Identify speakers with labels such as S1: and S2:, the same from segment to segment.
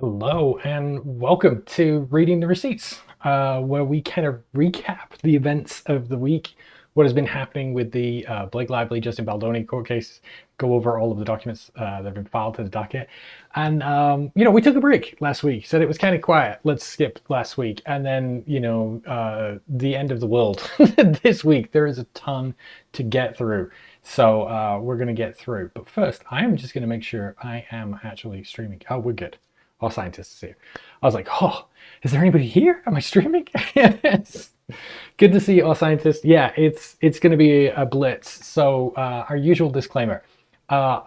S1: Hello and welcome to Reading the Receipts, where we kind of recap the events of the week, what has been happening with the Blake Lively, Justin Baldoni court case, go over all of the documents that have been filed to the docket. And, we took a break last week, said it was kind of quiet. Let's skip last week. And then, the end of the world this week. There is a ton to get through. So we're going to get through. But first, I am just going to make sure I am actually streaming. Oh, we're good. All scientists here. I was like, oh, is there anybody here? Am I streaming? Yes. Good to see all scientists. Yeah, it's going to be a blitz. So our usual disclaimer. I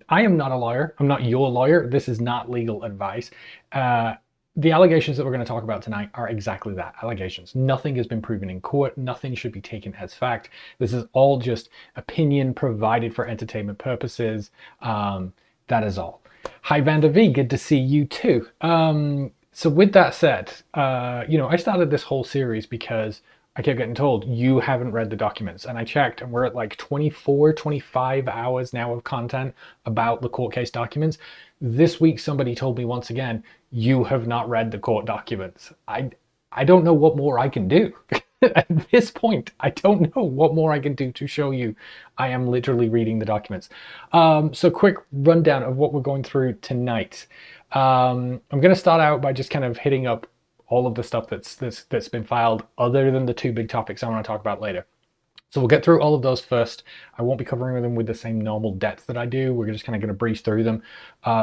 S1: am not a lawyer. I'm not your lawyer. This is not legal advice. The allegations that we're going to talk about tonight are exactly that, allegations. Nothing has been proven in court. Nothing should be taken as fact. This is all just opinion provided for entertainment purposes. That is all. Hi, Vander V. Good to see you too. So with that said, I started this whole series because I kept getting told you haven't read the documents, and I checked and we're at like 24, 25 hours now of content about the court case documents. This week, somebody told me once again, you have not read the court documents. I don't know what more I can do. At this point, I don't know what more I can do to show you I am literally reading the documents. So quick rundown of what we're going through tonight. I'm going to start out by just kind of hitting up all of the stuff that's been filed other than the two big topics I want to talk about later. So we'll get through all of those first. I won't be covering them with the same normal depth that I do. We're just kind of going to breeze through them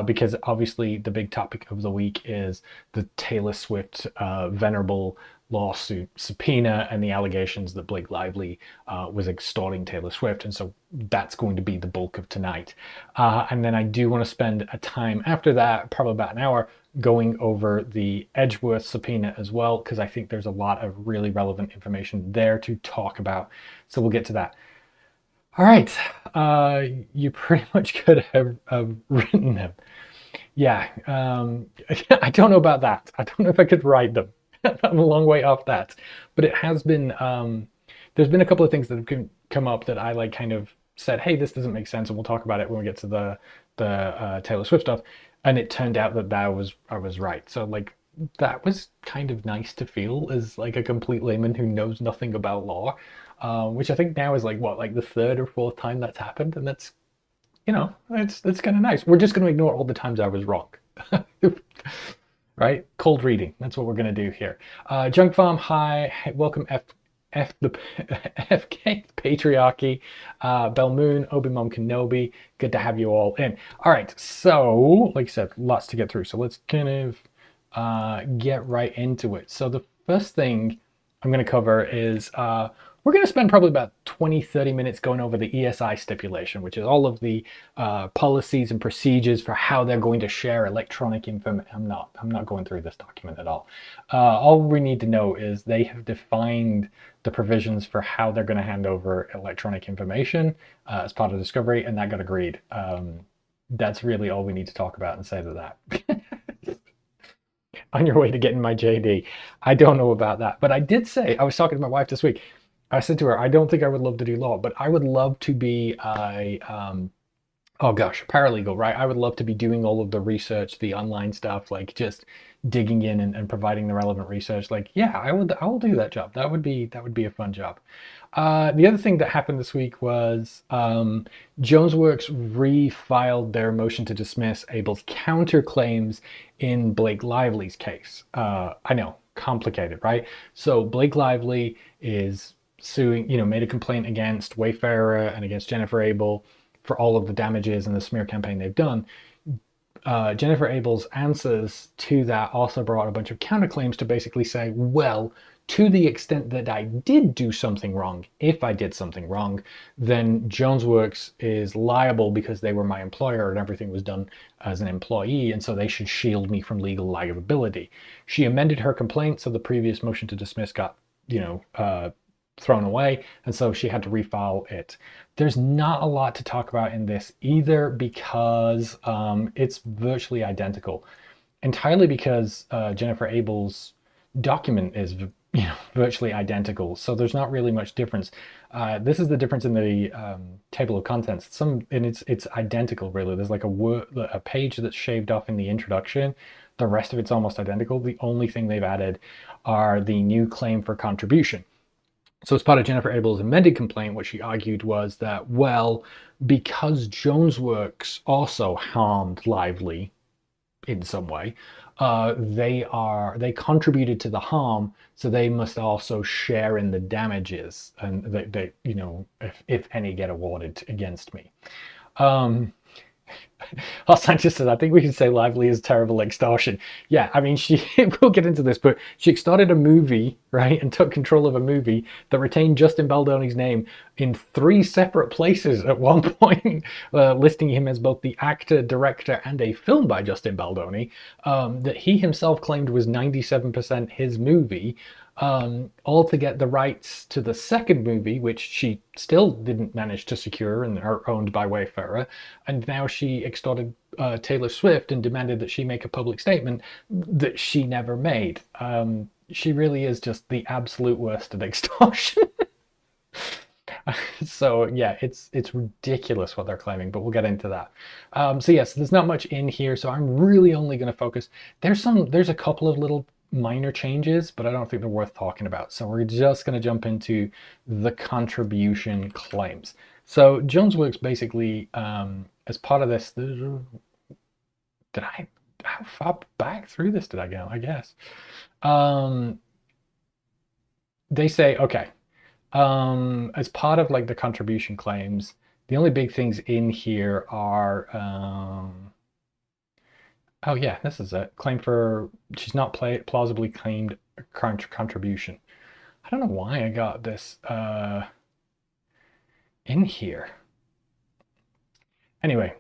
S1: because obviously the big topic of the week is the Taylor Swift venerable lawsuit subpoena and the allegations that Blake Lively was extorting Taylor Swift. And so that's going to be the bulk of tonight. And then I do want to spend a time after that, probably about an hour, going over the Edgeworth subpoena as well, because I think there's a lot of really relevant information there to talk about. So we'll get to that. All right. You pretty much could have written them. Yeah. I don't know about that. I don't know if I could write them. I'm a long way off that. But it has been, there's been a couple of things that have come up that I kind of said, hey, this doesn't make sense. And we'll talk about it when we get to the Taylor Swift stuff. And it turned out that I was right. So that was kind of nice to feel as a complete layman who knows nothing about law, which I think now is the third or fourth time that's happened. And that's, that's kind of nice. We're just going to ignore all the times I was wrong. Right? Cold reading. That's what we're going to do here. Junk Farm, hi. Welcome FK Patriarchy, Bell Moon, Obi-Wan Kenobi. Good to have you all in. All right. So, like I said, lots to get through. So let's kind of get right into it. So the first thing I'm going to cover is we're going to spend probably about 20-30 minutes going over the ESI stipulation, which is all of the policies and procedures for how they're going to share electronic information. I'm not going through this document at all. All we need to know is they have defined the provisions for how they're going to hand over electronic information as part of discovery, and that got agreed. That's really all we need to talk about and say to that. On your way to getting my JD. I don't know about that, but I did say, I was talking to my wife this week. I said to her, I don't think I would love to do law, but I would love to be paralegal, right? I would love to be doing all of the research, the online stuff, just digging in and providing the relevant research. I will do that job. That would be a fun job. The other thing that happened this week was JonesWorks refiled their motion to dismiss Abel's counterclaims in Blake Lively's case. I know, complicated, right? So Blake Lively is suing, made a complaint against Wayfarer and against Jennifer Abel for all of the damages and the smear campaign they've done. Jennifer Abel's answers to that also brought a bunch of counterclaims to basically say, well, to the extent that I did do something wrong, if I did something wrong, then JonesWorks is liable because they were my employer and everything was done as an employee, and so they should shield me from legal liability. She amended her complaint, so the previous motion to dismiss got, thrown away, and so she had to refile it. There's not a lot to talk about in this either because it's virtually identical, entirely because Jennifer Abel's document is virtually identical. So there's not really much difference. This is the difference in the table of contents. And it's identical really. There's like a page that's shaved off in the introduction. The rest of it's almost identical. The only thing they've added are the new claim for contribution. So as part of Jennifer Abel's amended complaint, what she argued was that, well, because Jonesworks also harmed Lively in some way, they contributed to the harm, so they must also share in the damages, and they if any get awarded against me. Sanchez says, I think we can say Lively is terrible extortion. Yeah, I mean, we'll get into this, but she started a movie, right, and took control of a movie that retained Justin Baldoni's name in 3 separate places at one point, listing him as both the actor, director, and a film by Justin Baldoni, that he himself claimed was 97% his movie, all to get the rights to the second movie, which she still didn't manage to secure and are owned by Wayfarer. And now she extorted Taylor Swift and demanded that she make a public statement that she never made. She really is just the absolute worst at extortion. So yeah, it's ridiculous what they're claiming, but we'll get into that. So yes, there's not much in here, so I'm really only going to focus. There's a couple of little minor changes, but I don't think they're worth talking about. So we're just going to jump into the contribution claims. So Jonesworks basically, as part of this, how far back through this did I go? I guess. They say, okay, as part of like the contribution claims, the only big things in here are, oh yeah, this is it. Claim for, she's not plausibly claimed contribution. I don't know why I got this in here. Anyway,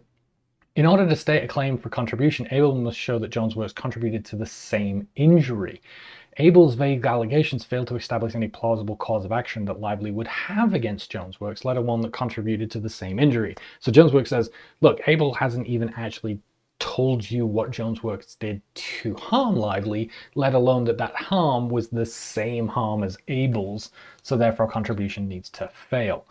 S1: in order to state a claim for contribution, Abel must show that Jonesworks contributed to the same injury. Abel's vague allegations fail to establish any plausible cause of action that Lively would have against Jonesworks, let alone that contributed to the same injury. So Jonesworks says, look, Abel hasn't even actually told you what Jonesworks did to harm Lively, let alone that harm was the same harm as Abel's, so therefore contribution needs to fail.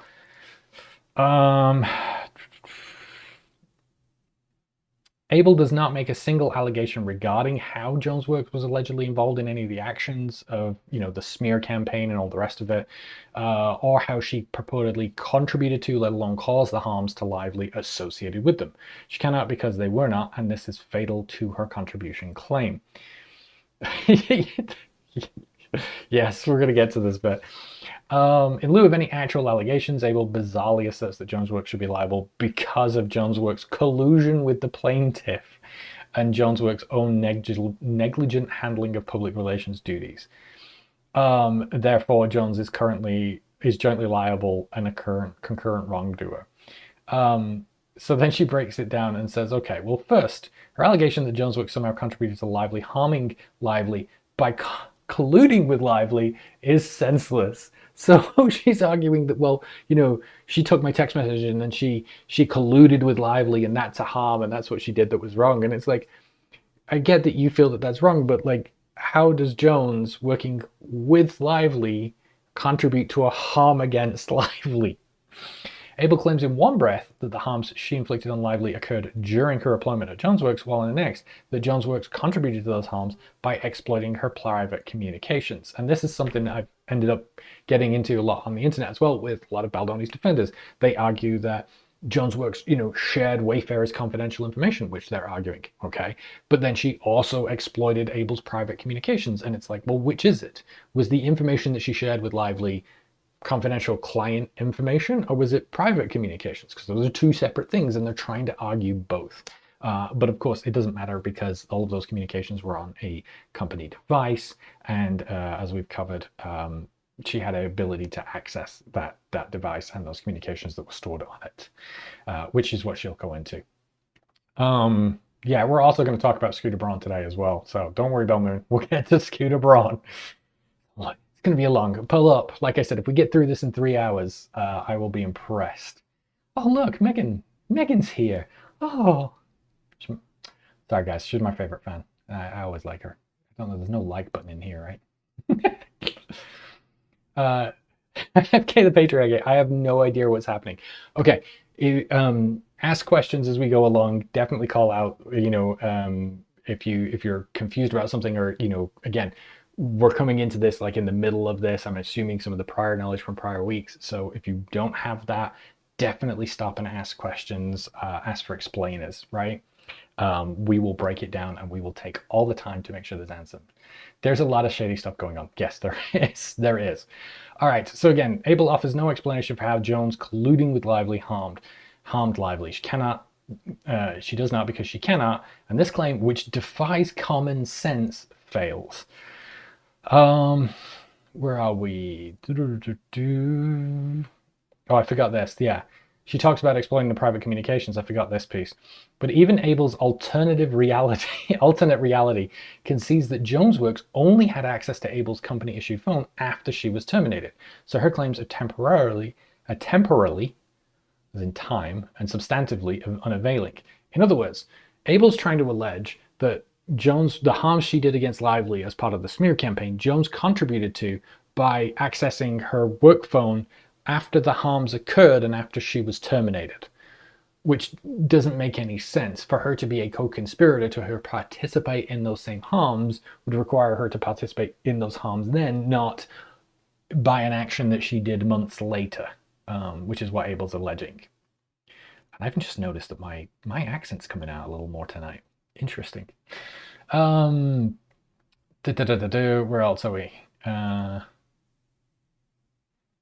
S1: Abel does not make a single allegation regarding how Jonesworks was allegedly involved in any of the actions of, the smear campaign and all the rest of it, or how she purportedly contributed to, let alone caused the harms to Lively associated with them. She cannot because they were not, and this is fatal to her contribution claim. Yes, we're going to get to this bit. In lieu of any actual allegations, Abel bizarrely asserts that Jonesworks should be liable because of Jonesworks' collusion with the plaintiff and Jonesworks' own negligent handling of public relations duties. Therefore, Jones is jointly liable and a concurrent wrongdoer. So then she breaks it down and says, okay, well, first, her allegation that Jonesworks somehow contributed to Lively harming Lively by colluding with Lively is senseless. So she's arguing that, well, she took my text message and then she colluded with Lively and that's a harm and that's what she did that was wrong. And it's like, I get that you feel that that's wrong, but like, how does Jones working with Lively contribute to a harm against Lively? Abel claims in one breath that the harms she inflicted on Lively occurred during her employment at Jonesworks, while in the next, that Jonesworks contributed to those harms by exploiting her private communications. And this is something that I've ended up getting into a lot on the internet as well with a lot of Baldoni's defenders. They argue that Jonesworks, shared Wayfarer's confidential information, which they're arguing, okay? But then she also exploited Abel's private communications. And it's like, well, which is it? Was the information that she shared with Lively confidential client information, or was it private communications? Because those are 2 separate things and they're trying to argue both. But of course it doesn't matter because all of those communications were on a company device, and as we've covered, she had an ability to access that device and those communications that were stored on it, which is what she'll go into. Yeah, we're also going to talk about Scooter Braun today as well, so don't worry, Belmoon, we'll get to Scooter Braun. It's going to be a long pull up. Like I said, if we get through this in 3 hours, I will be impressed. Oh, look, Megan's here. Oh, sorry guys, she's my favorite fan. I always like her. I don't know, there's no like button in here, right? Uh, FK the Patriarchy. I have no idea what's happening. Okay. Ask questions as we go along. Definitely call out, if you're confused about something, or, again, we're coming into this like in the middle of this. I'm assuming some of the prior knowledge from prior weeks. So if you don't have that, definitely stop and ask questions, ask for explainers, right? We will break it down and we will take all the time to make sure there's answers. There's a lot of shady stuff going on. Yes, there is. There is. All right. So again, Abel offers no explanation for how Jones colluding with Lively harmed Lively. She does not because she cannot. And this claim, which defies common sense, fails. Where are we? Oh, I forgot this. Yeah. She talks about exploiting the private communications. I forgot this piece. But even Abel's alternate reality concedes that Jones Works only had access to Abel's company issued phone after she was terminated. So her claims are temporarily, as in time, and substantively unavailing. In other words, Abel's trying to allege that the harm she did against Lively as part of the smear campaign, Jones contributed to by accessing her work phone after the harms occurred and after she was terminated, which doesn't make any sense. For her to be a co-conspirator, to her participate in those same harms, would require her to participate in those harms then, not by an action that she did months later, which is what Abel's alleging. And I've just noticed that my accent's coming out a little more tonight. Interesting. Where else are we?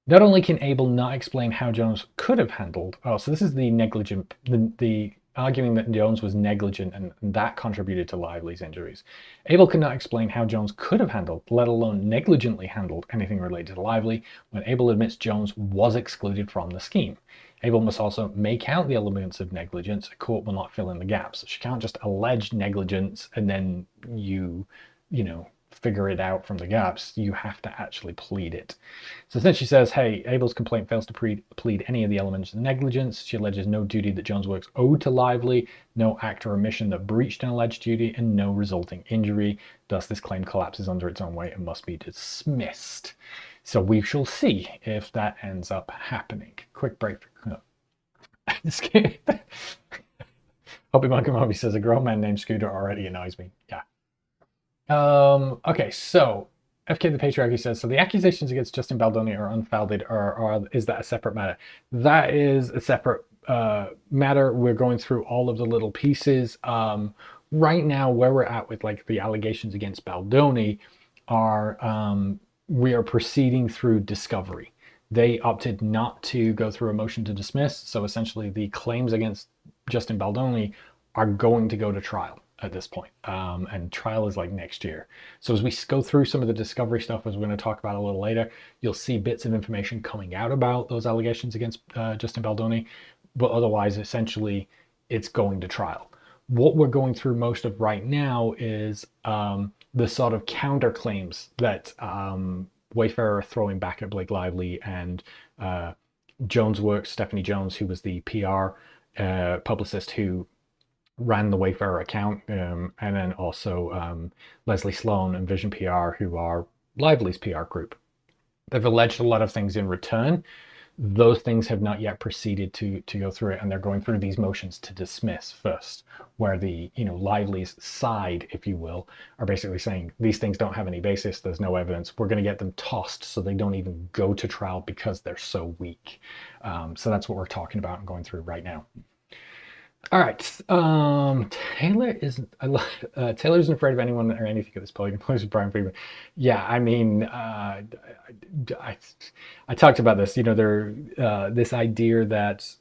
S1: Not only can Abel not explain how Jones could have handled, so this is the negligent, the arguing that Jones was negligent and that contributed to Lively's injuries. Abel cannot explain how Jones could have handled, let alone negligently handled, anything related to Lively when Abel admits Jones was excluded from the scheme. Abel must also make out the elements of negligence. A court will not fill in the gaps. She can't just allege negligence and then you figure it out from the gaps. You have to actually plead it. So then she says, hey, Abel's complaint fails to plead any of the elements of negligence. She alleges no duty that Jones Works owed to Lively, no act or omission that breached an alleged duty, and no resulting injury. Thus, this claim collapses under its own weight and must be dismissed. So we shall see if that ends up happening. Quick break. Just kidding. Hobby Monkey Mommy says a grown man named Scooter already annoys me. Yeah. Okay, so FK the Patriarchy says, so the accusations against Justin Baldoni are unfounded, or is that a separate matter? That is a separate matter. We're going through all of the little pieces. Right now, where we're at with like the allegations against Baldoni are we are proceeding through discovery. They opted not to go through a motion to dismiss, so essentially the claims against Justin Baldoni are going to go to trial at this point, and trial is like next year. So as we go through some of the discovery stuff, as we're going to talk about a little later, you'll see bits of information coming out about those allegations against Justin Baldoni, but otherwise essentially it's going to trial. What we're going through most of right now is the sort of counterclaims that Wayfarer are throwing back at Blake Lively and Jones Works, Stephanie Jones, who was the PR publicist who ran the Wayfarer account, and then also Leslie Sloan and Vision PR, who are Lively's PR group. They've alleged a lot of things in return. Those things have not yet proceeded to go through it, and they're going through these motions to dismiss first, where the Lively's side, if you will, are basically saying these things don't have any basis, there's no evidence, we're going to get them tossed so they don't even go to trial because they're so weak. So that's what we're talking about and going through right now. All right, Taylor isn't afraid of anyone or anything at this point. He plays with Bryan Freedman. Yeah, I mean, I talked about this. This idea that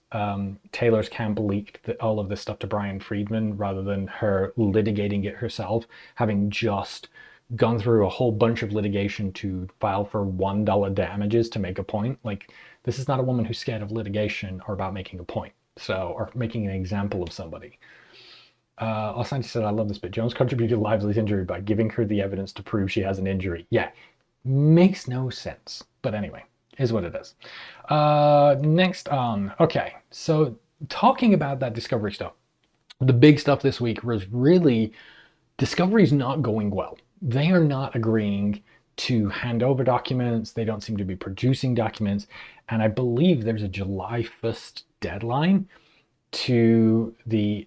S1: Taylor's camp leaked all of this stuff to Bryan Freedman rather than her litigating it herself, having just gone through a whole bunch of litigation to file for $1 damages to make a point. Like, this is not a woman who's scared of litigation or about making a point. Or making an example of somebody. Osanti said, I love this bit. Jones contributed to Lively's injury by giving her the evidence to prove she has an injury. Yeah, makes no sense. But anyway, is what it is. Next on. Okay, so talking about that discovery stuff. The big stuff this week was really Discovery's not going well. They are not agreeing to hand over documents. They don't seem to be producing documents. And I believe there's a July 1st deadline to the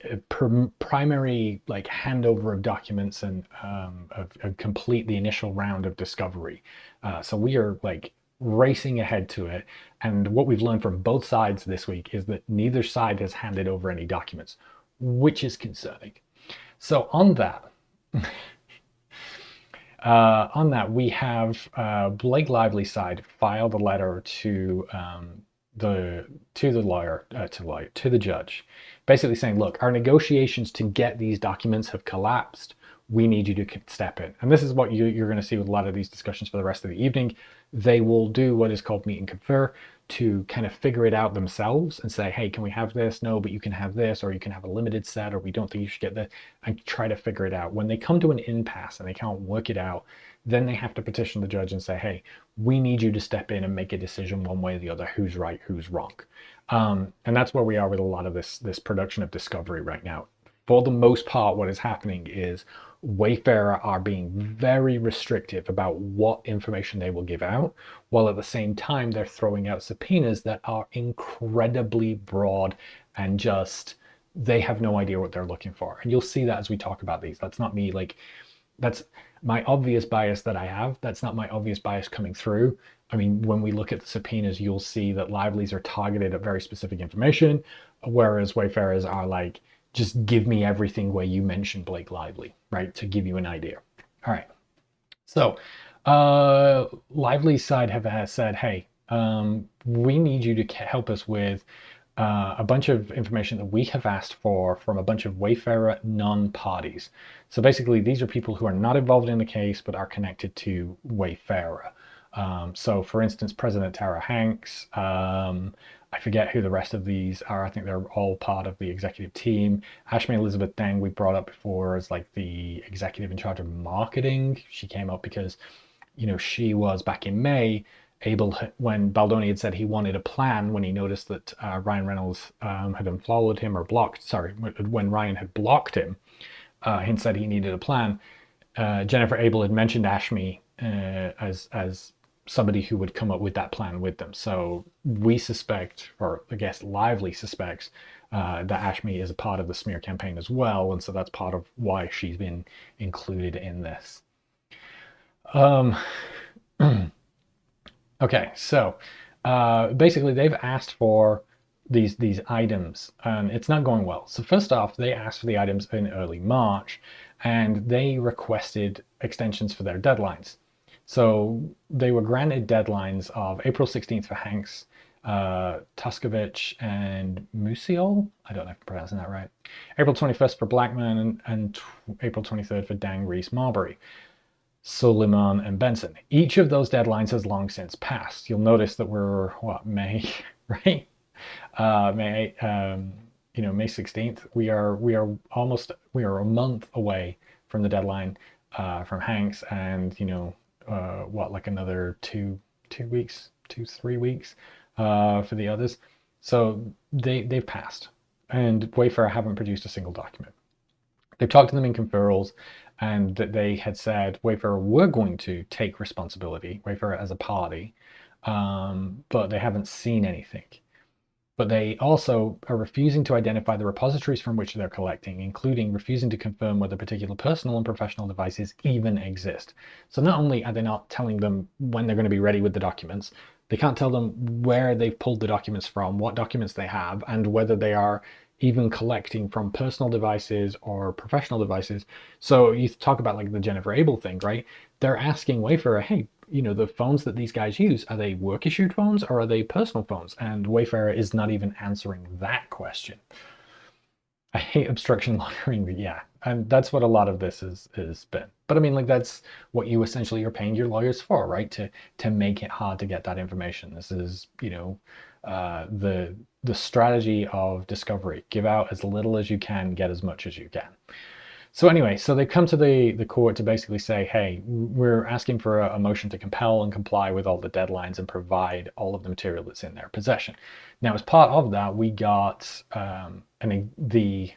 S1: primary like handover of documents and complete the initial round of discovery. So we are like racing ahead to it. And what we've learned from both sides this week is that neither side has handed over any documents, which is concerning. So on that, we have Blake Lively's side filed a letter to the judge, basically saying, look, our negotiations to get these documents have collapsed. We need you to step in. And this is what you're going to see with a lot of these discussions for the rest of the evening. They will do what is called meet and confer to kind of figure it out themselves and say, hey, can we have this? No, but you can have this, or you can have a limited set, or we don't think you should get this, and try to figure it out. When they come to an impasse and they can't work it out, then they have to petition the judge and say, hey, we need you to step in and make a decision one way or the other, who's right, who's wrong. And that's where we are with a lot of this production of discovery right now. For the most part, what is happening is Wayfarer are being very restrictive about what information they will give out, while at the same time they're throwing out subpoenas that are incredibly broad and just, they have no idea what they're looking for. And you'll see that as we talk about these. That's not me, like, that's my obvious bias that I have. That's not my obvious bias coming through. I mean, when we look at the subpoenas, you'll see that Lively's are targeted at very specific information, whereas Wayfarers are like, just give me everything where you mention Blake Lively, right? To give you an idea. All right. So Lively's side has said, hey, we need you to help us with a bunch of information that we have asked for from a bunch of Wayfarer non-parties. So basically, these are people who are not involved in the case, but are connected to Wayfarer. So for instance, President Tara Hanks, I forget who the rest of these are. I think they're all part of the executive team. Ashmi Elizabeth Deng, we brought up before as like the executive in charge of marketing. She came up because, you know, she was back in May able, when Baldoni had said he wanted a plan, when he noticed that Ryan Reynolds had unfollowed him or blocked, sorry, when Ryan had blocked him, and said he needed a plan. Jennifer Abel had mentioned Ashmi as somebody who would come up with that plan with them. So we suspect, or I guess Lively suspects, that Ashmi is a part of the smear campaign as well, and so that's part of why she's been included in this. Okay, so basically they've asked for these items, and it's not going well. So first off, they asked for the items in early March, and they requested extensions for their deadlines. So they were granted deadlines of April 16th for Hanks, Tuskovich, and Musial. I don't know if I'm pronouncing that right. April 21st for Blackman, and April 23rd for Dang, Reese, Marbury, Suleiman, and Benson. Each of those deadlines has long since passed. You'll notice that we're, what, May, right? May 16th. We are a month away from the deadline from Hanks, and, you know, like another 3 weeks for the others. So they've passed, and Wayfarer haven't produced a single document. They've talked to them in conferrals, and that they had said Wayfarer were going to take responsibility, Wayfarer as a party, but they haven't seen anything. But they also are refusing to identify the repositories from which they're collecting, including refusing to confirm whether particular personal and professional devices even exist. So not only are they not telling them when they're going to be ready with the documents, they can't tell them where they've pulled the documents from, what documents they have, and whether they are even collecting from personal devices or professional devices. So you talk about like the Jennifer Abel thing, right? They're asking Wayfarer, hey, you know, the phones that these guys use, are they work issued phones or are they personal phones? And Wayfarer is not even answering that question. I hate obstruction lawyering, but yeah, and that's what a lot of this has been. But I mean, like, that's what you essentially are paying your lawyers for, right? To make it hard to get that information. This is, you know, the strategy of discovery. Give out as little as you can, get as much as you can. So anyway, so they come to the court to basically say, hey, we're asking for a motion to compel and comply with all the deadlines and provide all of the material that's in their possession. Now, as part of that, we got the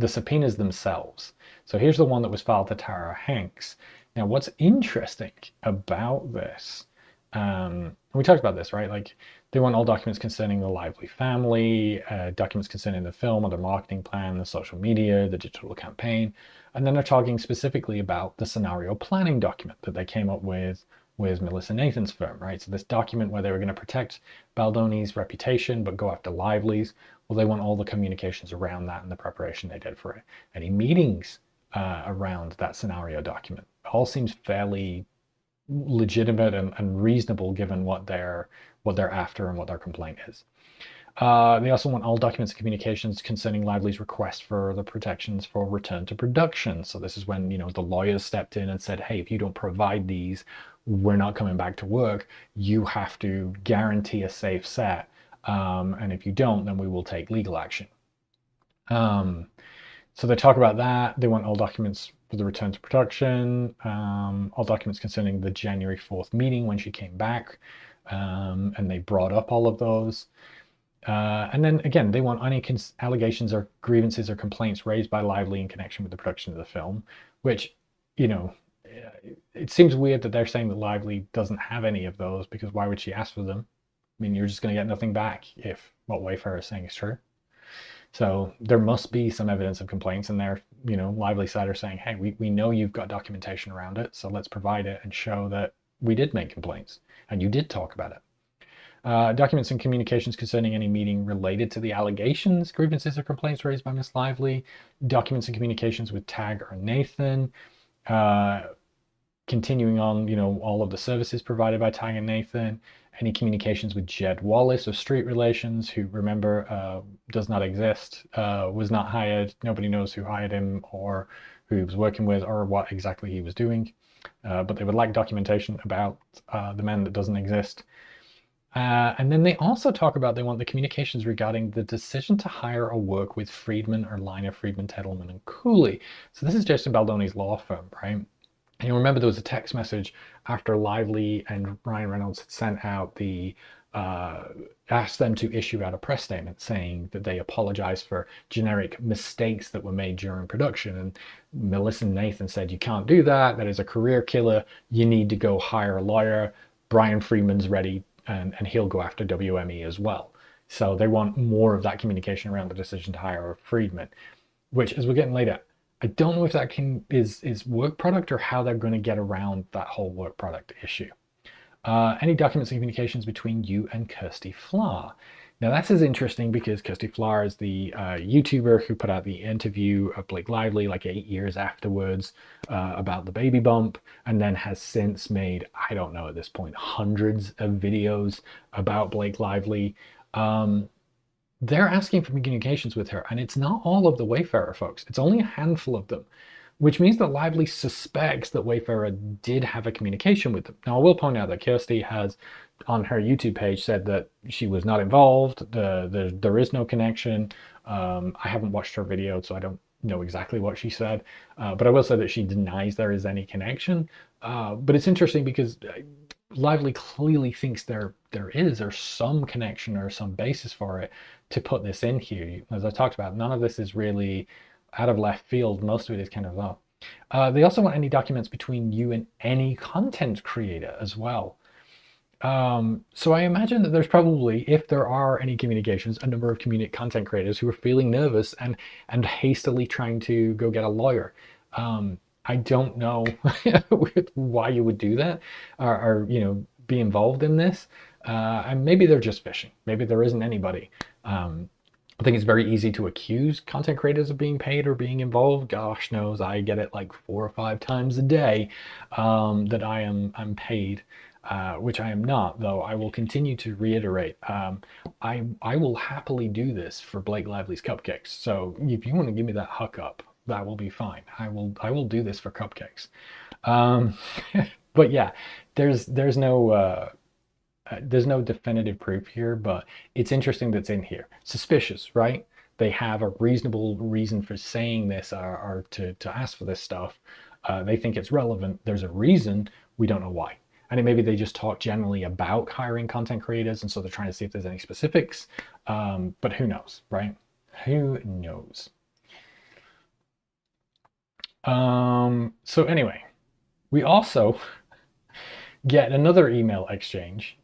S1: subpoenas themselves. So here's the one that was filed to Tara Hanks. Now, what's interesting about this, we talked about this, right? Like, they want all documents concerning the Lively family, documents concerning the film or the marketing plan, the social media, the digital campaign. And then they're talking specifically about the scenario planning document that they came up with Melissa Nathan's firm, right? So this document where they were going to protect Baldoni's reputation, but go after Lively's. Well, they want all the communications around that and the preparation they did for it. Any meetings around that scenario document. All seems fairly legitimate and reasonable given what they're after and what their complaint is. They also want all documents and communications concerning Lively's request for the protections for return to production. So this is when, the lawyers stepped in and said, hey, if you don't provide these, we're not coming back to work. You have to guarantee a safe set. And if you don't, then we will take legal action. So they talk about that. They want all documents for the return to production, all documents concerning the January 4th meeting when she came back, and they brought up all of those. And then again, they want any allegations or grievances or complaints raised by Lively in connection with the production of the film, which, it seems weird that they're saying that Lively doesn't have any of those, because why would she ask for them? I mean, you're just going to get nothing back if what Wayfarer is saying is true. So there must be some evidence of complaints, and they're, Lively side are saying, hey, we know you've got documentation around it, so let's provide it and show that we did make complaints and you did talk about it. Documents and communications concerning any meeting related to the allegations, grievances, or complaints raised by Miss Lively. Documents and communications with Tag or Nathan. Continuing on, all of the services provided by Tag and Nathan. Any communications with Jed Wallace of Street Relations, who, remember, does not exist, was not hired. Nobody knows who hired him or who he was working with or what exactly he was doing. But they would like documentation about the man that doesn't exist. And then they also talk about, they want the communications regarding the decision to hire or work with Freedman or Liner, Freedman, Tettleman, and Cooley. So this is Jason Baldoni's law firm, right? And you remember there was a text message after Lively and Ryan Reynolds had sent out the, asked them to issue out a press statement saying that they apologized for generic mistakes that were made during production. And Melissa Nathan said, you can't do that. That is a career killer. You need to go hire a lawyer. Bryan Freedman's ready, and he'll go after WME as well. So they want more of that communication around the decision to hire Freedman, which, as we're getting later, I don't know if that is work product or how they're going to get around that whole work product issue. Any documents and communications between you and Kirsty Flahr. Now that's as interesting because Kirsty Flahr is the YouTuber who put out the interview of Blake Lively like 8 years afterwards about the baby bump, and then has since made, I don't know at this point, hundreds of videos about Blake Lively. They're asking for communications with her, and it's not all of the Wayfarer folks. It's only a handful of them, which means that Lively suspects that Wayfarer did have a communication with them. Now, I will point out that Kirsty has, on her YouTube page, said that she was not involved. There is no connection. I haven't watched her video, so I don't know exactly what she said. But I will say that she denies there is any connection. But it's interesting because Lively clearly thinks there is, or some connection or some basis for it to put this in here. As I talked about, none of this is really out of left field. Most of it is kind of up. They also want any documents between you and any content creator as well. So I imagine that there's probably, if there are any communications, a number of content creators who are feeling nervous and hastily trying to go get a lawyer. I don't know why you would do that or be involved in this. And maybe they're just fishing. Maybe there isn't anybody. I think it's very easy to accuse content creators of being paid or being involved. Gosh knows, I get it like 4 or 5 times a day that I'm paid, which I am not, though I will continue to reiterate. I will happily do this for Blake Lively's cupcakes. So if you want to give me that hookup, that will be fine. I will do this for cupcakes. But yeah, there's no definitive proof here, but it's interesting that's in here. Suspicious, right? They have a reasonable reason for saying this or to ask for this stuff. They think it's relevant. There's a reason. We don't know why. And maybe they just talk generally about hiring content creators, and so they're trying to see if there's any specifics. But who knows, right? Who knows? So anyway, We also get another email exchange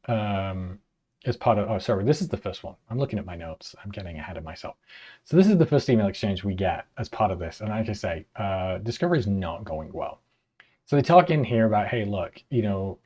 S1: as part of, oh, sorry, this is the first one. I'm looking at my notes. I'm getting ahead of myself. So this is the first email exchange we get as part of this. And like I say, discovery is not going well. So they talk in here about, hey, look,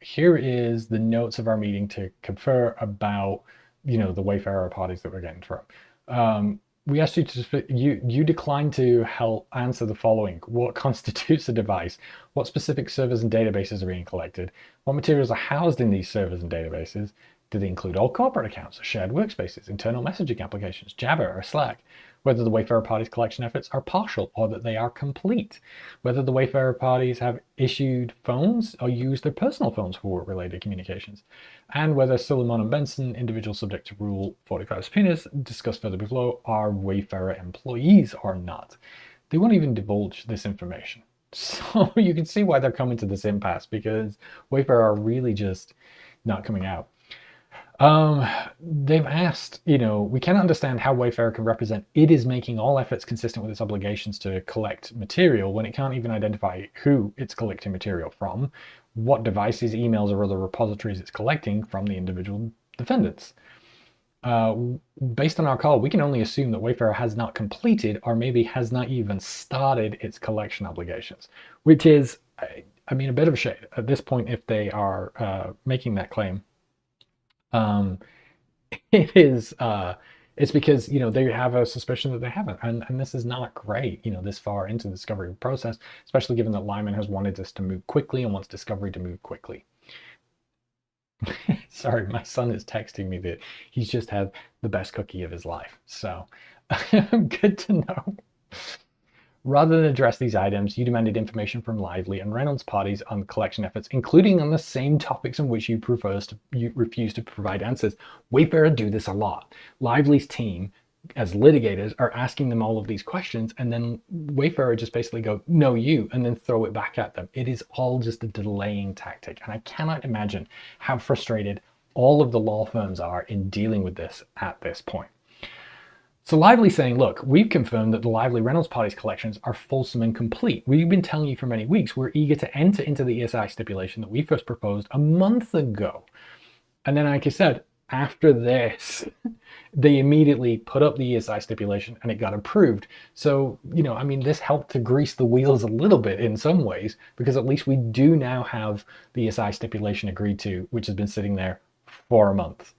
S1: here is the notes of our meeting to confer about, the Wayfarer parties that we're getting from. We asked you to, you declined to help answer the following. What constitutes a device? What specific servers and databases are being collected? What materials are housed in these servers and databases? Do they include all corporate accounts, shared workspaces, internal messaging applications, Jabber or Slack? Whether the Wayfarer parties collection efforts are partial or that they are complete, whether the Wayfarer parties have issued phones or used their personal phones for work-related communications, and whether Suleiman and Benson, individuals subject to Rule 45 subpoenas discussed further below, are Wayfarer employees or not. They won't even divulge this information. So you can see why they're coming to this impasse, because Wayfarer are really just not coming out. They've asked, we cannot understand how Wayfarer can represent it is making all efforts consistent with its obligations to collect material when it can't even identify who it's collecting material from, what devices, emails, or other repositories it's collecting from the individual defendants. Based on our call, we can only assume that Wayfarer has not completed or maybe has not even started its collection obligations, which is, a bit of a shade at this point if they are making that claim. It is it's because they have a suspicion that they haven't, and this is not great this far into the discovery process, especially given that Lyman has wanted this to move quickly and wants discovery to move quickly. Sorry, my son is texting me that he's just had the best cookie of his life, so good to know. Rather than address these items, you demanded information from Lively and Reynolds parties on collection efforts, including on the same topics on which you refuse to provide answers. Wayfarer do this a lot. Lively's team, as litigators, are asking them all of these questions, and then Wayfarer just basically go, no, you, and then throw it back at them. It is all just a delaying tactic, and I cannot imagine how frustrated all of the law firms are in dealing with this at this point. So Lively's saying, look, we've confirmed that the Lively Reynolds parties collections are fulsome and complete. We've been telling you for many weeks we're eager to enter into the ESI stipulation that we first proposed a month ago. And then, like I said, after this, they immediately put up the ESI stipulation and it got approved. So, this helped to grease the wheels a little bit in some ways, because at least we do now have the ESI stipulation agreed to, which has been sitting there for a month.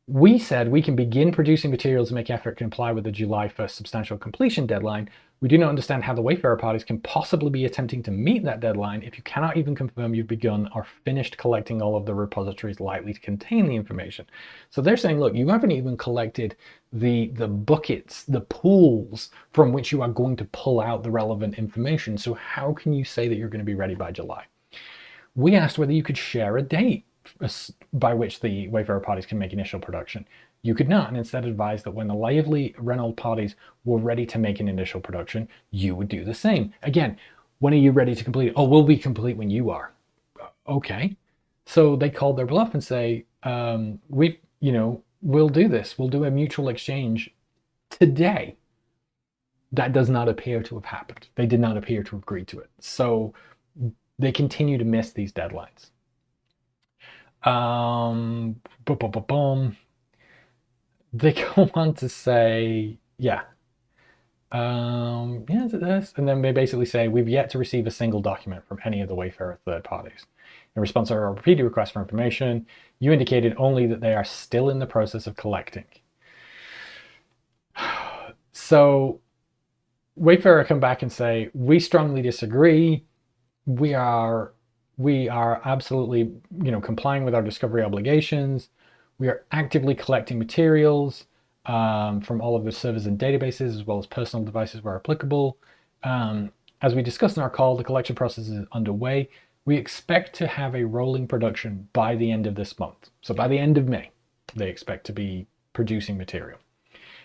S1: We said we can begin producing materials and make effort to comply with the July 1st substantial completion deadline. We do not understand how the Wayfarer parties can possibly be attempting to meet that deadline if you cannot even confirm you've begun or finished collecting all of the repositories likely to contain the information. So they're saying, look, you haven't even collected the buckets, the pools from which you are going to pull out the relevant information. So how can you say that you're going to be ready by July? We asked whether you could share a date by which the Wayfarer parties can make initial production. You could not, and instead advised that when the Lively Reynolds parties were ready to make an initial production, you would do the same. Again, when are you ready to complete it? Oh, we'll be complete when you are. Okay. So they called their bluff and say, we'll do this. We'll do a mutual exchange today. That does not appear to have happened. They did not appear to have agreed to it. So they continue to miss these deadlines. They go on to say, and then they basically say, we've yet to receive a single document from any of the Wayfarer third parties. In response to our repeated requests for information, you indicated only that they are still in the process of collecting. So Wayfarer come back and say, we strongly disagree. We are absolutely, complying with our discovery obligations. We are actively collecting materials from all of the servers and databases, as well as personal devices where applicable. As we discussed in our call, the collection process is underway. We expect to have a rolling production by the end of this month. So by the end of May, they expect to be producing material.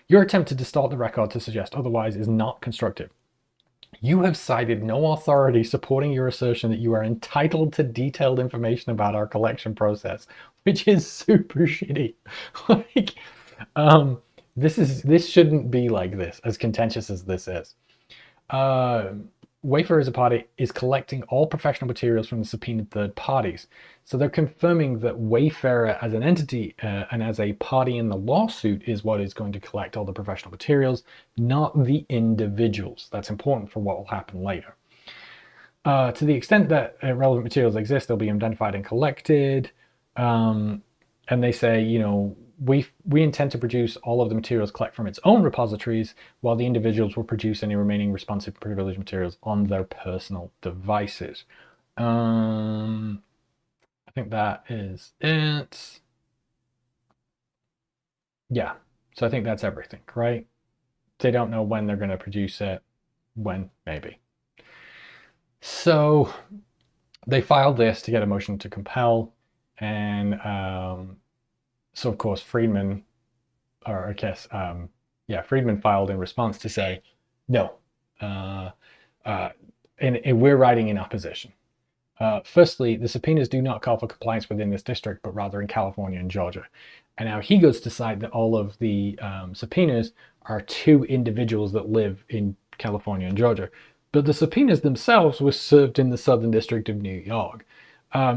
S1: Your attempt to distort the record to suggest otherwise is not constructive. You have cited no authority supporting your assertion that you are entitled to detailed information about our collection process, which is super shitty. This shouldn't be like this, as contentious as this is. uh, Wayfarer as a party is collecting all professional materials from the subpoenaed third parties. So they're confirming that Wayfarer as an entity and as a party in the lawsuit is what is going to collect all the professional materials, not the individuals. That's important for what will happen later. To the extent that relevant materials exist, they'll be identified and collected. And they say, you know, we intend to produce all of the materials collected from its own repositories, while the individuals will produce any remaining responsive privileged materials on their personal devices. I think that is it. Yeah, so I think that's everything, right? They don't know when they're going to produce it. When, maybe. So they filed this to get a motion to compel, and so of course Freedman, or I guess, Freedman filed in response to say, no, and we're writing in opposition. Firstly, the subpoenas do not call for compliance within this district, but rather in California and Georgia. And now he goes to cite that all of the subpoenas are to individuals that live in California and Georgia. But the subpoenas themselves were served in the Southern District of New York.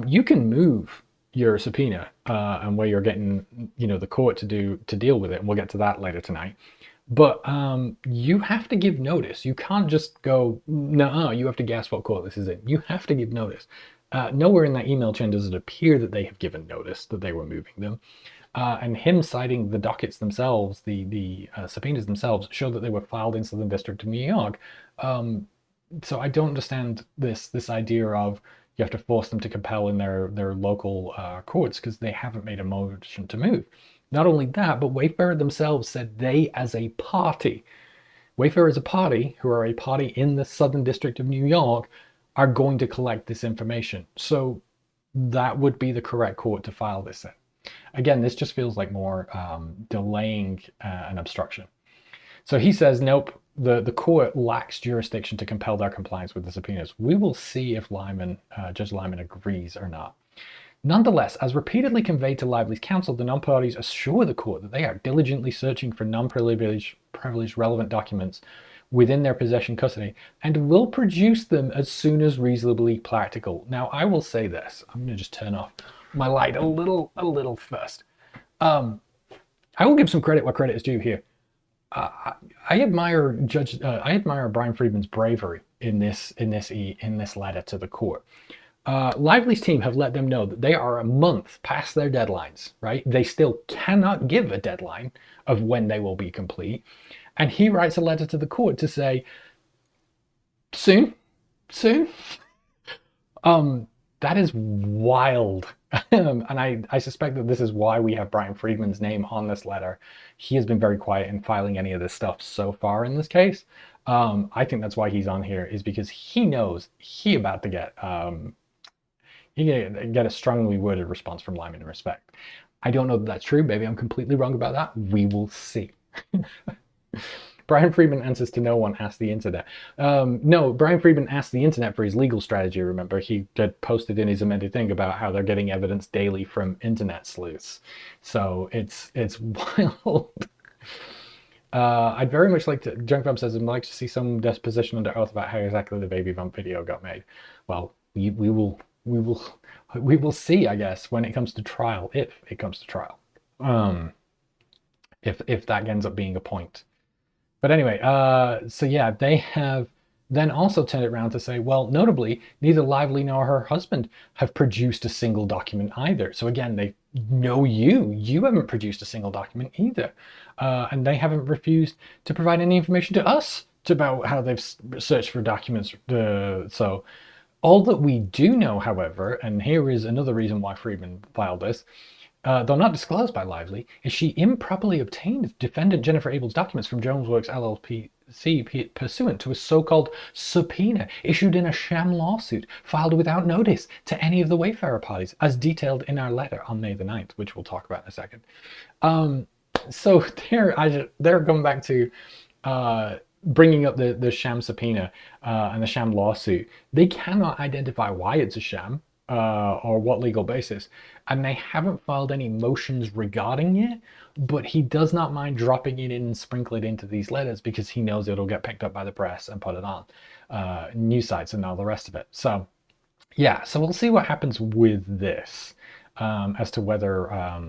S1: You can move your subpoena and where you're getting, you know, the court to deal with it, and we'll get to that later tonight. But you have to give notice. You can't just go, no, you have to guess what court this is in. You have to give notice. Nowhere in that email chain does it appear that they have given notice that they were moving them. And him citing the dockets themselves, the subpoenas themselves, show that they were filed in Southern District of New York. So I don't understand this idea of you have to force them to compel in their local courts, because they haven't made a motion to move. Not only that, but Wayfarer themselves said they as a party, Wayfarer as a party, who are a party in the Southern District of New York, are going to collect this information. So that would be the correct court to file this in. Again, this just feels like more delaying an obstruction. So he says, nope, the court lacks jurisdiction to compel their compliance with the subpoenas. We will see if Judge Lyman agrees or not. Nonetheless, as repeatedly conveyed to Lively's counsel, the non-parties assure the court that they are diligently searching for non-privileged relevant documents within their possession custody and will produce them as soon as reasonably practical. Now, I will say this. I'm going to just turn off my light a little first. I will give some credit where credit is due here. I admire Bryan Freedman's bravery in this letter to the court. Lively's team have let them know that they are a month past their deadlines, right? They still cannot give a deadline of when they will be complete. And he writes a letter to the court to say, soon. That is wild. And I suspect that this is why we have Bryan Freedman's name on this letter. He has been very quiet in filing any of this stuff so far in this case. I think that's why he's on here, is because he knows he about to get a strongly worded response from Lyman in respect. I don't know that that's true. Maybe I'm completely wrong about that. We will see. Bryan Freedman answers to no one, asked the internet. No, Bryan Freedman asked the internet for his legal strategy, remember? He had posted in his amended thing about how they're getting evidence daily from internet sleuths. So it's wild. I'd very much like to, Junkbump says, I'd like to see some disposition under oath about how exactly the baby bump video got made. Well, we will see, I guess, when it comes to trial, if it comes to trial. If that ends up being a point. But anyway, so yeah, they have then also turned it around to say, well, notably, neither Lively nor her husband have produced a single document either. So again, they know you haven't produced a single document either. And they haven't refused to provide any information to us about how they've searched for documents. So all that we do know, however, and here is another reason why Freedman filed this, though not disclosed by Lively, is she improperly obtained defendant Jennifer Abel's documents from Jonesworks LLC pursuant to a so-called subpoena issued in a sham lawsuit filed without notice to any of the Wayfarer parties, as detailed in our letter on May the 9th, which we'll talk about in a second. So they're going back to bringing up the sham subpoena and the sham lawsuit. They cannot identify why it's a sham. or what legal basis. And they haven't filed any motions regarding it, but he does not mind dropping it in and sprinkle it into these letters because he knows it'll get picked up by the press and put it on news sites and all the rest of it. So yeah, so we'll see what happens with this as to whether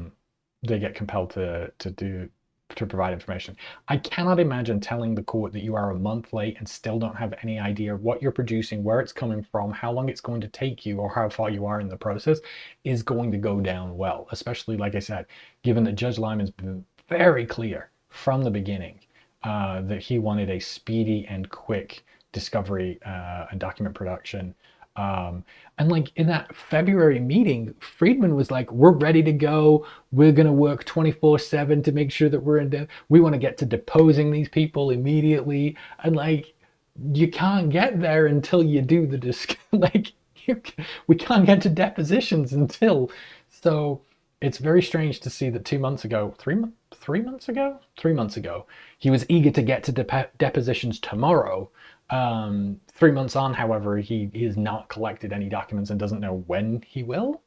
S1: they get compelled to provide information. I cannot imagine telling the court that you are a month late and still don't have any idea what you're producing, where it's coming from, how long it's going to take you, or how far you are in the process is going to go down well, especially, like I said, given that Judge Lyman's been very clear from the beginning that he wanted a speedy and quick discovery and document production. And like in that February meeting, Freedman was like, we're ready to go. We're going to work 24/7 to make sure that we want to get to deposing these people immediately. And like, you can't get there until you do we can't get to depositions until. So it's very strange to see that 2 months ago, 3 months ago, he was eager to get to depositions tomorrow. 3 months on, however, he has not collected any documents and doesn't know when he will.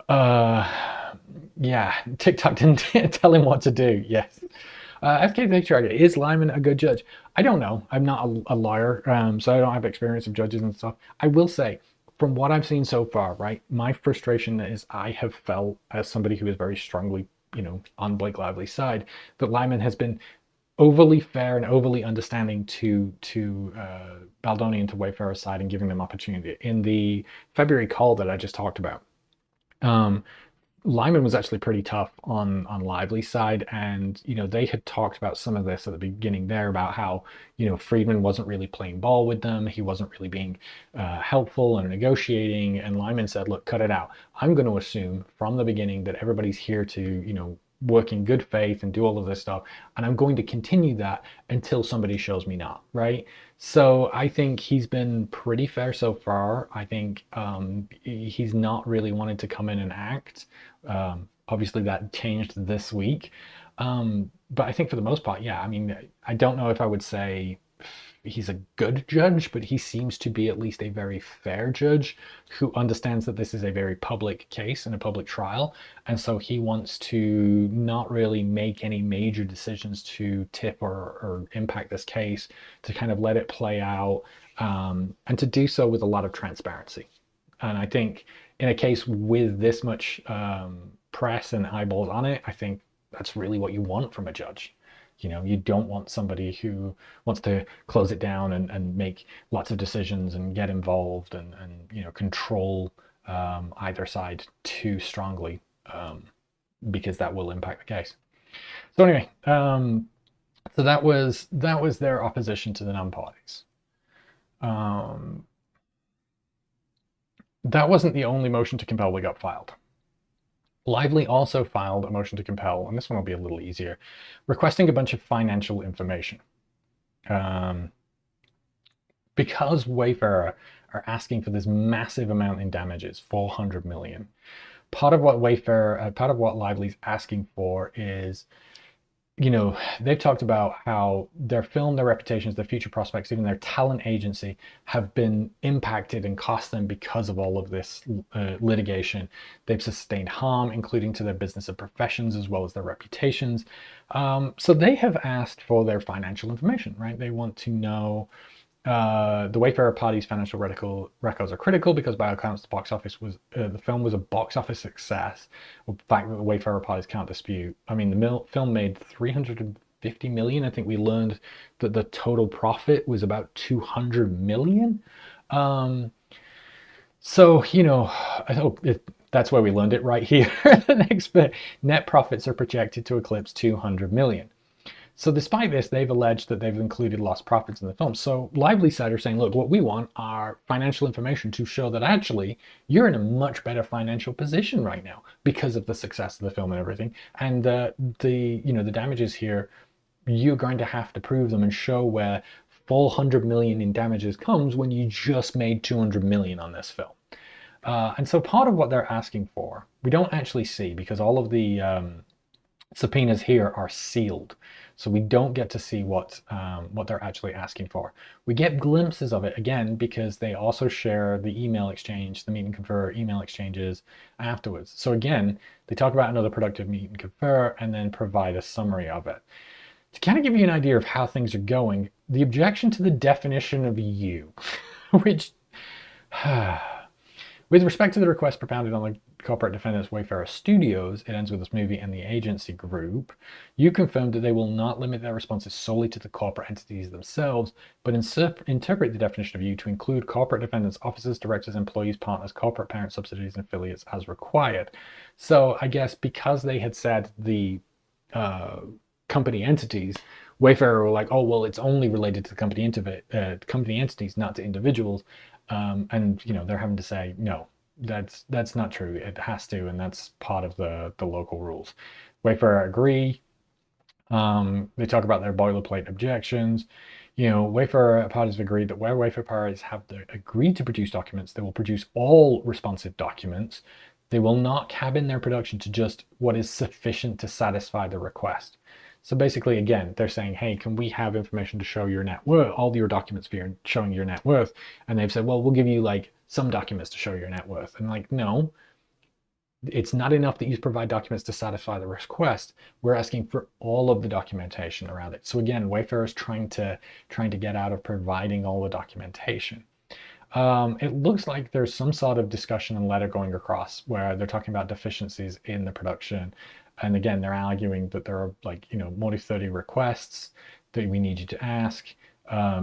S1: Yeah, TikTok didn't tell him what to do. Yes. FK Picture, is Lyman a good judge? I don't know. I'm not a lawyer, so I don't have experience of judges and stuff. I will say, from what I've seen so far, right, my frustration is I have felt, as somebody who is very strongly, on Blake Lively's side, that Lyman has been overly fair and overly understanding to Baldoni and to Wayfarer's side and giving them opportunity. In the February call that I just talked about, Lyman was actually pretty tough on Lively's side, and they had talked about some of this at the beginning there about how Freedman wasn't really playing ball with them, he wasn't really being helpful and negotiating, and Lyman said, look, cut it out. I'm going to assume from the beginning that everybody's here to work in good faith and do all of this stuff, and I'm going to continue that until somebody shows me not, right? So I think he's been pretty fair so far. I think he's not really wanted to come in and act. Obviously that changed this week, but I think for the most part, yeah, I mean, I don't know if I would say he's a good judge, but he seems to be at least a very fair judge who understands that this is a very public case and a public trial, and so he wants to not really make any major decisions to tip or impact this case, to kind of let it play out, and to do so with a lot of transparency. And I think in a case with this much press and eyeballs on it, I think that's really what you want from a judge. You don't want somebody who wants to close it down and make lots of decisions and get involved and control either side too strongly, because that will impact the case. So anyway, so that was their opposition to the non-parties. That wasn't the only motion to compel that got filed. Lively also filed a motion to compel, and this one will be a little easier, requesting a bunch of financial information. Because Wayfarer are asking for this massive amount in damages, 400 million, part of what Lively's asking for is, they've talked about how their film, their reputations, their future prospects, even their talent agency have been impacted and cost them because of all of this litigation. They've sustained harm, including to their business and professions, as well as their reputations. So they have asked for their financial information, right? They want to know the Wayfarer party's financial records are critical because by all accounts the film was a box office success, a fact that the Wayfarer parties can't dispute. I mean, the film made 350 million. I think we learned that the total profit was about 200 million. So I hope that's where we learned it right here. The next bit, net profits are projected to eclipse 200 million. So despite this, they've alleged that they've included lost profits in the film. So Lively's side are saying, look, what we want are financial information to show that actually you're in a much better financial position right now because of the success of the film and everything. And the damages here, you're going to have to prove them and show where 400 million in damages comes when you just made 200 million on this film. And so part of what they're asking for, we don't actually see because all of the subpoenas here are sealed. So we don't get to see what they're actually asking for. We get glimpses of it again because they also share the email exchange, the meet and confer email exchanges afterwards. So again, they talk about another productive meet and confer and then provide a summary of it. To kind of give you an idea of how things are going, the objection to the definition of you, which with respect to the request propounded on the corporate defendants Wayfarer Studios, it ends with this movie and the agency group. You confirmed that they will not limit their responses solely to the corporate entities themselves, but interpret the definition of you to include corporate defendants, officers, directors, employees, partners, corporate parent subsidiaries, and affiliates as required. So I guess because they had said the company entities, Wayfarer were like, oh, well, it's only related to the company entities, not to individuals. And they're having to say, no, that's not true. It has to, and that's part of the local rules. Wayfarer agree. They talk about their boilerplate objections. Wayfarer parties have agreed that where Wayfarer parties have agreed to produce documents, they will produce all responsive documents. They will not cabin their production to just what is sufficient to satisfy the request. So basically, again, they're saying, hey, can we have information to show your net worth, all your documents for showing your net worth? And they've said, well, we'll give you like some documents to show your net worth. And like, no, it's not enough that you provide documents to satisfy the request. We're asking for all of the documentation around it. So again, Wayfarer is trying to get out of providing all the documentation. It looks like there's some sort of discussion and letter going across where they're talking about deficiencies in the production. And again, they're arguing that there are like, more than 30 requests that we need you to ask.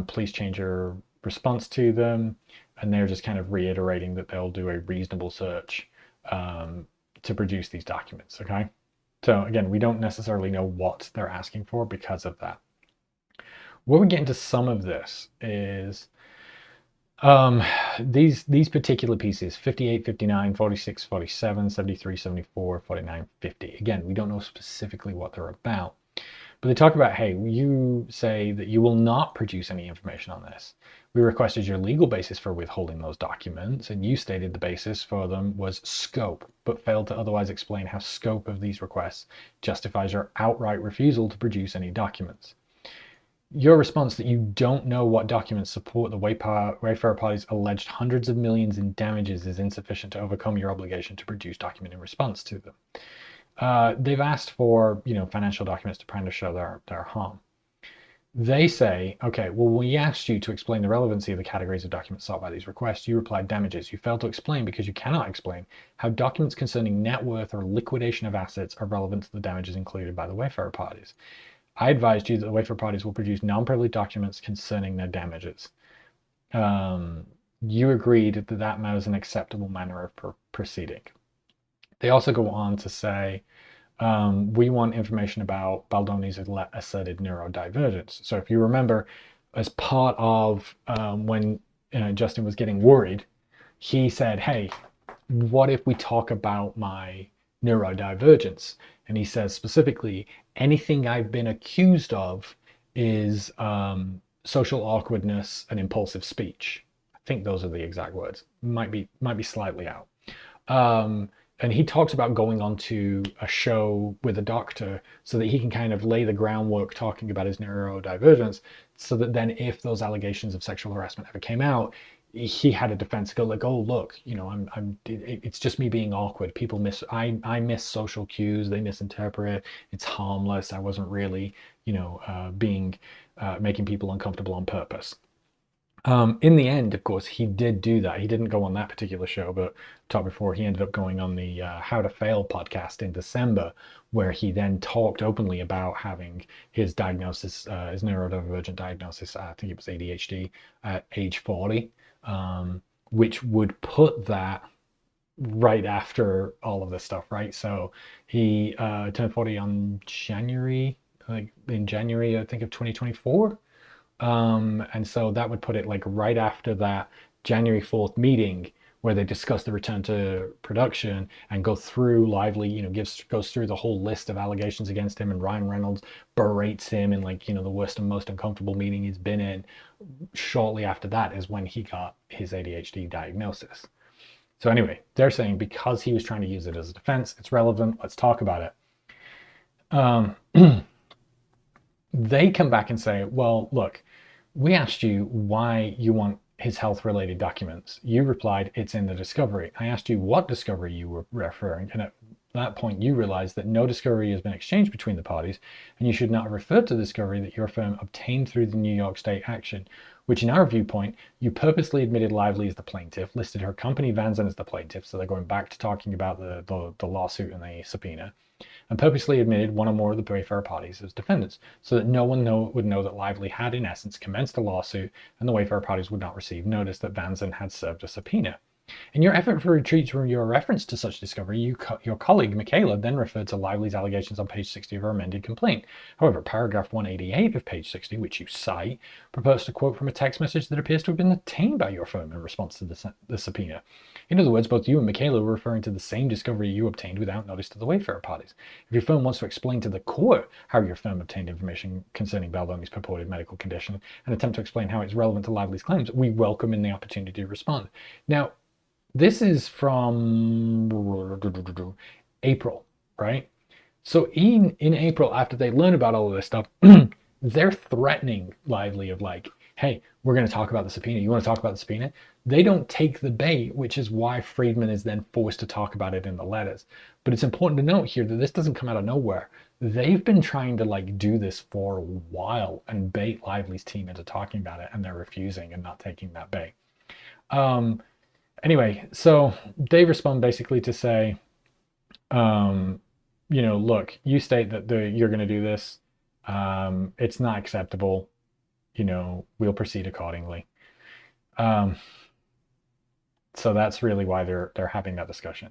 S1: Please change your response to them. And they're just kind of reiterating that they'll do a reasonable search to produce these documents, okay? So again, we don't necessarily know what they're asking for because of that. Where we get into some of this is these particular pieces, 58, 59, 46, 47, 73, 74, 49, 50. Again, we don't know specifically what they're about. But they talk about, hey, you say that you will not produce any information on this. We requested your legal basis for withholding those documents, and you stated the basis for them was scope, but failed to otherwise explain how scope of these requests justifies your outright refusal to produce any documents. Your response that you don't know what documents support the Wayfarer party's alleged hundreds of millions in damages is insufficient to overcome your obligation to produce document in response to them. They've asked for financial documents to kind of show their harm. They say, okay, well, we asked you to explain the relevancy of the categories of documents sought by these requests. You replied damages. You failed to explain because you cannot explain how documents concerning net worth or liquidation of assets are relevant to the damages included by the Wayfarer parties. I advised you that the Wayfarer parties will produce non-privileged documents concerning their damages. You agreed that that was an acceptable manner of proceeding. They also go on to say, we want information about Baldoni's asserted neurodivergence. So if you remember, as part of when Justin was getting worried, he said, hey, what if we talk about my neurodivergence? And he says specifically, anything I've been accused of is social awkwardness and impulsive speech. I think those are the exact words. Might be slightly out. And he talks about going on to a show with a doctor so that he can kind of lay the groundwork talking about his neurodivergence, so that then if those allegations of sexual harassment ever came out, he had a defense to go like, oh, look, it's just me being awkward. People I miss social cues. They misinterpret. It's harmless. I wasn't really, making people uncomfortable on purpose. In the end, of course, he did do that. He didn't go on that particular show, but talked before, he ended up going on the How to Fail podcast in December, where he then talked openly about having his diagnosis, his neurodivergent diagnosis, I think it was ADHD, at age 40, which would put that right after all of this stuff, right? So he turned 40 on January, I think of 2024. And so that would put it like right after that January 4th meeting where they discuss the return to production and go through lively, goes through the whole list of allegations against him, and Ryan Reynolds berates him in the worst and most uncomfortable meeting he's been in. Shortly after that is when he got his ADHD diagnosis. So anyway, they're saying because he was trying to use it as a defense, it's relevant. Let's talk about it. They come back and say, well, look, we asked you why you want his health related documents. You replied, it's in the discovery. I asked you what discovery you were referring, and at that point you realized that no discovery has been exchanged between the parties, and you should not have referred to the discovery that your firm obtained through the New York State action, which in our viewpoint, you purposely admitted Lively as the plaintiff, listed her company Van Zandt as the plaintiff, so they're going back to talking about the lawsuit and the subpoena, and purposely admitted one or more of the Wayfarer parties as defendants, so that no one would know that Lively had, in essence, commenced a lawsuit, and the Wayfarer parties would not receive notice that Van Zandt had served a subpoena. In your effort for retreat from your reference to such discovery, your colleague Michaela then referred to Lively's allegations on page 60 of her amended complaint. However, paragraph 188 of page 60, which you cite, proposed to quote from a text message that appears to have been obtained by your firm in response to the subpoena. In other words, both you and Michaela were referring to the same discovery you obtained without notice to the Wayfarer parties. If your firm wants to explain to the court how your firm obtained information concerning Baldoni's purported medical condition and attempt to explain how it's relevant to Lively's claims, we welcome in the opportunity to respond. Now, this is from April, right? So in April, after they learn about all of this stuff, they're threatening Lively of like, hey, we're going to talk about the subpoena. You want to talk about the subpoena? They don't take the bait, which is why Freedman is then forced to talk about it in the letters. But it's important to note here that this doesn't come out of nowhere. They've been trying to like do this for a while and bait Lively's team into talking about it, and they're refusing and not taking that bait. Anyway, so they respond basically to say, look, you state that you're going to do this. It's not acceptable. We'll proceed accordingly. So that's really why they're having that discussion.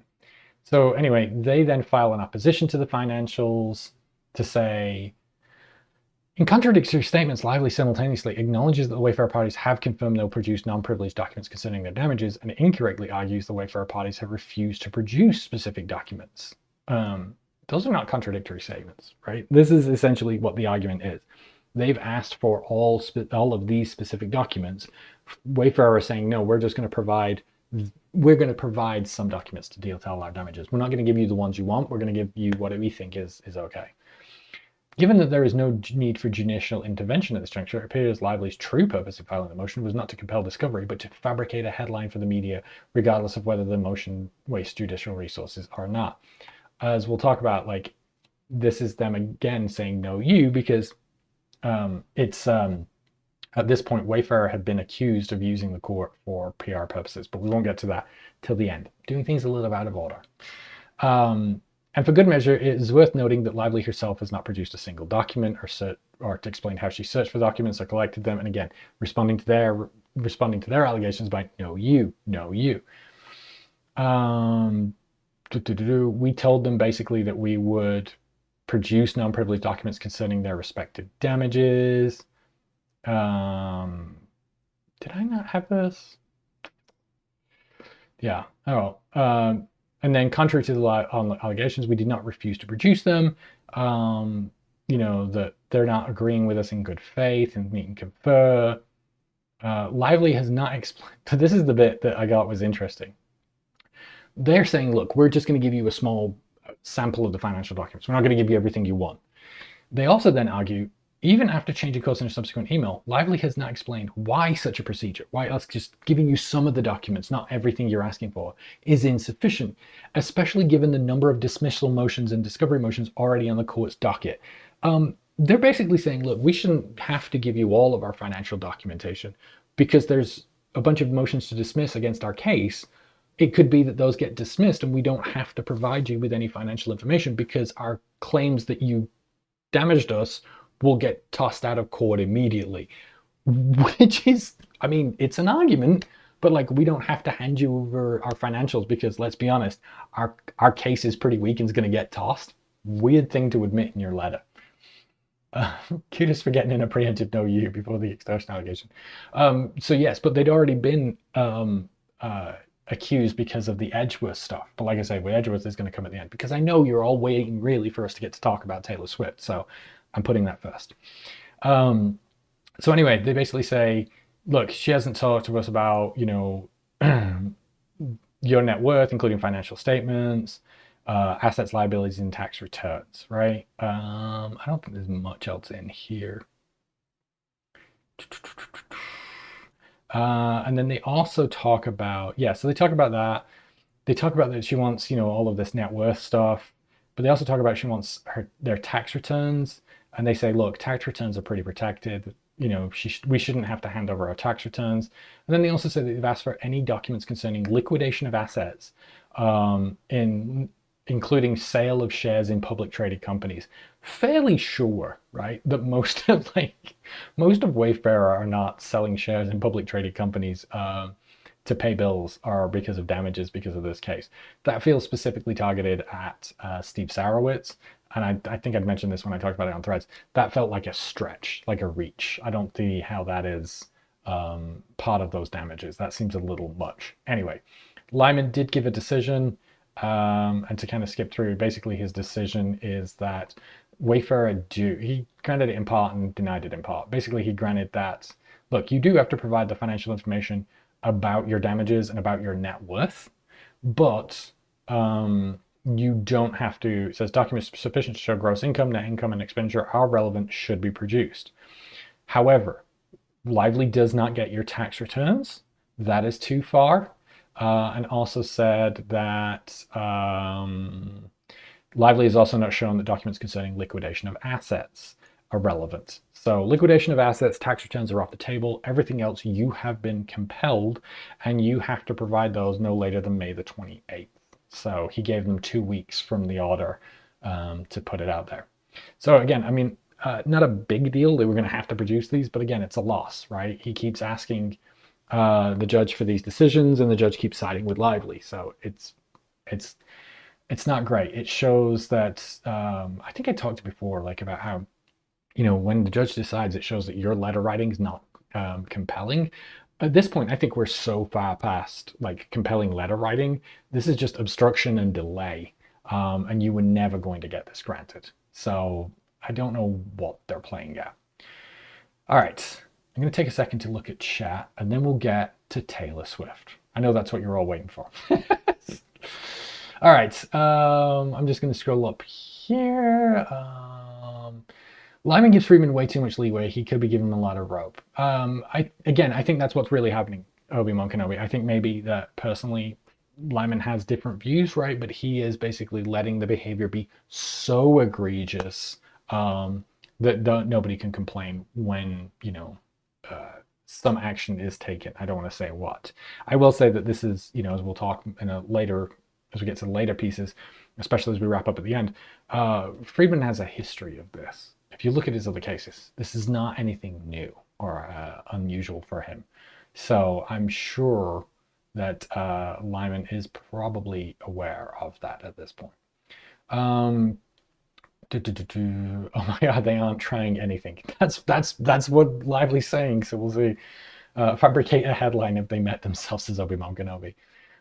S1: So anyway, they then file an opposition to the financials to say, in contradictory statements, Lively simultaneously acknowledges that the Wayfarer parties have confirmed they'll produce non-privileged documents concerning their damages, and incorrectly argues the Wayfarer parties have refused to produce specific documents. Those are not contradictory statements, right? This is essentially what the argument is. They've asked for all of these specific documents. Wayfarer is saying, no, we're going to provide some documents to detail our damages. We're not going to give you the ones you want. We're going to give you what we think is okay. Given that there is no need for judicial intervention at this juncture, it appears Lively's true purpose of filing the motion was not to compel discovery, but to fabricate a headline for the media, regardless of whether the motion wastes judicial resources or not. As we'll talk about, like, this is them again saying no you, because it's at this point Wayfarer had been accused of using the court for PR purposes, but we won't get to that till the end. Doing things a little out of order. And for good measure, it is worth noting that Lively herself has not produced a single document or to explain how she searched for documents or collected them. And again, responding to their allegations by no you. We told them basically that we would produce non-privileged documents concerning their respective damages. Did I not have this? Yeah. Oh. And then, contrary to the allegations, we did not refuse to produce them. That they're not agreeing with us in good faith and meet and confer. Lively has not explained. This is the bit that I got was interesting. They're saying, look, we're just going to give you a small sample of the financial documents. We're not going to give you everything you want. They also then argue, even after changing course in a subsequent email, Lively has not explained why such a procedure, why us just giving you some of the documents, not everything you're asking for, is insufficient, especially given the number of dismissal motions and discovery motions already on the court's docket. They're basically saying, look, we shouldn't have to give you all of our financial documentation because there's a bunch of motions to dismiss against our case. It could be that those get dismissed and we don't have to provide you with any financial information because our claims that you damaged us will get tossed out of court immediately, which is, I mean, it's an argument, but like, we don't have to hand you over our financials because, let's be honest, our case is pretty weak and is going to get tossed. Weird thing to admit in your letter. Kudos for getting in a preemptive no you before the extortion allegation. So yes, but they'd already been accused because of the Edgeworth stuff. But like I say, with Edgeworth is going to come at the end because I know you're all waiting really for us to get to talk about Taylor Swift. So I'm putting that first. So anyway, they basically say, look, she hasn't talked to us about, your net worth, including financial statements. assets, liabilities, and tax returns, right? I don't think there's much else in here. And then they also talk about, yeah, so they talk about that. They talk about that she wants, all of this net worth stuff, but they also talk about she wants their tax returns. And they say, look, tax returns are pretty protected. We shouldn't have to hand over our tax returns. And then they also say that they've asked for any documents concerning liquidation of assets, including sale of shares in public traded companies. Fairly sure, right, that most of Wayfarer are not selling shares in public traded companies to pay bills or because of damages because of this case. That feels specifically targeted at Steve Sarowitz. And I think I'd mentioned this when I talked about it on Threads. That felt like a stretch, like a reach. I don't see how that is part of those damages. That seems a little much. Anyway, Lyman did give a decision, and to kind of skip through, basically his decision is that Wayfarer he granted it in part and denied it in part. Basically, he granted that, look, you do have to provide the financial information about your damages and about your net worth, but you don't have to. It says documents sufficient to show gross income, net income, and expenditure are relevant should be produced. However, Lively does not get your tax returns. That is too far. And also said that Lively is also not shown that documents concerning liquidation of assets are relevant. So liquidation of assets, tax returns are off the table. Everything else you have been compelled, and you have to provide those no later than May the 28th. So he gave them 2 weeks from the order to put it out there. So again, I mean, not a big deal. They were going to have to produce these, but again, it's a loss, right? He keeps asking the judge for these decisions, and the judge keeps siding with Lively. So it's not great. It shows that I think I talked before, like about how when the judge decides, it shows that your letter writing is not compelling. At this point, I think we're so far past like compelling letter writing. This is just obstruction and delay, and you were never going to get this granted. So I don't know what they're playing at. All right, I'm going to take a second to look at chat, and then we'll get to Taylor Swift. I know that's what you're all waiting for. All right, I'm just going to scroll up here. Lyman gives Freedman way too much leeway. He could be giving him a lot of rope. I think that's what's really happening, Obi-Wan Kenobi. I think maybe that personally Lyman has different views, right? But he is basically letting the behavior be so egregious that nobody can complain when, some action is taken. I don't want to say what. I will say that this is, as we'll talk as we get to the later pieces, especially as we wrap up at the end, Freedman has a history of this. If you look at his other cases, this is not anything new or unusual for him. So I'm sure that Lyman is probably aware of that at this point. Oh my God, they aren't trying anything. That's what Lively's saying. So we'll see. Fabricate a headline if they met themselves as Obi-Wan Kenobi.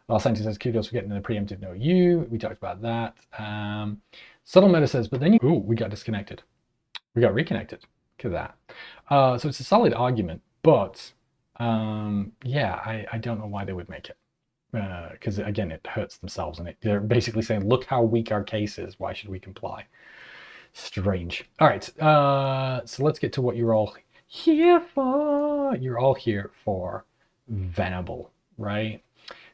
S1: Los Angeles says, kudos for getting the preemptive no you. We talked about that. Subtle Meta says, but then we got disconnected. We got reconnected. Look at that. So it's a solid argument, but yeah, I don't know why they would make it. Because again, it hurts themselves, and they're basically saying, look how weak our case is. Why should we comply? Strange. All right, so let's get to what you're all here for. You're all here for Venable, right?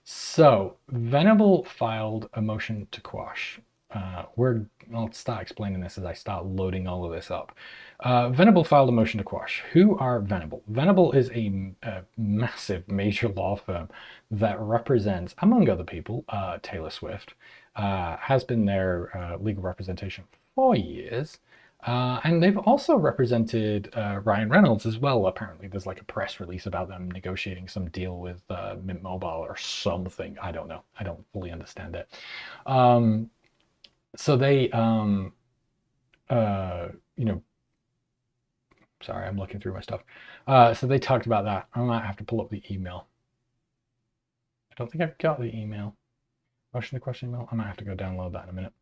S1: So Venable filed a motion to quash. I'll start explaining this as I start loading all of this up. Venable filed a motion to quash. Who are Venable? Venable is a massive major law firm that represents, among other people, Taylor Swift, has been their legal representation for years. And they've also represented Ryan Reynolds as well. Apparently there's like a press release about them negotiating some deal with Mint Mobile or something. I don't know. I don't fully understand it. So they, sorry, I'm looking through my stuff. So they talked about that. I might have to pull up the email. I don't think I've got the email. Motion to question email. I might have to go download that in a minute.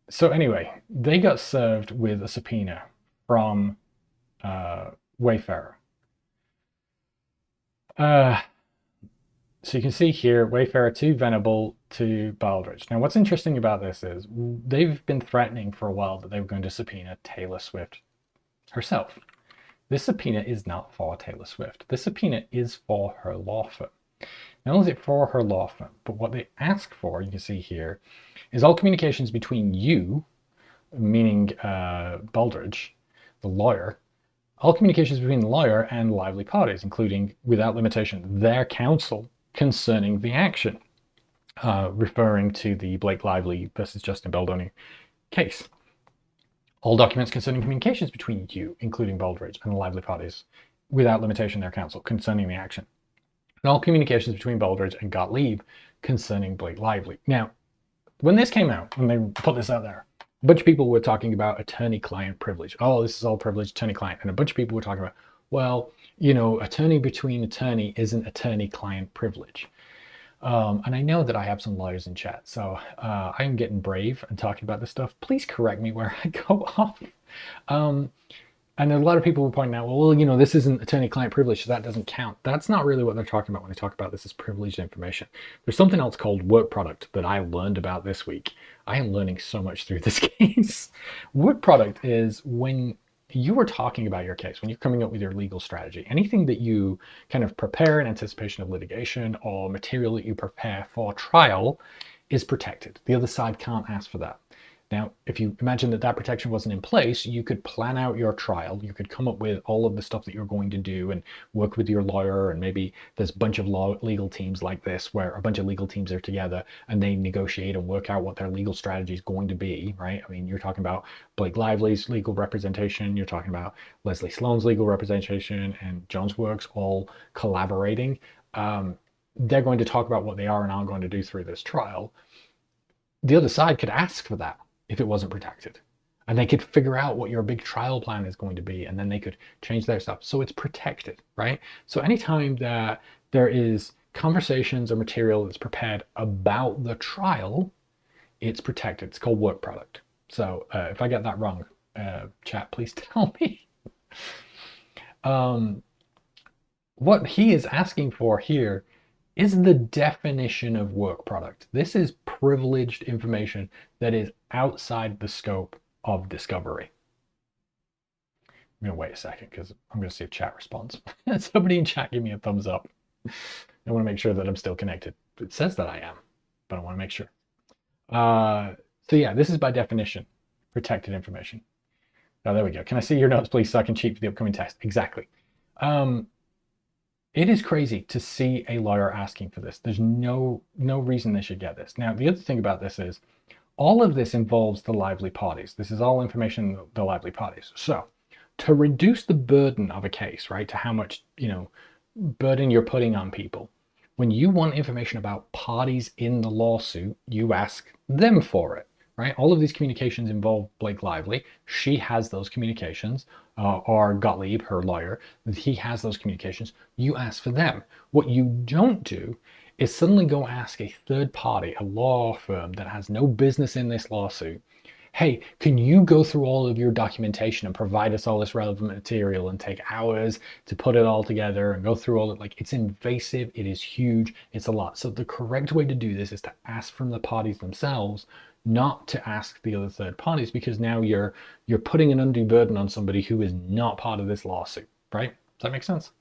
S1: So anyway, they got served with a subpoena from Wayfarer. So you can see here, Wayfarer to Venable to Baldridge. Now, what's interesting about this is they've been threatening for a while that they were going to subpoena Taylor Swift herself. This subpoena is not for Taylor Swift. This subpoena is for her law firm. Not only is it for her law firm, but what they ask for, you can see here, is all communications between you, meaning Baldridge, the lawyer, all communications between the lawyer and lively parties, including, without limitation, their counsel concerning the action, referring to the Blake Lively versus Justin Baldoni case. All documents concerning communications between you, including Baldridge, and the lively parties, without limitation, their counsel concerning the action. And all communications between Baldridge and Gottlieb concerning Blake Lively. Now, when this came out, when they put this out there, a bunch of people were talking about attorney-client privilege. Oh, this is all privileged attorney-client. And a bunch of people were talking about, well, you know, attorney between attorney isn't attorney-client privilege. And I know that I have some lawyers in chat, so I'm getting brave and talking about this stuff. Please correct me where I go off. And a lot of people were pointing out, well, you know, this isn't attorney-client privilege, so that doesn't count. That's not really what they're talking about when they talk about this as privileged information. There's something else called work product that I learned about this week. I am learning so much through this case. Work product is when you are talking about your case, when you're coming up with your legal strategy, anything that you kind of prepare in anticipation of litigation or material that you prepare for trial is protected. The other side can't ask for that. Now, if you imagine that that protection wasn't in place, you could plan out your trial. You could come up with all of the stuff that you're going to do and work with your lawyer. And maybe there's a bunch of legal teams like this where a bunch of legal teams are together and they negotiate and work out what their legal strategy is going to be, right? I mean, you're talking about Blake Lively's legal representation. You're talking about Leslie Sloan's legal representation and Jones Works all collaborating. They're going to talk about what they are and aren't going to do through this trial. The other side could ask for that if it wasn't protected. And they could figure out what your big trial plan is going to be, and then they could change their stuff. So it's protected, right? So anytime that there is conversations or material that's prepared about the trial, it's protected. It's called work product. So if I get that wrong, chat, please tell me. What he is asking for here is the definition of work product. This is privileged information that is outside the scope of discovery. I'm gonna wait a second because I'm gonna see if chat responds. Somebody in chat give me a thumbs up. I wanna make sure that I'm still connected. It says that I am, but I wanna make sure. So yeah, this is by definition, protected information. Oh, there we go. Can I see your notes, please, so I can cheat for the upcoming test? Exactly. It is crazy to see a lawyer asking for this. There's no reason they should get this. Now, the other thing about this is all of this involves the lively parties. This is all information, the lively parties. So to reduce the burden of a case, right, to how much, you know, burden you're putting on people, when you want information about parties in the lawsuit, you ask them for it, right? All of these communications involve Blake Lively. She has those communications, or Gottlieb, her lawyer, he has those communications. You ask for them. What you don't do is suddenly go ask a third party, a law firm that has no business in this lawsuit, hey, can you go through all of your documentation and provide us all this relevant material and take hours to put it all together and go through all it? Like, it's invasive, it is huge, it's a lot. So the correct way to do this is to ask from the parties themselves, not to ask the other third parties, because now you're putting an undue burden on somebody who is not part of this lawsuit, right? Does that make sense?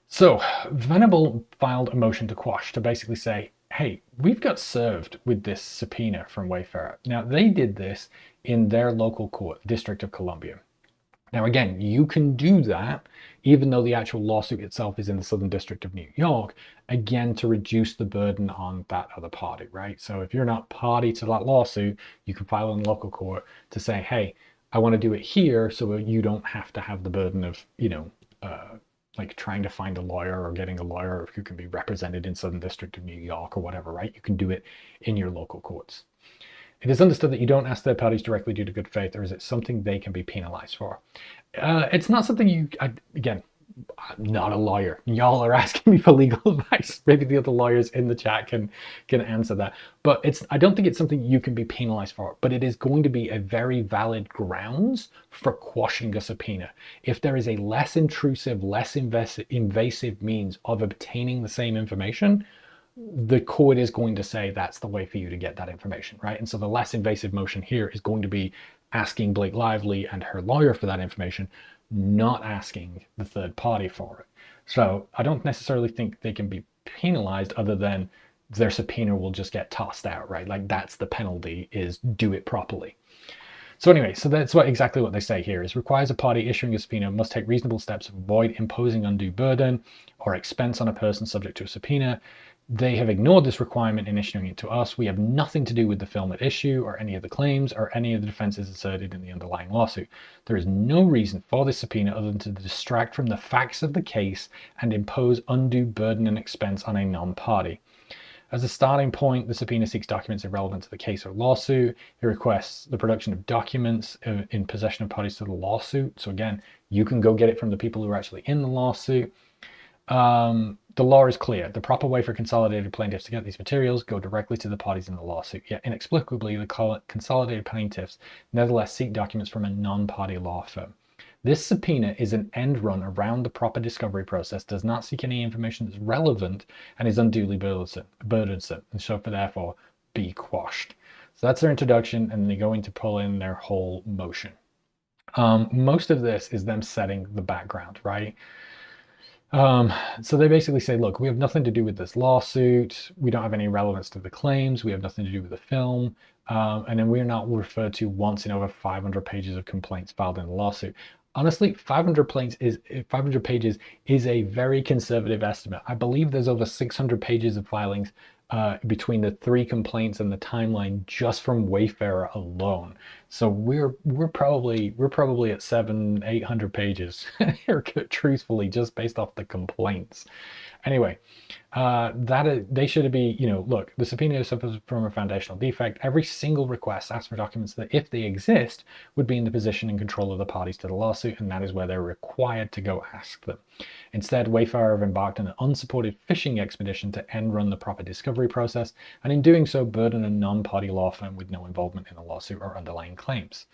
S1: So Venable filed a motion to quash to basically say, hey, we've got served with this subpoena from Wayfarer. Now, they did this in their local court, District of Columbia. Now, again, you can do that even though the actual lawsuit itself is in the Southern District of New York, again, to reduce the burden on that other party, right? So if you're not party to that lawsuit, you can file in local court to say, hey, I want to do it here so you don't have to have the burden of, you know, like trying to find a lawyer or getting a lawyer who can be represented in Southern District of New York or whatever, right? You can do it in your local courts. It is understood that you don't ask third parties directly due to good faith, or is it something they can be penalized for? It's not something you, again, I'm not a lawyer. Y'all are asking me for legal advice. Maybe the other lawyers in the chat can answer that. But I don't think it's something you can be penalized for, but it is going to be a very valid grounds for quashing a subpoena. If there is a less intrusive, less invasive means of obtaining the same information, the court is going to say that's the way for you to get that information, right? And so the less invasive motion here is going to be asking Blake Lively and her lawyer for that information, not asking the third party for it. So I don't necessarily think they can be penalized other than their subpoena will just get tossed out, right? Like that's the penalty, is do it properly. So anyway, so that's exactly what they say here is requires a party issuing a subpoena must take reasonable steps to avoid imposing undue burden or expense on a person subject to a subpoena. They have ignored this requirement in issuing it to us. We have nothing to do with the film at issue or any of the claims or any of the defenses asserted in the underlying lawsuit. There is no reason for this subpoena other than to distract from the facts of the case and impose undue burden and expense on a non-party. As a starting point, the subpoena seeks documents irrelevant to the case or lawsuit. It requests the production of documents in possession of parties to the lawsuit. So again, you can go get it from the people who are actually in the lawsuit. The law is clear. The proper way for consolidated plaintiffs to get these materials go directly to the parties in the lawsuit. Yet inexplicably, the consolidated plaintiffs nevertheless seek documents from a non-party law firm. This subpoena is an end run around the proper discovery process, does not seek any information that's relevant, and is unduly burdensome, and so therefore be quashed. So that's their introduction, and they're going to pull in their whole motion. Most of this is them setting the background, right? So they basically say, look, we have nothing to do with this lawsuit. We don't have any relevance to the claims. We have nothing to do with the film. And then we're not referred to once in over 500 pages of complaints filed in the lawsuit. Honestly, 500 pages is a very conservative estimate. I believe there's over 600 pages of filings between the 3 complaints and the timeline just from Wayfarer alone. So we're probably at 700-800 pages here, truthfully, just based off the complaints. Anyway, they should be, look, the subpoena suffers from a foundational defect. Every single request asks for documents that, if they exist, would be in the possession and control of the parties to the lawsuit, and that is where they're required to go ask them. Instead, Wayfarer have embarked on an unsupported fishing expedition to end run the proper discovery process, and in doing so, burden a non-party law firm with no involvement in the lawsuit or underlying claims.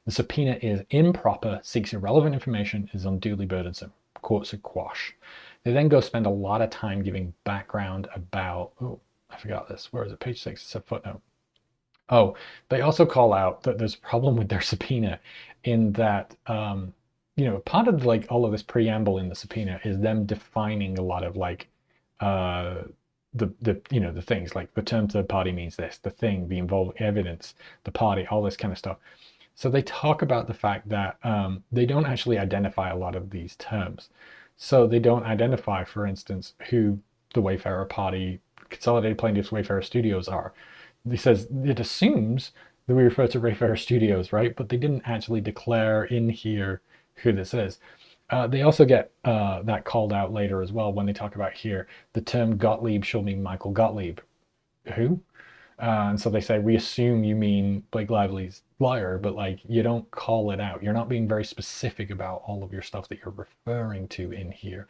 S1: The subpoena is improper, seeks irrelevant information, is unduly burdensome. Courts are quash. They then go spend a lot of time giving background about, oh, I forgot this. Where is it? Page 6, it's a footnote. Oh, they also call out that there's a problem with their subpoena in that, part of like all of this preamble in the subpoena is them defining a lot of like, the things like the term third party means this, the thing, the involved evidence, the party, all this kind of stuff. So they talk about the fact that they don't actually identify a lot of these terms. So they don't identify, for instance, who the Wayfarer party, Consolidated Plaintiffs Wayfarer Studios are. It says it assumes that we refer to Wayfarer Studios, right? But they didn't actually declare in here who this is. They also get that called out later as well when they talk about here, the term Gottlieb shall mean Michael Gottlieb. Who? And so they say, we assume you mean Blake Lively's lawyer, but like you don't call it out. You're not being very specific about all of your stuff that you're referring to in here.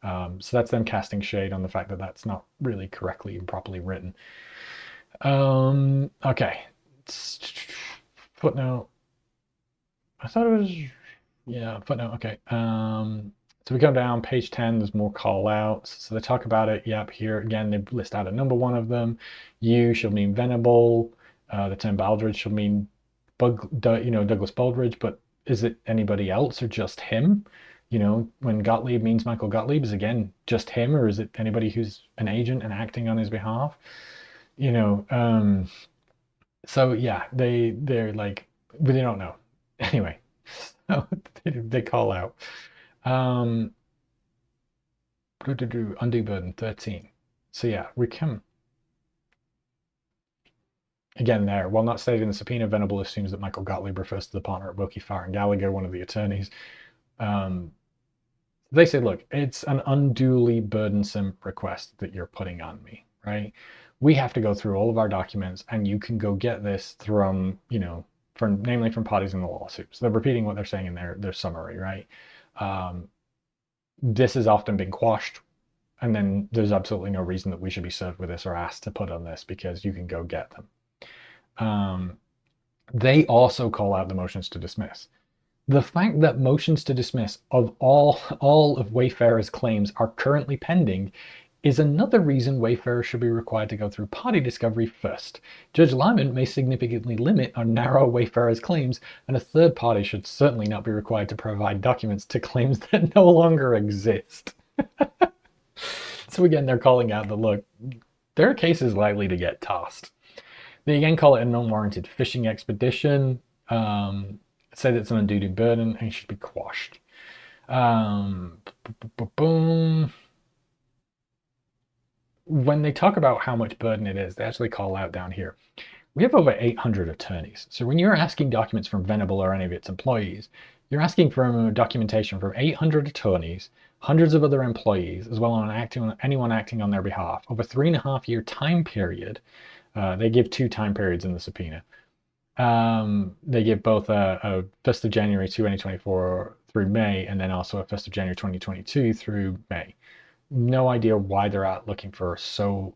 S1: So that's them casting shade on the fact that that's not really correctly and properly written. Okay. Footnote. I thought it was, yeah, footnote. Okay. So we come down, page 10, there's more call outs. So they talk about it. Yep, here again, they list out a number one of them. You shall mean Venable. The term Baldridge shall mean Douglas Baldridge, but is it anybody else or just him? When Gottlieb means Michael Gottlieb, is again just him, or is it anybody who's an agent and acting on his behalf? So yeah, they're like, but they don't know. Anyway, so they call out. Undue burden 13. So yeah, we come again there. While not stated in the subpoena, Venable assumes that Michael Gottlieb refers to the partner at Wilkie, Farr and Gallagher, one of the attorneys. They say, look, it's an unduly burdensome request that you're putting on me, right? We have to go through all of our documents, and you can go get this from, namely from parties in the lawsuit. So they're repeating what they're saying in their summary, right? This has often been quashed, and then there's absolutely no reason that we should be served with this or asked to put on this because you can go get them. They also call out the motions to dismiss. The fact that motions to dismiss of all of Wayfarer's claims are currently pending is another reason Wayfarer should be required to go through party discovery first. Judge Lyman may significantly limit or narrow Wayfarer's claims, and a third party should certainly not be required to provide documents to claims that no longer exist. So again, they're calling out that, look, their case is likely to get tossed. They again call it an unwarranted fishing expedition, say that it's an undue burden and should be quashed. Boom. When they talk about how much burden it is, they actually call out down here. We have over 800 attorneys. So when you're asking documents from Venable or any of its employees, you're asking for documentation from 800 attorneys, hundreds of other employees, as well as anyone acting on their behalf over 3.5-year time period. They give 2 time periods in the subpoena. They give both a 1st of January 2024 through May, and then also a 1st of January 2022 through May. No idea why they're out looking for so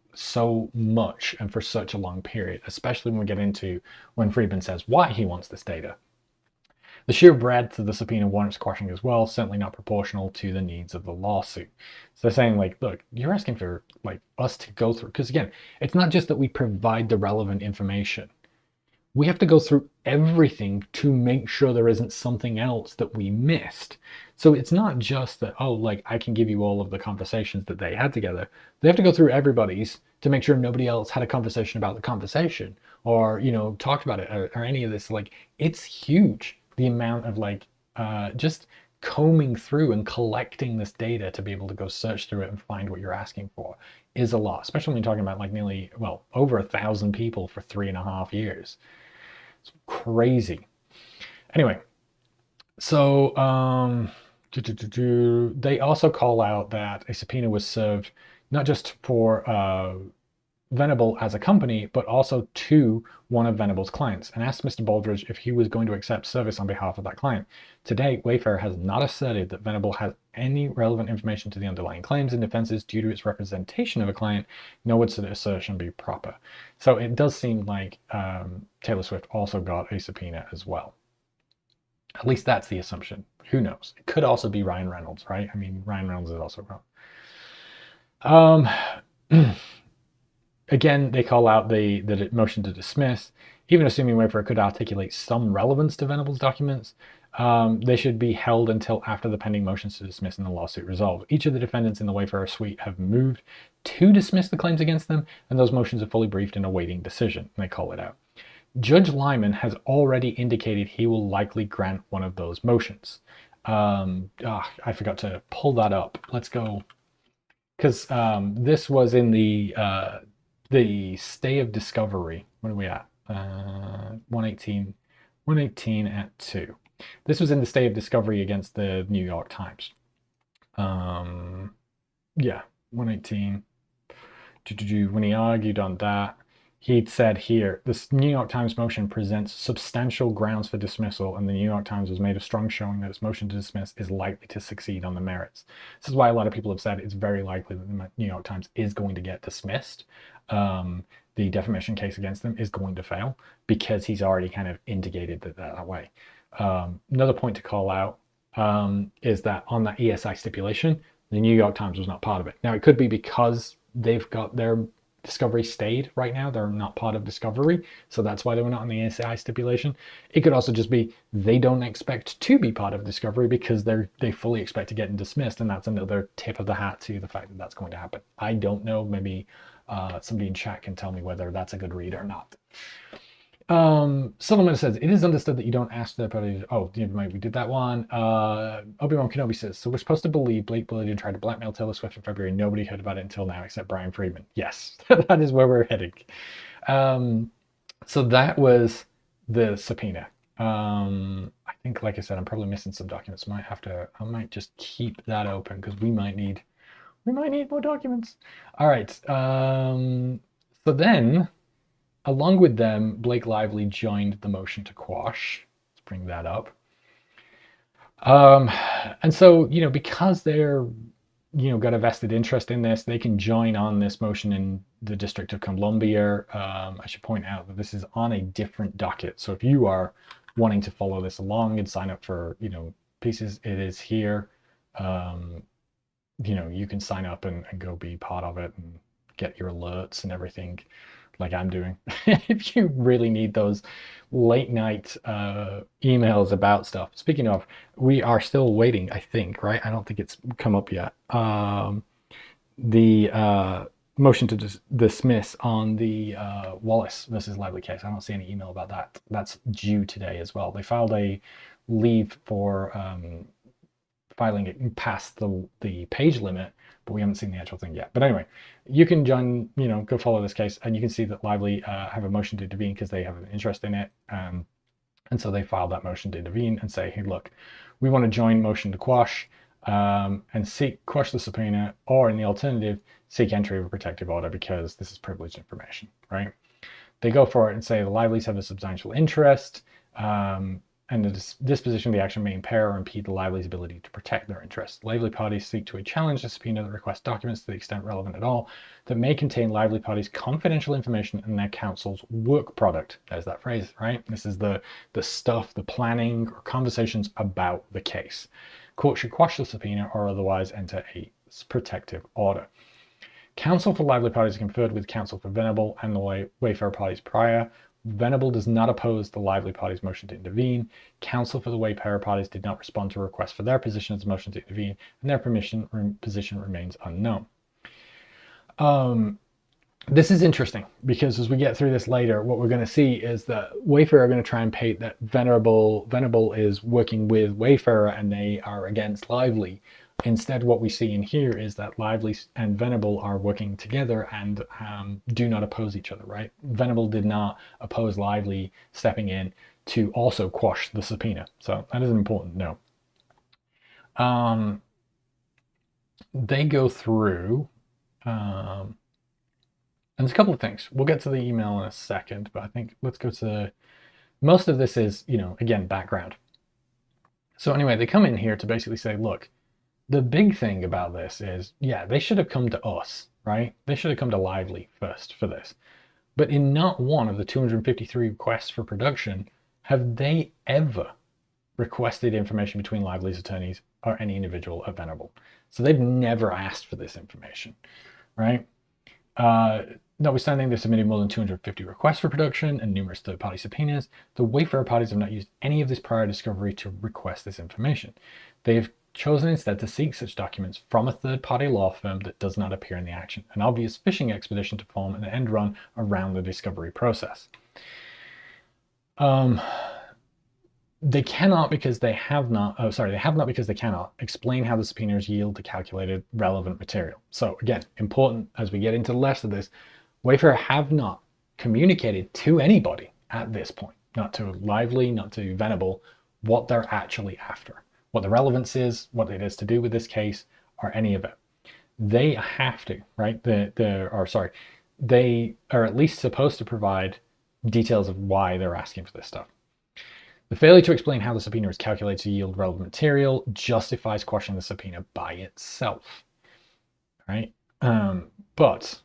S1: much and for such a long period, especially when we get into when Freedman says why he wants this data. The sheer breadth of the subpoena warrants quashing as well, certainly not proportional to the needs of the lawsuit. So they're saying, like, look, you're asking for like us to go through, because again, it's not just that we provide the relevant information. We have to go through everything to make sure there isn't something else that we missed. So it's not just that, oh, like I can give you all of the conversations that they had together. They have to go through everybody's to make sure nobody else had a conversation about the conversation or, you know, talked about it or any of this. Like, it's huge, the amount of like just combing through and collecting this data to be able to go search through it and find what you're asking for is a lot, especially when you're talking about like nearly, well, over 1,000 people for 3.5 years. It's crazy. Anyway, so they also call out that a subpoena was served not just for Venable as a company, but also to one of Venable's clients, and asked Mr. Baldridge if he was going to accept service on behalf of that client. To date, Wayfarer has not asserted that Venable has any relevant information to the underlying claims and defenses due to its representation of a client, nor would the assertion be proper. So it does seem like Taylor Swift also got a subpoena as well. At least that's the assumption. Who knows? It could also be Ryan Reynolds, right? I mean, Ryan Reynolds is also wrong. Again, they call out the motion to dismiss. Even assuming Wayfarer could articulate some relevance to Venable's documents, they should be held until after the pending motions to dismiss and the lawsuit resolved. Each of the defendants in the Wayfarer suite have moved to dismiss the claims against them, and those motions are fully briefed and awaiting decision. And they call it out. Judge Lyman has already indicated he will likely grant one of those motions. I forgot to pull that up. Let's go, because this was in the stay of discovery. What are we at? 118 at 2. This was in the stay of discovery against the New York Times. Yeah, 118. When he argued on that, he'd said here, this New York Times motion presents substantial grounds for dismissal, and the New York Times has made a strong showing that its motion to dismiss is likely to succeed on the merits. This is why a lot of people have said it's very likely that the New York Times is going to get dismissed. The defamation case against them is going to fail because he's already kind of indicated that way. Another point to call out is that on that ESI stipulation, the New York Times was not part of it. Now, it could be because they've got their discovery stayed right now. They're not part of discovery, so that's why they were not on the ESI stipulation. It could also just be they don't expect to be part of discovery because they fully expect to get dismissed, and that's another tip of the hat to the fact that that's going to happen. I don't know. Maybe somebody in chat can tell me whether that's a good read or not. Solomon says, it is understood that you don't ask third parties. Oh, we did that one. Obi-Wan Kenobi says, so we're supposed to believe Blake Bullitt tried to blackmail Taylor Swift in February. Nobody heard about it until now except Bryan Freedman. Yes, that is where we're heading. So that was the subpoena. I think, like I said, I'm probably missing some documents. I might just keep that open because we might need more documents. All right. So then, along with them, Blake Lively joined the motion to quash. Let's bring that up. Um, and so, because they're, got a vested interest in this, they can join on this motion in the District of Columbia. I should point out that this is on a different docket. So if you are wanting to follow this along and sign up for, pieces, it is here. Um, you can sign up and go be part of it and get your alerts and everything like I'm doing. If you really need those late night emails about stuff. Speaking of, we are still waiting, I think, right? I don't think it's come up yet. The motion to dismiss on the Wallace versus Lively case. I don't see any email about that. That's due today as well. They filed a leave for filing it past the page limit, but we haven't seen the actual thing yet. But anyway, you can join, go follow this case, and you can see that Lively have a motion to intervene because they have an interest in it. And so they filed that motion to intervene and say, hey, look, we want to join motion to quash and quash the subpoena, or in the alternative, seek entry of a protective order because this is privileged information, right? They go for it and say the Livelies have a substantial interest, and the disposition of the action may impair or impede the Lively's ability to protect their interests. Lively parties seek to challenge the subpoena that requests documents to the extent relevant at all that may contain Lively parties' confidential information and their counsel's work product. There's that phrase, right? This is the stuff, the planning or conversations about the case. Court should quash the subpoena or otherwise enter a protective order. Counsel for Lively parties conferred with counsel for Venable and the Wayfarer parties prior. Venable does not oppose the Lively party's motion to intervene. Counsel for the Wayfarer parties did not respond to a request for their position as a motion to intervene, and their position remains unknown. This is interesting because as we get through this later, what we're going to see is that Wayfarer are going to try and paint that Venable is working with Wayfarer and they are against Lively. Instead, what we see in here is that Lively and Venable are working together and do not oppose each other, right? Venable did not oppose Lively stepping in to also quash the subpoena. So that is an important note. They go through, and there's a couple of things. We'll get to the email in a second, but I think let's go to, most of this is, again, background. So anyway, they come in here to basically say, look, the big thing about this is, yeah, they should have come to us, right? They should have come to Lively first for this. But in not one of the 253 requests for production have they ever requested information between Lively's attorneys or any individual at Venable. So they've never asked for this information, right? Notwithstanding, they submitted more than 250 requests for production and numerous third-party subpoenas. The Wayfarer parties have not used any of this prior discovery to request this information. They have chosen instead to seek such documents from a third-party law firm that does not appear in the action, an obvious fishing expedition to form an end run around the discovery process. They cannot because they have not, they have not because they cannot explain how the subpoenas yield the calculated relevant material. So again, important as we get into the rest of this, Wayfarer have not communicated to anybody at this point, not to Lively, not to Venable, what they're actually after, what the relevance is, what it is to do with this case, or any of it. They have to, right? They are at least supposed to provide details of why they're asking for this stuff. The failure to explain how the subpoena is calculated to yield relevant material justifies quashing the subpoena by itself, right? But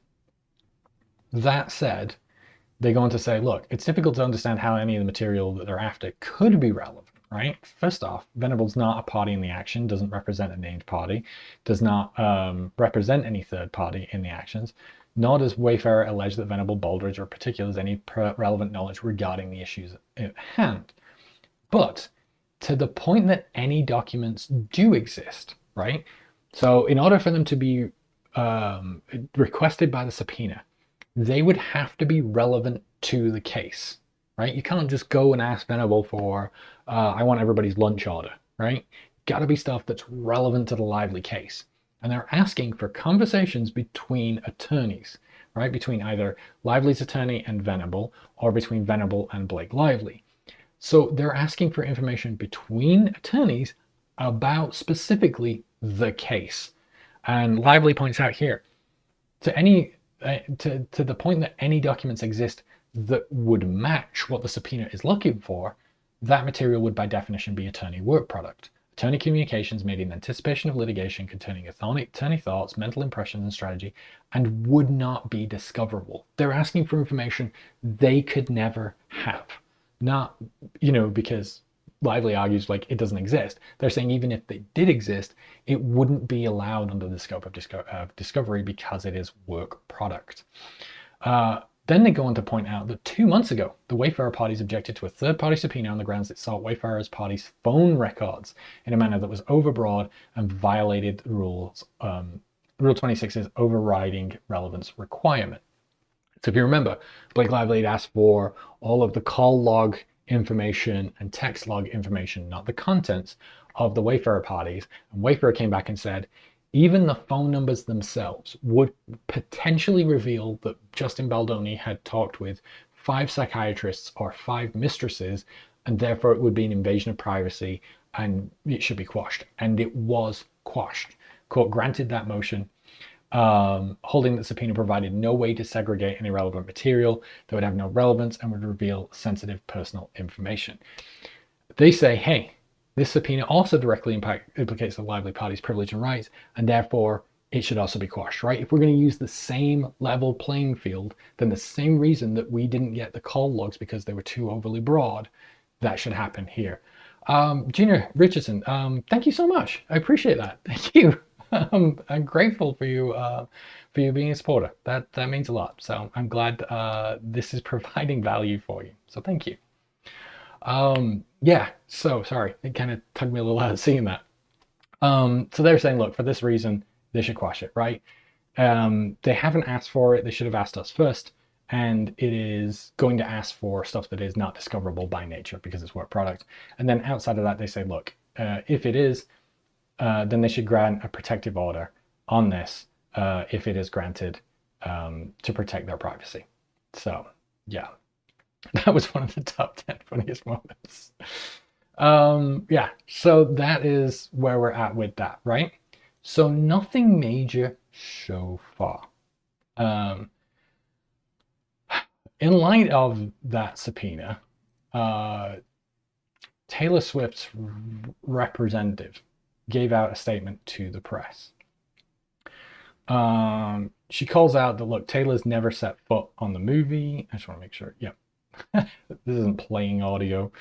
S1: that said, they go on to say, look, it's difficult to understand how any of the material that they're after could be relevant, right? First off, Venable's not a party in the action, doesn't represent a named party, does not represent any third party in the actions, nor does Wayfarer allege that Venable, Baldridge, or particulars any relevant knowledge regarding the issues at hand. But to the point that any documents do exist, right? So in order for them to be requested by the subpoena, they would have to be relevant to the case, right? You can't just go and ask Venable for, I want everybody's lunch order, right? Got to be stuff that's relevant to the Lively case. And they're asking for conversations between attorneys, right? Between either Lively's attorney and Venable, or between Venable and Blake Lively. So they're asking for information between attorneys about specifically the case. And Lively points out here, to the point that any documents exist that would match what the subpoena is looking for, that material would by definition be attorney work product. attorney communications made in anticipation of litigation containing attorney thoughts, mental impressions, and strategy, and would not be discoverable. They're asking for information they could never have. Not, because Lively argues like it doesn't exist. They're saying even if they did exist, it wouldn't be allowed under the scope of discovery because it is work product. Then they go on to point out that 2 months ago, the Wayfarer parties objected to a third-party subpoena on the grounds it sought Wayfarer's parties' phone records in a manner that was overbroad and violated the rules. Rule 26's overriding relevance requirement. So if you remember, Blake Lively had asked for all of the call log information and text log information, not the contents of the Wayfarer parties. And Wayfarer came back and said, even the phone numbers themselves would potentially reveal that Justin Baldoni had talked with 5 psychiatrists or 5 mistresses, and therefore it would be an invasion of privacy and it should be quashed. And it was quashed. Court granted that motion, holding that subpoena provided no way to segregate any relevant material that would have no relevance and would reveal sensitive personal information. They say, hey, this subpoena also directly implicates the Lively party's privilege and rights, and therefore it should also be quashed, right? If we're going to use the same level playing field, then the same reason that we didn't get the call logs because they were too overly broad, that should happen here. Gina Richardson, thank you so much. I appreciate that. Thank you. I'm grateful for you being a supporter. That means a lot. So I'm glad this is providing value for you. So thank you. Yeah, so sorry, it kind of tugged me a little out seeing that. So they're saying, look, for this reason, they should quash it, right? They haven't asked for it. They should have asked us first. And it is going to ask for stuff that is not discoverable by nature because it's work product. And then outside of that, they say, look, if it is, then they should grant a protective order on this if it is granted to protect their privacy. So, yeah. That was one of the top 10 funniest moments. Yeah, so that is where we're at with that, right? So nothing major so far. In light of that subpoena, Taylor Swift's representative gave out a statement to the press. She calls out that, look, Taylor's never set foot on the movie. I just want to make sure. Yep. This isn't playing audio.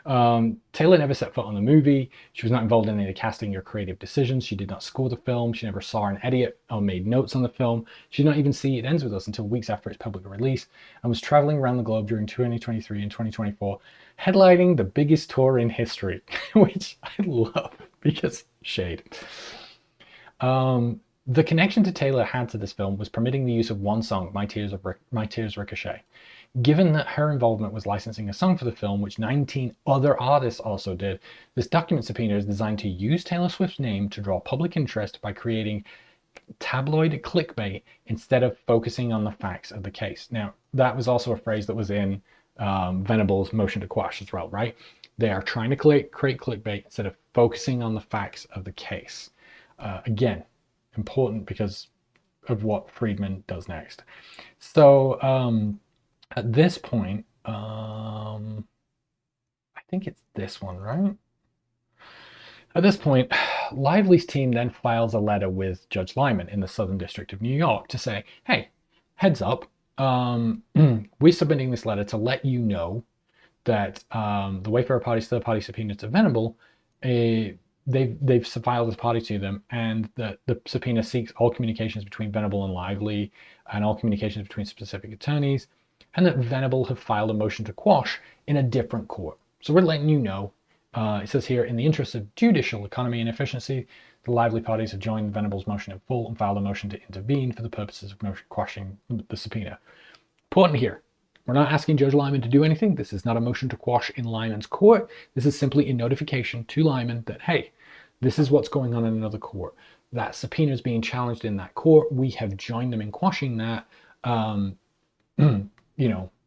S1: Taylor never set foot on the movie. She was not involved in any of the casting or creative decisions. She did not score the film. She never saw an edit or made notes on the film. She did not even see It Ends With Us until weeks after its public release, and was traveling around the globe during 2023 and 2024, headlining the biggest tour in history, which I love because shade. The connection to Taylor had to this film was permitting the use of one song, My Tears Ricochet. Given that her involvement was licensing a song for the film, which 19 other artists also did, this document subpoena is designed to use Taylor Swift's name to draw public interest by creating tabloid clickbait instead of focusing on the facts of the case. Now, that was also a phrase that was in Venable's motion to quash as well, right? They are trying to create clickbait instead of focusing on the facts of the case. Again, important because of what Freedman does next. So, at this point, I think it's this one, right? At this point, Lively's team then files a letter with Judge Lyman in the Southern District of New York to say, hey, heads up, we're submitting this letter to let you know that the Wayfarer party's third-party subpoena to Venable, they've filed this party to them, and the subpoena seeks all communications between Venable and Lively and all communications between specific attorneys, and that Venable have filed a motion to quash in a different court. So we're letting you know. It says here, in the interest of judicial economy and efficiency, the Lively parties have joined Venable's motion in full and filed a motion to intervene for the purposes of quashing the subpoena. Important here, we're not asking Judge Lyman to do anything. This is not a motion to quash in Lyman's court. This is simply a notification to Lyman that, hey, this is what's going on in another court. That subpoena is being challenged in that court. We have joined them in quashing that.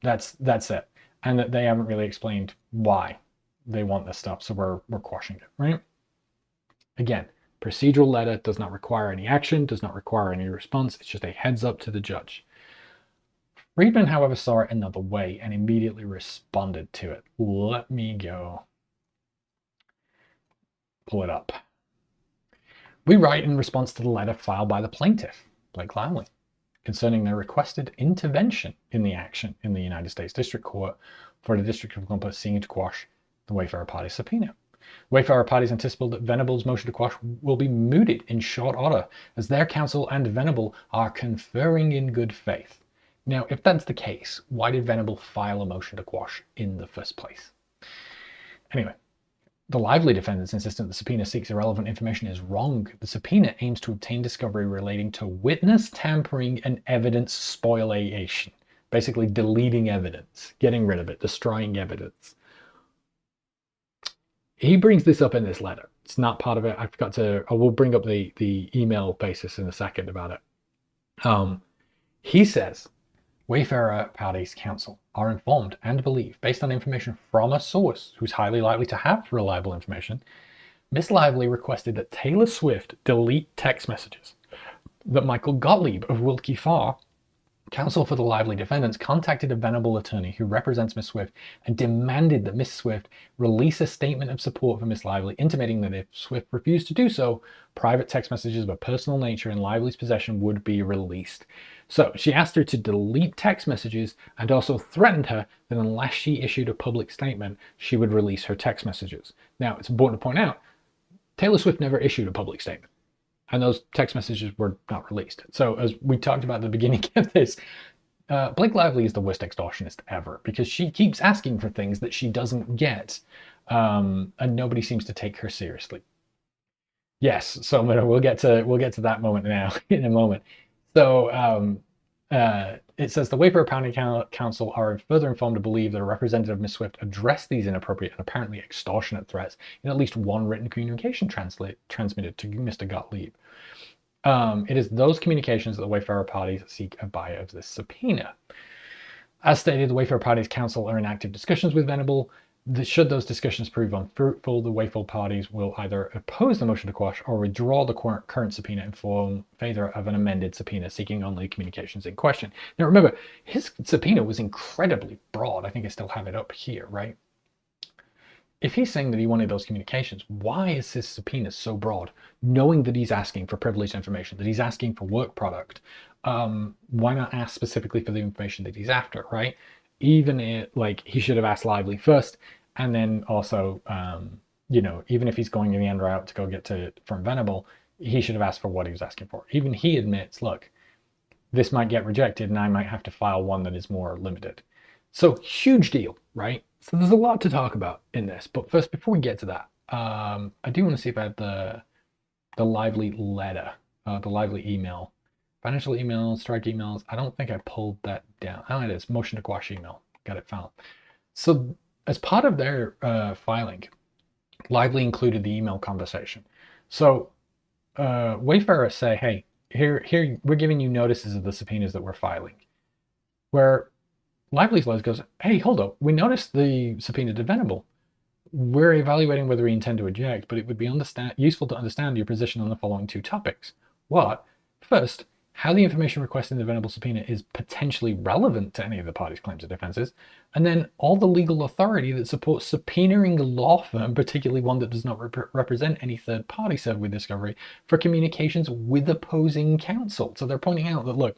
S1: That's it. And that they haven't really explained why they want this stuff, so we're quashing it, right? Again, procedural letter does not require any action, does not require any response. It's just a heads up to the judge. Freedman, however, saw it another way and immediately responded to it. Let me go pull it up. We write in response to the letter filed by the plaintiff, Blake Lively, concerning their requested intervention in the action in the United States District Court for the District of Columbia seeking to quash the Wayfarer party's subpoena. Wayfarer parties anticipate that Venable's motion to quash will be mooted in short order, as their counsel and Venable are conferring in good faith. Now, if that's the case, why did Venable file a motion to quash in the first place? Anyway, the Lively defendants insist that the subpoena seeks irrelevant information is wrong. The subpoena aims to obtain discovery relating to witness tampering and evidence spoliation. Basically deleting evidence, getting rid of it, destroying evidence. He brings this up in this letter. It's not part of it. I will bring up the email basis in a second about it. He says, Wayfarer parties counsel are informed and believe, based on information from a source who's highly likely to have reliable information, Miss Lively requested that Taylor Swift delete text messages that Michael Gottlieb of Wilkie Farr, counsel for the Lively defendants, contacted a Venable attorney who represents Miss Swift and demanded that Miss Swift release a statement of support for Miss Lively, intimating that if Swift refused to do so, private text messages of a personal nature in Lively's possession would be released. So she asked her to delete text messages and also threatened her that unless she issued a public statement, she would release her text messages. Now, it's important to point out, Taylor Swift never issued a public statement, and those text messages were not released. So as we talked about at the beginning of this, Blake Lively is the worst extortionist ever, because she keeps asking for things that she doesn't get, and nobody seems to take her seriously. Yes, so we'll get to that moment now in a moment. So it says the Wayfarer County Council are further informed to believe that a representative of Ms. Swift addressed these inappropriate and apparently extortionate threats in at least one written communication transmitted to Mr. Gottlieb. It is those communications that the Wayfarer parties seek a buy of this subpoena. As stated, the Wayfarer parties council are in active discussions with Venable. Should those discussions prove unfruitful, the Wayfarer parties will either oppose the motion to quash or withdraw the current subpoena in favor of an amended subpoena seeking only communications in question. Now remember, his subpoena was incredibly broad. I think I still have it up here, right? If he's saying that he wanted those communications, why is his subpoena so broad, knowing that he's asking for privileged information, that he's asking for work product? Why not ask specifically for the information that he's after, right? Even he should have asked Lively first, and then also, even if he's going in the end route to go get from Venable, he should have asked for what he was asking for. Even he admits, look, this might get rejected and I might have to file one that is more limited. So huge deal, right? So there's a lot to talk about in this, but first, before we get to that, I do want to see if I have the Lively letter, the Lively email. Financial emails, strike emails. I don't think I pulled that down. Oh, it is. Motion to quash email. Got it found. So as part of their filing, Lively included the email conversation. So Wayfarer say, hey, here we're giving you notices of the subpoenas that we're filing. Where Lively's letter goes, hey, hold up. We noticed the subpoena to Venable. We're evaluating whether we intend to eject, but it would be useful to understand your position on the following two topics. What? First, how the information requested in the Venable subpoena is potentially relevant to any of the parties' claims or defenses, and then all the legal authority that supports subpoenaing a law firm, particularly one that does not represent any third party served with discovery, for communications with opposing counsel. So they're pointing out that, look,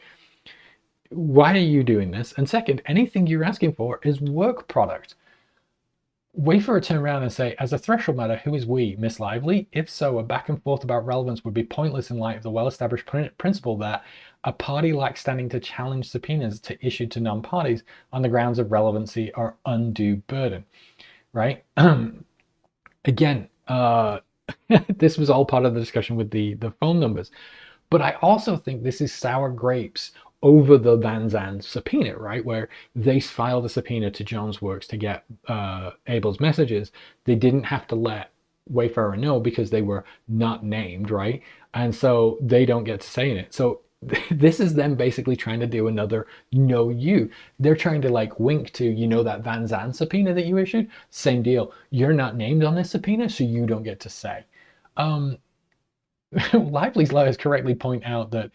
S1: why are you doing this? And second, anything you're asking for is work product. Wayfarer turn around and say, as a threshold matter, who is we, Miss Lively? If so, a back and forth about relevance would be pointless in light of the well-established principle that a party lacks standing to challenge subpoenas issued to non-parties on the grounds of relevancy or undue burden, right? Again, this was all part of the discussion with the phone numbers, but I also think this is sour grapes over the Van Zandt subpoena, right? Where they filed a subpoena to Jones Works to get Abel's messages. They didn't have to let Wayfarer know because they were not named, right? And so they don't get to say in it. So this is them basically trying to do another know you. They're trying to wink to, that Van Zandt subpoena that you issued? Same deal. You're not named on this subpoena, so you don't get to say. Lively's lawyers correctly point out that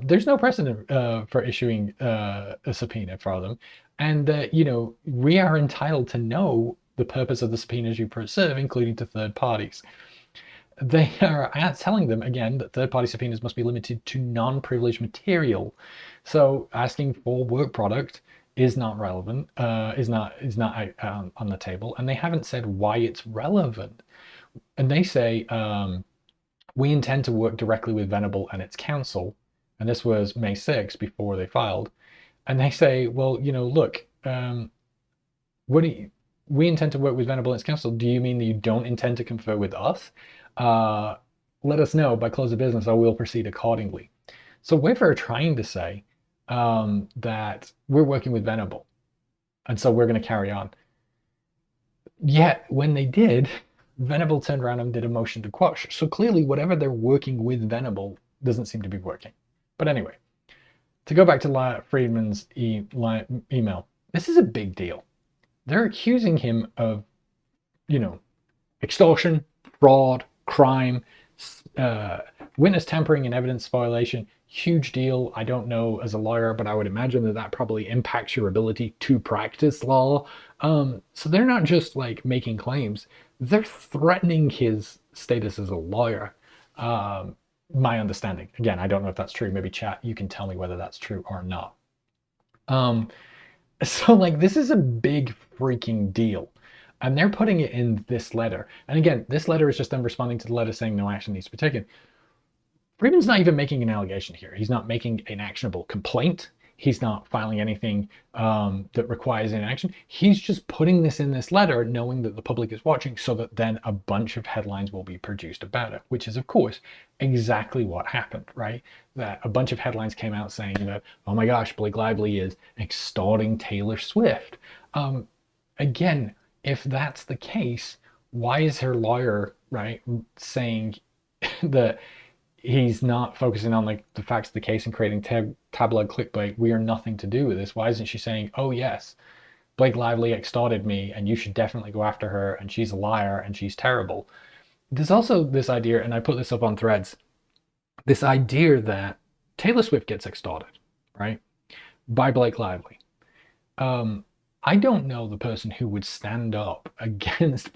S1: there's no precedent for issuing a subpoena for them. And, we are entitled to know the purpose of the subpoenas you serve, including to third parties. They are telling them again that third-party subpoenas must be limited to non-privileged material. So asking for work product is not relevant, is not on the table, and they haven't said why it's relevant. And they say we intend to work directly with Venable and its counsel, and this was May 6th before they filed. And they say, well, look, what do you, we intend to work with Venable and its counsel. Do you mean that you don't intend to confer with us? Uh, Let us know by close of business, or we'll proceed accordingly. So Wayfarer are trying to say that we're working with Venable, and so we're going to carry on. Yet when they did, Venable turned around and did a motion to quash. So clearly, whatever they're working with Venable doesn't seem to be working. But anyway, to go back to Freedman's email, this is a big deal. They're accusing him of, extortion, fraud, crime, witness tampering and evidence violation. Huge deal. I don't know as a lawyer, but I would imagine that probably impacts your ability to practice law. So they're not just like making claims, they're threatening his status as a lawyer. My understanding. Again, I don't know if that's true. Maybe chat, you can tell me whether that's true or not. So like this is a big freaking deal. And they're putting it in this letter. And again, this letter is just them responding to the letter saying no action needs to be taken. Freeman's not even making an allegation here. He's not making an actionable complaint. He's not filing anything that requires an action. He's just putting this in this letter knowing that the public is watching, so that then a bunch of headlines will be produced about it, which is, of course, exactly what happened, right? That a bunch of headlines came out saying that, oh my gosh, Blake Lively is extorting Taylor Swift. Again, if that's the case, why is her lawyer, right, saying that he's not focusing on like the facts of the case and creating tabloid clickbait? We are nothing to do with this. Why isn't she saying, oh yes, Blake Lively extorted me and you should definitely go after her and she's a liar and she's terrible? There's also this idea, and I put this up on Threads, this idea that Taylor Swift gets extorted, right, by Blake Lively. I don't know the person who would stand up against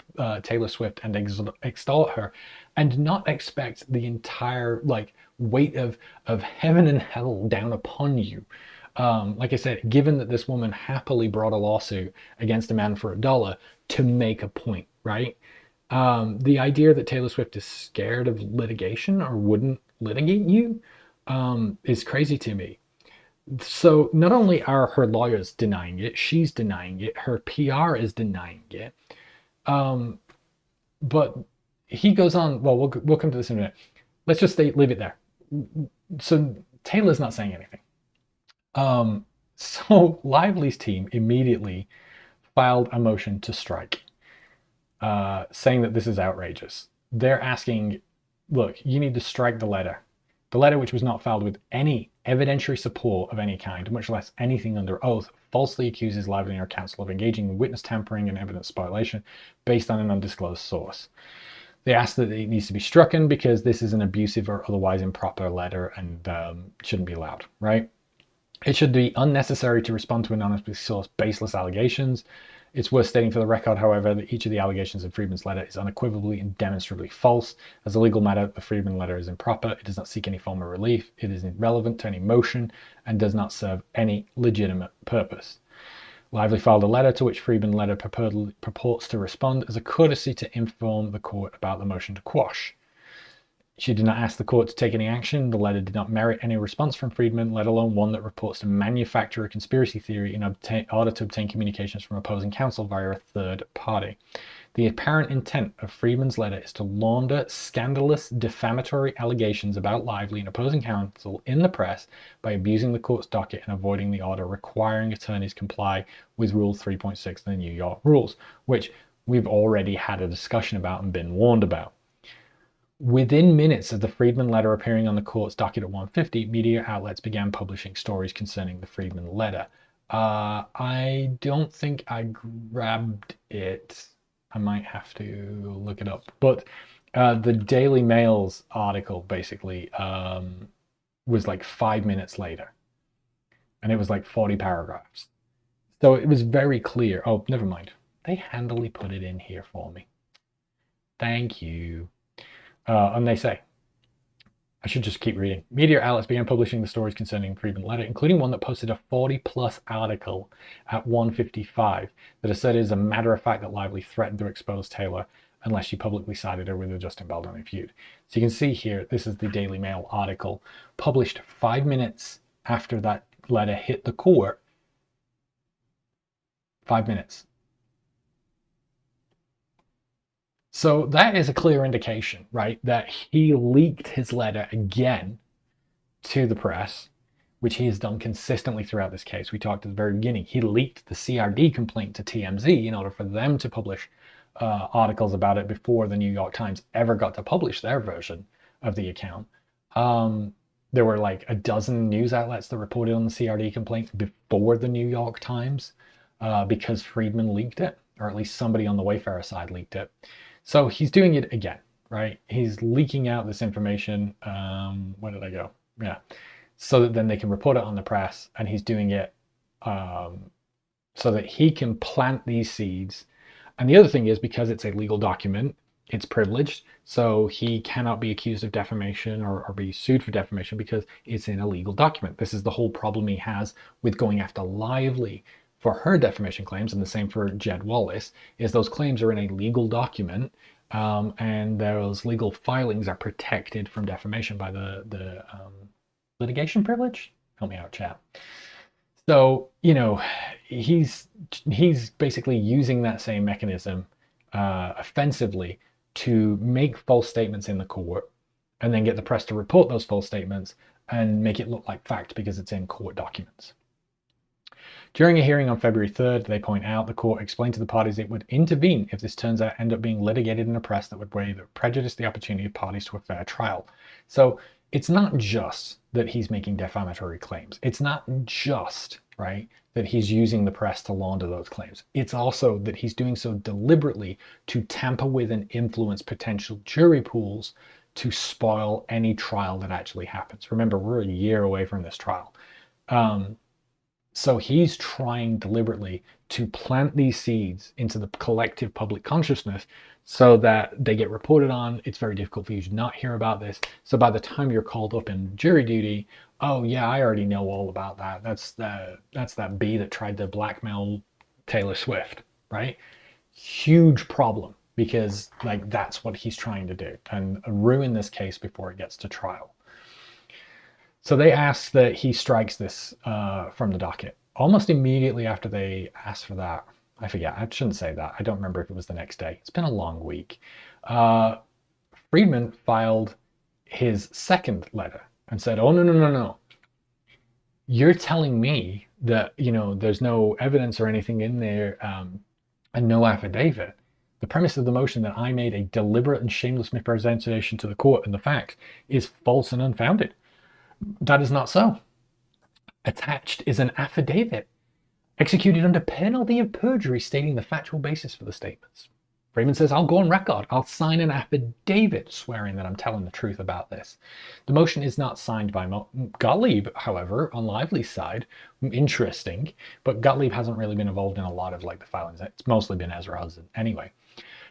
S1: Taylor Swift and extort her and not expect the entire like weight of heaven and hell down upon you. Like I said, given that this woman happily brought a lawsuit against a man for $1 to make a point, right? The idea that Taylor Swift is scared of litigation or wouldn't litigate you is crazy to me. So not only are her lawyers denying it, she's denying it, her PR is denying it. But he goes on, well, we'll come to this in a minute. Let's just leave it there. So Taylor's not saying anything. So Lively's team immediately filed a motion to strike, saying that this is outrageous. They're asking, look, you need to strike the letter. The letter, which was not filed with any evidentiary support of any kind, much less anything under oath, falsely accuses Lively and her counsel of engaging in witness tampering and evidence spoliation based on an undisclosed source. They ask that it needs to be stricken because this is an abusive or otherwise improper letter and shouldn't be allowed, right? It should be unnecessary to respond to anonymously sourced baseless allegations. It's worth stating for the record, however, that each of the allegations in Freedman's letter is unequivocally and demonstrably false. As a legal matter, the Freedman letter is improper. It does not seek any form of relief. It is irrelevant to any motion and does not serve any legitimate purpose. Lively filed a letter to which Freedman letter purports to respond as a courtesy to inform the court about the motion to quash. She did not ask the court to take any action. The letter did not merit any response from Freedman, let alone one that reports to manufacture a conspiracy theory in order to obtain communications from opposing counsel via a third party. The apparent intent of Freedman's letter is to launder scandalous, defamatory allegations about Lively and opposing counsel in the press by abusing the court's docket and avoiding the order requiring attorneys comply with Rule 3.6 of the New York rules, which we've already had a discussion about and been warned about. Within minutes of the Freedman letter appearing on the court's docket at 1:50, media outlets began publishing stories concerning the Freedman letter. I don't think I grabbed it. I might have to look it up. But the Daily Mail's article basically was like 5 minutes later. And it was like 40 paragraphs. So it was very clear. Oh, never mind. They handily put it in here for me. Thank you. And they say, I should just keep reading. Media outlets began publishing the stories concerning Freedman's letter, including one that posted a 40-plus article at 1:55 that has said it is a matter of fact that Lively threatened to expose Taylor unless she publicly sided her with the Justin Baldoni feud. So you can see here, this is the Daily Mail article published 5 minutes after that letter hit the court. 5 minutes. So that is a clear indication, right, that he leaked his letter again to the press, which he has done consistently throughout this case. We talked at the very beginning. He leaked the CRD complaint to TMZ in order for them to publish articles about it before the New York Times ever got to publish their version of the account. There were like a dozen news outlets that reported on the CRD complaint before the New York Times because Freedman leaked it, or at least somebody on the Wayfarer side leaked it. So he's doing it again, right? He's leaking out this information. Where did I go? Yeah. So that then they can report it on the press, and he's doing it so that he can plant these seeds. And the other thing is, because it's a legal document, it's privileged, so he cannot be accused of defamation or be sued for defamation because it's in a legal document. This is the whole problem he has with going after Lively for her defamation claims, and the same for Jed Wallace, is those claims are in a legal document, and those legal filings are protected from defamation by the litigation privilege. Help me out, chat. So, you know, he's basically using that same mechanism offensively to make false statements in the court and then get the press to report those false statements and make it look like fact because it's in court documents. During a hearing on February 3rd, they point out the court explained to the parties it would intervene if this turns out end up being litigated in a press that would prejudice the opportunity of parties to a fair trial. So it's not just that he's making defamatory claims. It's not just, right, that he's using the press to launder those claims. It's also that he's doing so deliberately to tamper with and influence potential jury pools to spoil any trial that actually happens. Remember, we're a year away from this trial. So he's trying deliberately to plant these seeds into the collective public consciousness so that they get reported on. It's very difficult for you to not hear about this. So by the time you're called up in jury duty, oh yeah, I already know all about that. That's that bee that tried to blackmail Taylor Swift, right? Huge problem, because like that's what he's trying to do and ruin this case before it gets to trial. So they ask that he strikes this from the docket. Almost immediately after they asked for that, I forget, I shouldn't say that. I don't remember if it was the next day. It's been a long week. Freedman filed his second letter and said, oh, no. You're telling me that, you know, there's no evidence or anything in there and no affidavit. The premise of the motion that I made a deliberate and shameless misrepresentation to the court and the facts is false and unfounded. That is not so. Attached is an affidavit executed under penalty of perjury stating the factual basis for the statements. Freeman says, I'll go on record. I'll sign an affidavit swearing that I'm telling the truth about this. The motion is not signed by Gottlieb, however, on Lively's side. Interesting, but Gottlieb hasn't really been involved in a lot of like the filings. It's mostly been Ezra Hudson anyway,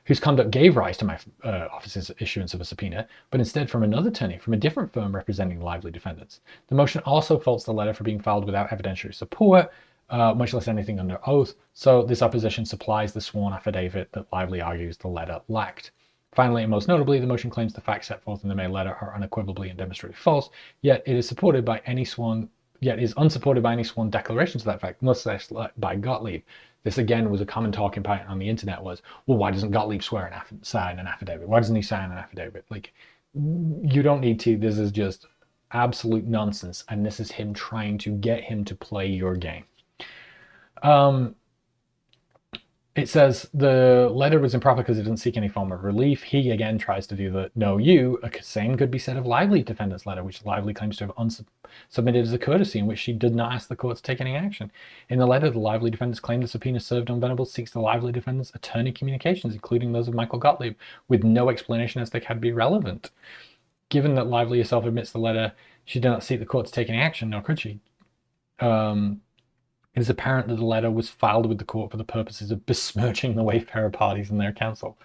S1: whose conduct gave rise to my office's issuance of a subpoena, but instead from another attorney from a different firm representing Lively defendants. The motion also faults the letter for being filed without evidentiary support, much less anything under oath, so this opposition supplies the sworn affidavit that Lively argues the letter lacked. Finally, and most notably, the motion claims the facts set forth in the May letter are unequivocally and demonstrably false, yet it is unsupported by any sworn declaration to that fact, much less by Gottlieb. This again was a common talking point on the internet was, well, why doesn't Gottlieb sign an affidavit? Why doesn't he sign an affidavit? Like, you don't need to. This is just absolute nonsense, and this is him trying to get him to play your game. It says the letter was improper because it didn't seek any form of relief. He again tries to do the no you. Same could be said of Lively defendant's letter, which Lively claims to have submitted as a courtesy, in which she did not ask the court to take any action. In the letter, the Lively defendants claim the subpoena served on Venables seeks the Lively defendants' attorney communications, including those of Michael Gottlieb, with no explanation as they can be relevant. Given that Lively herself admits the letter, she did not seek the court to take any action, nor could she. It is apparent that the letter was filed with the court for the purposes of besmirching the Wayfarer parties and their counsel.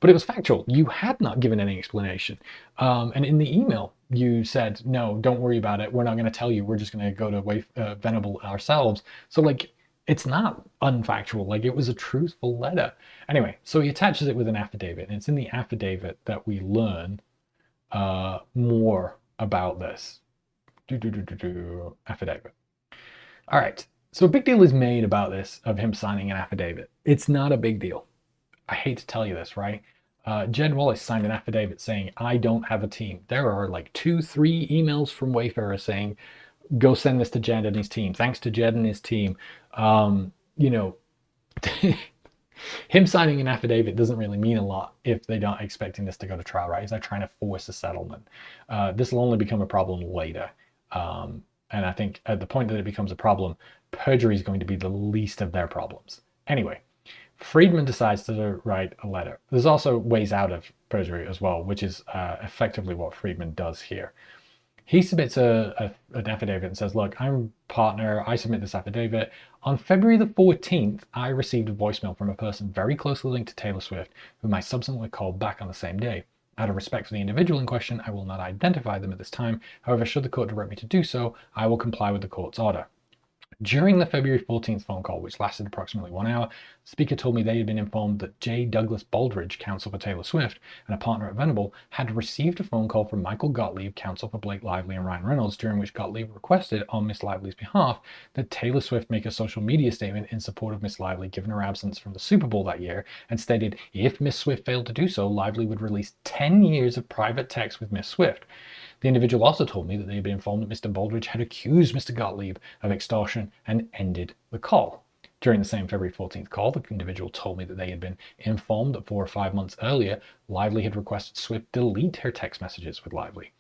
S1: But it was factual. You had not given any explanation. And in the email, you said, no, don't worry about it. We're not going to tell you. We're just going to go to Venable ourselves. So, like, it's not unfactual. Like, it was a truthful letter. Anyway, so he attaches it with an affidavit. And it's in the affidavit that we learn more about this. Affidavit. All right. So a big deal is made about this, of him signing an affidavit. It's not a big deal. I hate to tell you this, right? Jed Wallace signed an affidavit saying, I don't have a team. There are like 2-3 emails from Wayfarer saying, go send this to Jed and his team. Thanks to Jed and his team. You know, him signing an affidavit doesn't really mean a lot if they're not expecting this to go to trial, right? He's not trying to force a settlement. This will only become a problem later. And I think at the point that it becomes a problem, perjury is going to be the least of their problems. Anyway, Freedman decides to write a letter. There's also ways out of perjury as well, which is effectively what Freedman does here. He submits an affidavit and says, look, I'm partner. I submit this affidavit. On February the 14th, I received a voicemail from a person very closely linked to Taylor Swift, whom I subsequently called back on the same day. Out of respect for the individual in question, I will not identify them at this time. However, should the court direct me to do so, I will comply with the court's order. During the February 14th phone call, which lasted approximately 1 hour, the speaker told me they had been informed that J. Douglas Baldridge, counsel for Taylor Swift, and a partner at Venable, had received a phone call from Michael Gottlieb, counsel for Blake Lively and Ryan Reynolds, during which Gottlieb requested, on Miss Lively's behalf, that Taylor Swift make a social media statement in support of Miss Lively given her absence from the Super Bowl that year, and stated if Miss Swift failed to do so, Lively would release 10 years of private text with Miss Swift. The individual also told me that they had been informed that Mr. Baldridge had accused Mr. Gottlieb of extortion and ended the call. During the same February 14th call, the individual told me that they had been informed that 4 or 5 months earlier, Lively had requested Swift delete her text messages with Lively.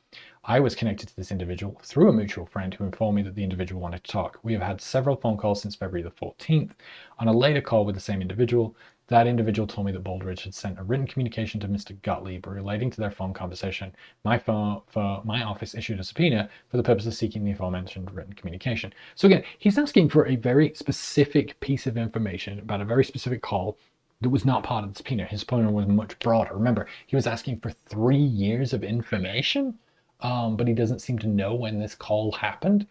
S1: I was connected to this individual through a mutual friend who informed me that the individual wanted to talk. We have had several phone calls since February the 14th. On a later call with the same individual, that individual told me that Baldridge had sent a written communication to Mr. Gottlieb relating to their phone conversation. My office issued a subpoena for the purpose of seeking the aforementioned written communication. So again, he's asking for a very specific piece of information about a very specific call that was not part of the subpoena. His subpoena was much broader. Remember, he was asking for 3 years of information, but he doesn't seem to know when this call happened.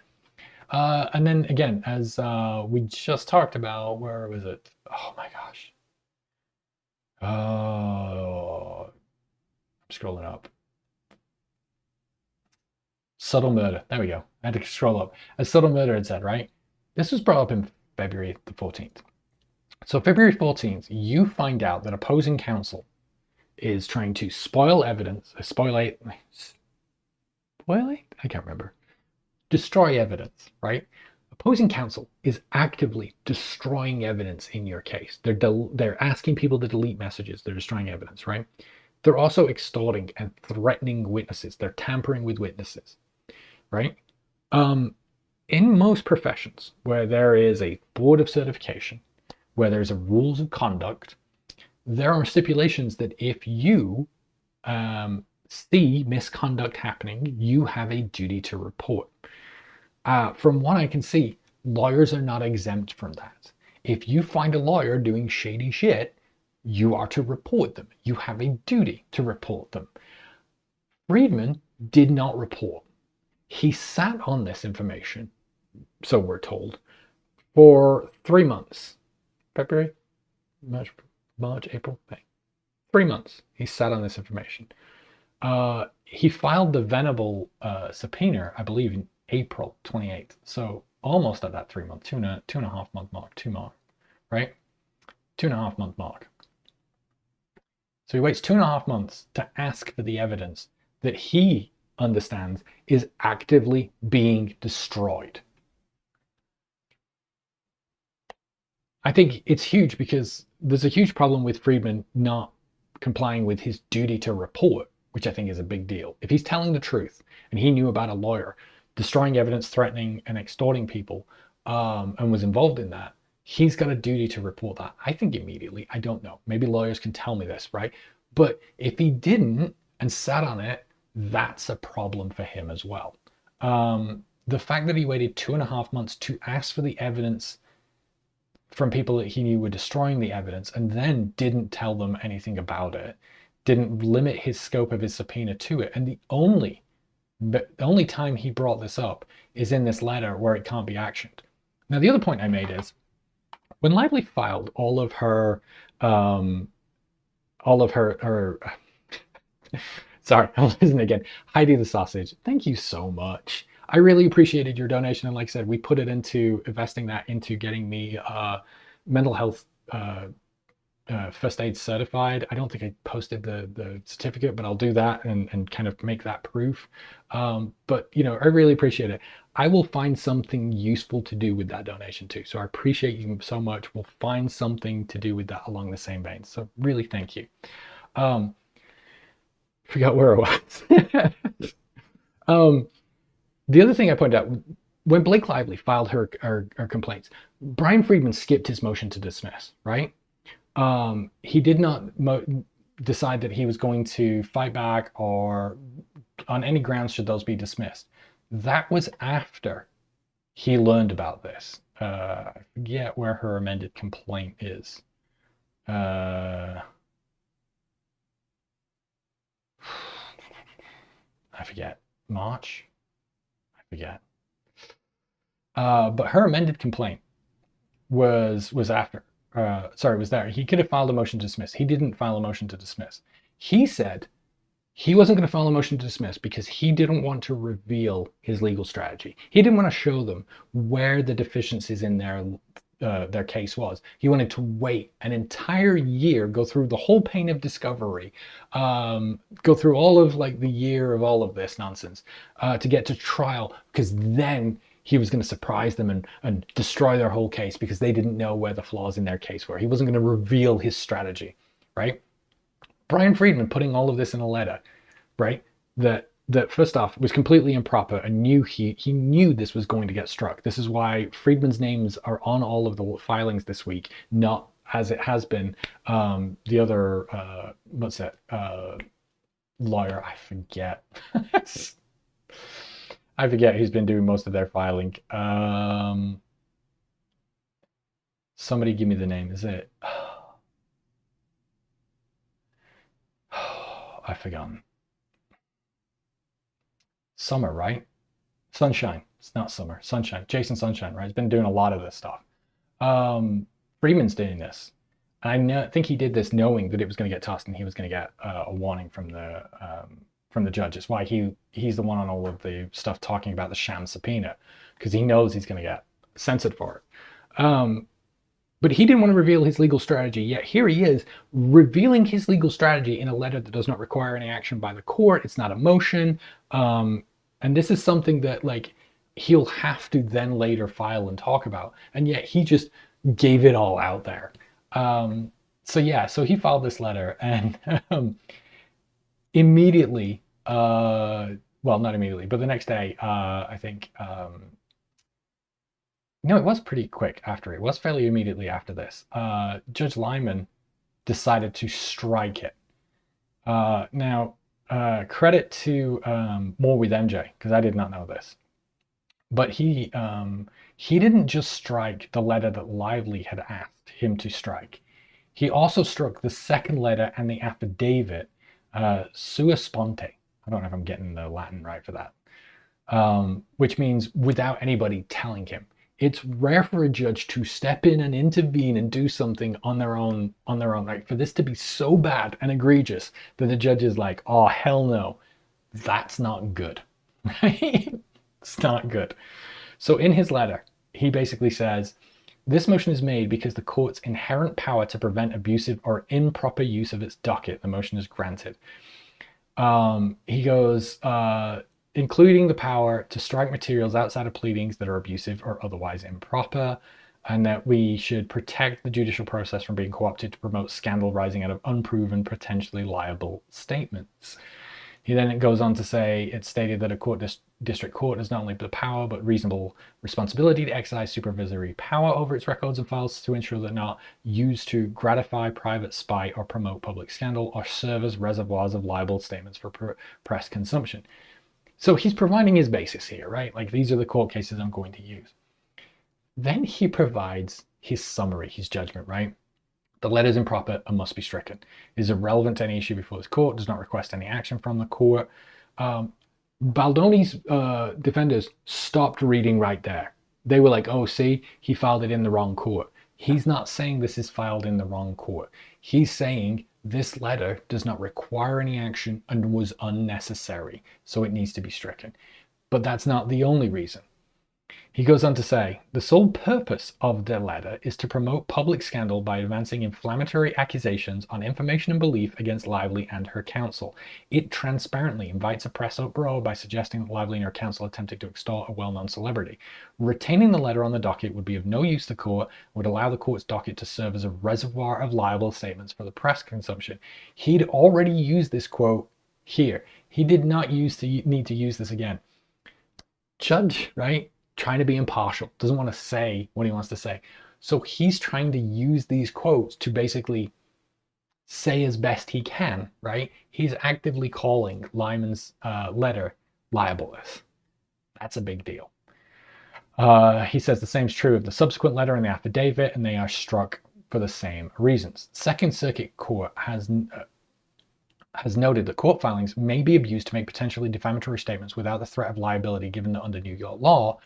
S1: And then again, as we just talked about, where was it? Oh my gosh. Oh, I'm scrolling up. Subtle murder. There we go. I had to scroll up. As subtle murder had said, right? This was brought up in February the 14th. So February 14th, you find out that opposing counsel is trying to spoil evidence, spoliate? I can't remember. Destroy evidence, right? Opposing counsel is actively destroying evidence in your case. They're asking people to delete messages. They're destroying evidence, right? They're also extorting and threatening witnesses. They're tampering with witnesses, right? In most professions where there is a board of certification, where there's a rules of conduct, there are stipulations that if you see misconduct happening, you have a duty to report. From what I can see, lawyers are not exempt from that. If you find a lawyer doing shady shit, you are to report them. You have a duty to report them. Freedman did not report. He sat on this information, so we're told, for 3 months. February, March, April, May. 3 months he sat on this information. He filed the Venable subpoena, I believe, in April 28th. So almost at that 3 month, two and a half month mark, 2 more, right? 2.5 month mark. So he waits 2.5 months to ask for the evidence that he understands is actively being destroyed. I think it's huge because there's a huge problem with Freedman not complying with his duty to report, which I think is a big deal. If he's telling the truth and he knew about a lawyer destroying evidence, threatening and extorting people, and was involved in that, he's got a duty to report that. I think immediately. I don't know. Maybe lawyers can tell me this, right? But if he didn't and sat on it, that's a problem for him as well. The fact that he waited 2.5 months to ask for the evidence from people that he knew were destroying the evidence, and then didn't tell them anything about it, didn't limit his scope of his subpoena to it. And the only time he brought this up is in this letter where it can't be actioned. Now, the other point I made is when Lively filed all of her sorry, I'm losing again. Heidi the Sausage, thank you so much. I really appreciated your donation. And like I said, we put it into investing that into getting me mental health first aid certified. I don't think I posted the certificate, but I'll do that and kind of make that proof. But I really appreciate it. I will find something useful to do with that donation too. So I appreciate you so much. We'll find something to do with that along the same vein. So really thank you. Forgot where I was. The other thing I pointed out, when Blake Lively filed her complaints, Bryan Freedman skipped his motion to dismiss, right? He did not decide that he was going to fight back or on any grounds should those be dismissed. That was after he learned about this. I forget where her amended complaint is. I forget. March? I forget. But her amended complaint was after. Was there. He could have filed a motion to dismiss. He didn't file a motion to dismiss. He said he wasn't going to file a motion to dismiss because he didn't want to reveal his legal strategy. He didn't want to show them where the deficiencies in their case was. He wanted to wait an entire year, go through the whole pain of discovery, go through all of the year of all of this nonsense to get to trial, because then he was going to surprise them and destroy their whole case because they didn't know where the flaws in their case were. He wasn't going to reveal his strategy, right? Bryan Freedman putting all of this in a letter, right? That first off was completely improper and he knew this was going to get struck. This is why Freedman's names are on all of the filings this week, not as it has been the other lawyer, I forget. I forget who's been doing most of their filing. Somebody give me the name. Is it? I've forgotten. Summer, right? Sunshine. It's not Summer. Sunshine. Jason Sunshine, right? He's been doing a lot of this stuff. Freeman's doing this. I think he did this knowing that it was going to get tossed and he was going to get a warning from the judge. It's why he's the one on all of the stuff talking about the sham subpoena, because he knows he's going to get censored for it. But he didn't want to reveal his legal strategy, yet here he is revealing his legal strategy in a letter that does not require any action by the court. It's not a motion. And this is something that he'll have to then later file and talk about. And yet he just gave it all out there. So he filed this letter and immediately, well, not immediately, but the next day, I think, no, it was pretty quick after. It was fairly immediately after this. Judge Lyman decided to strike it. Now, credit to More with MJ, because I did not know this. But he didn't just strike the letter that Lively had asked him to strike. He also struck the second letter and the affidavit sua sponte. I don't know if I'm getting the Latin right for that. Which means without anybody telling him. It's rare for a judge to step in and intervene and do something on their own, right? For this to be so bad and egregious that the judge is like, oh, hell no, that's not good, right? It's not good. So in his letter, he basically says, this motion is made because the court's inherent power to prevent abusive or improper use of its docket, the motion is granted. He goes, including the power to strike materials outside of pleadings that are abusive or otherwise improper, and that we should protect the judicial process from being co-opted to promote scandal rising out of unproven, potentially liable statements. He then goes on to say, it's stated that a district court has not only the power, but reasonable responsibility to exercise supervisory power over its records and files to ensure they're not used to gratify private spite or promote public scandal or serve as reservoirs of libel statements for press consumption. So he's providing his basis here, right? These are the court cases I'm going to use. Then he provides his summary, his judgment, right? The letter is improper and must be stricken. It is irrelevant to any issue before this court, does not request any action from the court. Baldoni's defenders stopped reading right there. They were like, oh, see, he filed it in the wrong court. He's not saying this is filed in the wrong court. He's saying this letter does not require any action and was unnecessary, so it needs to be stricken. But that's not the only reason. He goes on to say, the sole purpose of the letter is to promote public scandal by advancing inflammatory accusations on information and belief against Lively and her counsel. It transparently invites a press uproar by suggesting that Lively and her counsel attempted to extort a well-known celebrity. Retaining the letter on the docket would be of no use to the court, would allow the court's docket to serve as a reservoir of liable statements for the press consumption. He'd already used this quote here. He did not need to use this again. Judge, right? Trying to be impartial, doesn't want to say what he wants to say. So he's trying to use these quotes to basically say as best he can, right? He's actively calling Lyman's letter libelous. That's a big deal. He says the same is true of the subsequent letter and the affidavit, and they are struck for the same reasons. Second Circuit Court has noted that court filings may be abused to make potentially defamatory statements without the threat of liability, given that under New York law,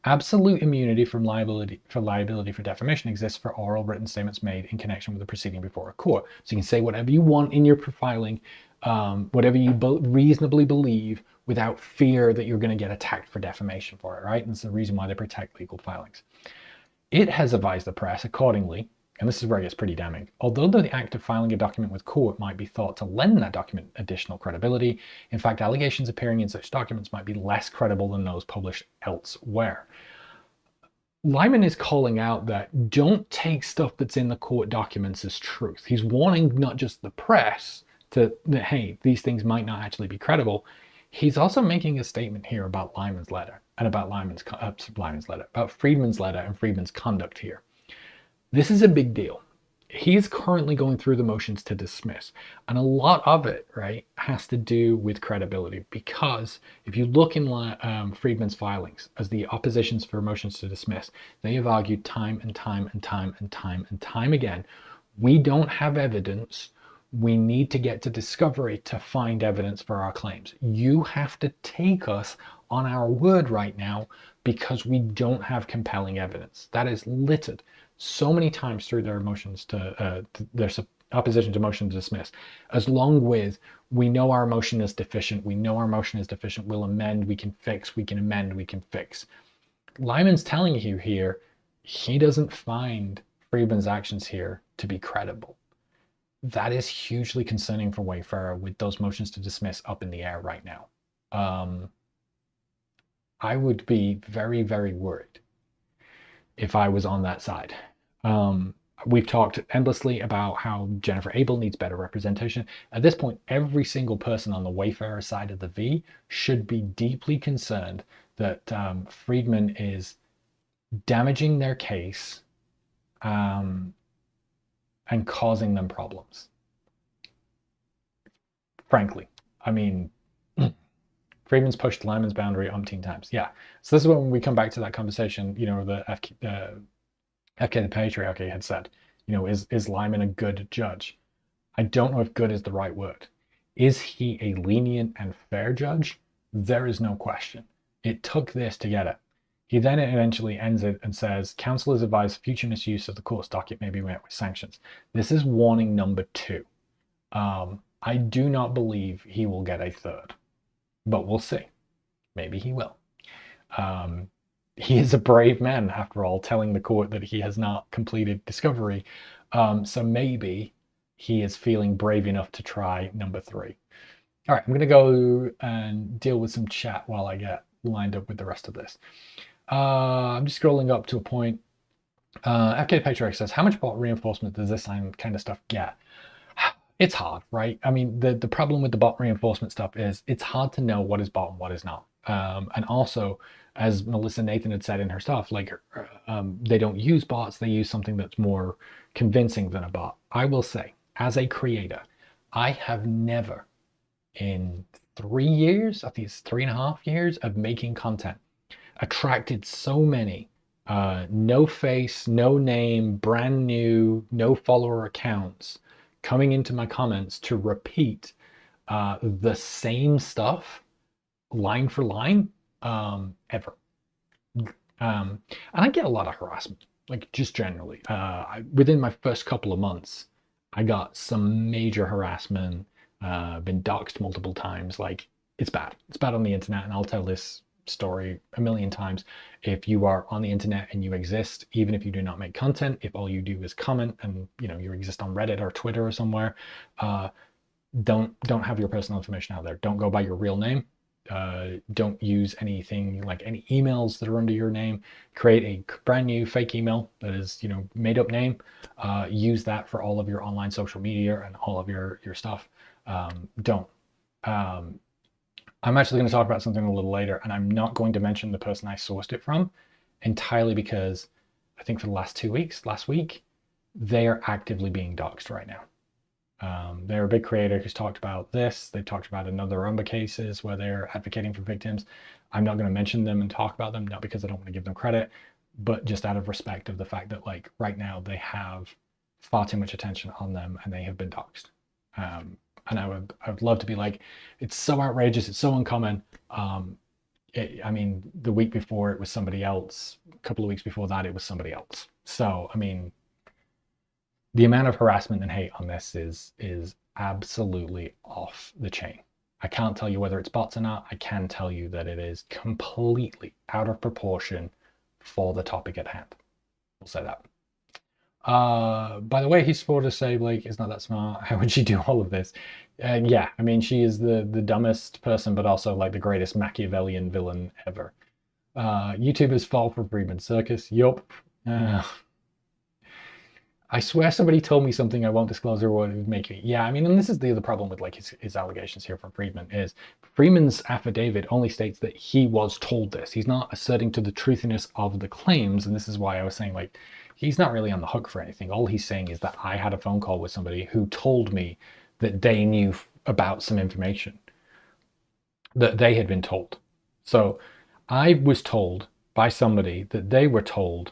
S1: absolute immunity from liability for defamation exists for oral written statements made in connection with the proceeding before a court. So you can say whatever you want in your filing, whatever you reasonably believe, without fear that you're going to get attacked for defamation for it, right? And it's the reason why they protect legal filings. It has advised the press accordingly, and this is where it gets pretty damning. Although the act of filing a document with court might be thought to lend that document additional credibility, in fact, allegations appearing in such documents might be less credible than those published elsewhere. Lyman is calling out that don't take stuff that's in the court documents as truth. He's warning not just the press that, hey, these things might not actually be credible. He's also making a statement here about Lyman's letter and about about Freedman's letter and Freedman's conduct here. This is a big deal. He's currently going through the motions to dismiss, and a lot of it, right, has to do with credibility, because if you look in Freedman's filings as the oppositions for motions to dismiss, they have argued time and time and time and time and time again, we don't have evidence. We need to get to discovery to find evidence for our claims. You have to take us on our word right now because we don't have compelling evidence. That is littered so many times through their motions to their opposition to motion to dismiss, as long with we know our motion is deficient, we'll amend, we can fix, we can amend, we can fix. Lyman's telling you here he doesn't find Freedman's actions here to be credible. That is hugely concerning for Wayfarer with those motions to dismiss up in the air right now. I would be very, very worried if I was on that side. We've talked endlessly about how Jennifer Abel needs better representation. At this point, every single person on the Wayfarer side of the V should be deeply concerned that Freedman is damaging their case and causing them problems. Frankly, I mean, Freedman's pushed Lyman's boundary umpteen times. Yeah. So this is when we come back to that conversation, you know, the FK the Patriarchy had said, you know, is Lyman a good judge? I don't know if good is the right word. Is he a lenient and fair judge? There is no question. It took this to get it. He then eventually ends it and says, counsel is advised future misuse of the court's docket may be met with sanctions. This is warning number 2. I do not believe he will get a third, but we'll see. Maybe he will. He is a brave man, after all, telling the court that he has not completed discovery. So maybe he is feeling brave enough to try number 3. All right, I'm going to go and deal with some chat while I get lined up with the rest of this. I'm just scrolling up to a point. FK Patriarch says, how much bot reinforcement does this kind of stuff get? It's hard, right? I mean, the problem with the bot reinforcement stuff is it's hard to know what is bot and what is not. And also, as Melissa Nathan had said in her stuff, like they don't use bots, they use something that's more convincing than a bot. I will say, as a creator, I have never in 3 years, I think it's 3.5 years of making content, attracted so many no face, no name, brand new, no follower accounts coming into my comments to repeat the same stuff line for line ever. And I get a lot of harassment, like just generally. Within my first couple of months, I got some major harassment, been doxxed multiple times. Like, it's bad. It's bad on the internet, and I'll tell this story a million times. If you are on the internet and you exist, even if you do not make content, if all you do is comment and you exist on Reddit or Twitter or somewhere, don't have your personal information out there. Don't go by your real name. Don't use anything like any emails that are under your name. Create a brand new fake email that is made up name. Use that for all of your online social media and all of your stuff. Don't. I'm actually going to talk about something a little later, and I'm not going to mention the person I sourced it from, entirely because I think for the last 2 weeks, last week, they are actively being doxxed right now. They're a big creator who's talked about this. They've talked about another number of cases where they're advocating for victims. I'm not going to mention them and talk about them, not because I don't want to give them credit, but just out of respect of the fact that, like, right now they have far too much attention on them and they have been doxxed. And I would love to be like, it's so outrageous, it's so uncommon. I mean, the week before it was somebody else. A couple of weeks before that, it was somebody else. So, I mean, the amount of harassment and hate on this is absolutely off the chain. I can't tell you whether it's bots or not. I can tell you that it is completely out of proportion for the topic at hand. We'll say that. By the way, he's supposed to say Blake is not that smart. How would she do all of this? Yeah, I mean, she is the dumbest person, but also like the greatest Machiavellian villain ever. YouTubers fall for Freedman Circus. Yup. I swear somebody told me something I won't disclose or what it would make me. Yeah, I mean, and this is the other problem with like his allegations here from Freedman is Freedman's affidavit only states that he was told this. He's not asserting to the truthiness of the claims, and this is why I was saying, like, he's not really on the hook for anything. All he's saying is that I had a phone call with somebody who told me that they knew about some information that they had been told. So I was told by somebody that they were told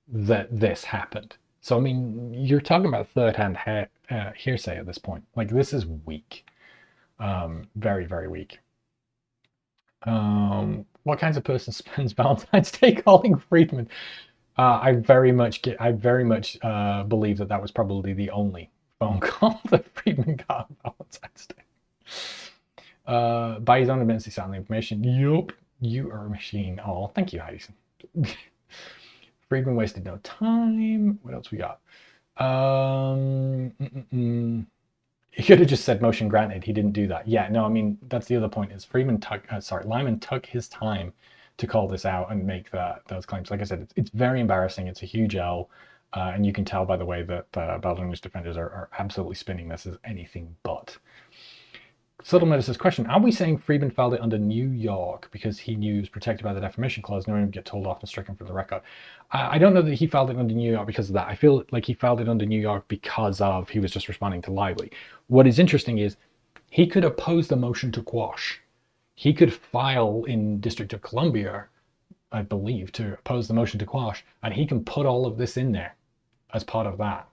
S1: that this happened. So, I mean, you're talking about third-hand hearsay at this point. Like, this is weak. Very, very weak. What kinds of person spends Valentine's Day calling Freedman? I very much believe that was probably the only phone call that Freedman got on Valentine's Day. By his own admittance, he sat on the information. Yup, you are a machine. Oh, thank you, Heidi. Freedman wasted no time. What else we got? He could have just said motion granted. He didn't do that. Yeah, no, I mean, that's the other point is Lyman took his time to call this out and make those claims. Like I said, it's very embarrassing. It's a huge L. And you can tell by the way that Baldwin's defenders are absolutely spinning this as anything but. Subtle says, question, are we saying Freedman filed it under New York because he knew he was protected by the defamation clause, knowing he would get told off and stricken from the record? I don't know that he filed it under New York because of that. I feel like he filed it under New York because of he was just responding to Lively. What is interesting is he could oppose the motion to quash. He could file in District of Columbia, I believe, to oppose the motion to quash, and he can put all of this in there as part of that.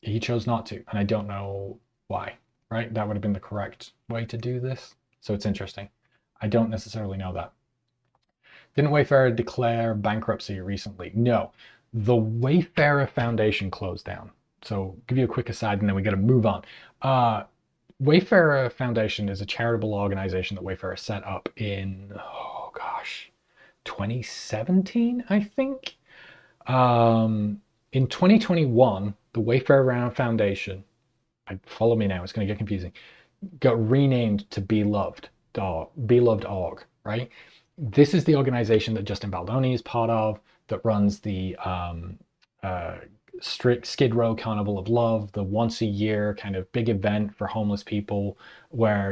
S1: He chose not to, and I don't know why. Right? That would have been the correct way to do this. So it's interesting. I don't necessarily know that. Didn't Wayfarer declare bankruptcy recently? No. The Wayfarer Foundation closed down. So give you a quick aside and then we got to move on. Wayfarer Foundation is a charitable organization that Wayfarer set up in, 2017, I think. In 2021, the Wayfarer Foundation, follow me now, it's going to get confusing, got renamed to Beloved.org, right? This is the organization that Justin Baldoni is part of, that runs the Skid Row Carnival of Love, the once a year kind of big event for homeless people where,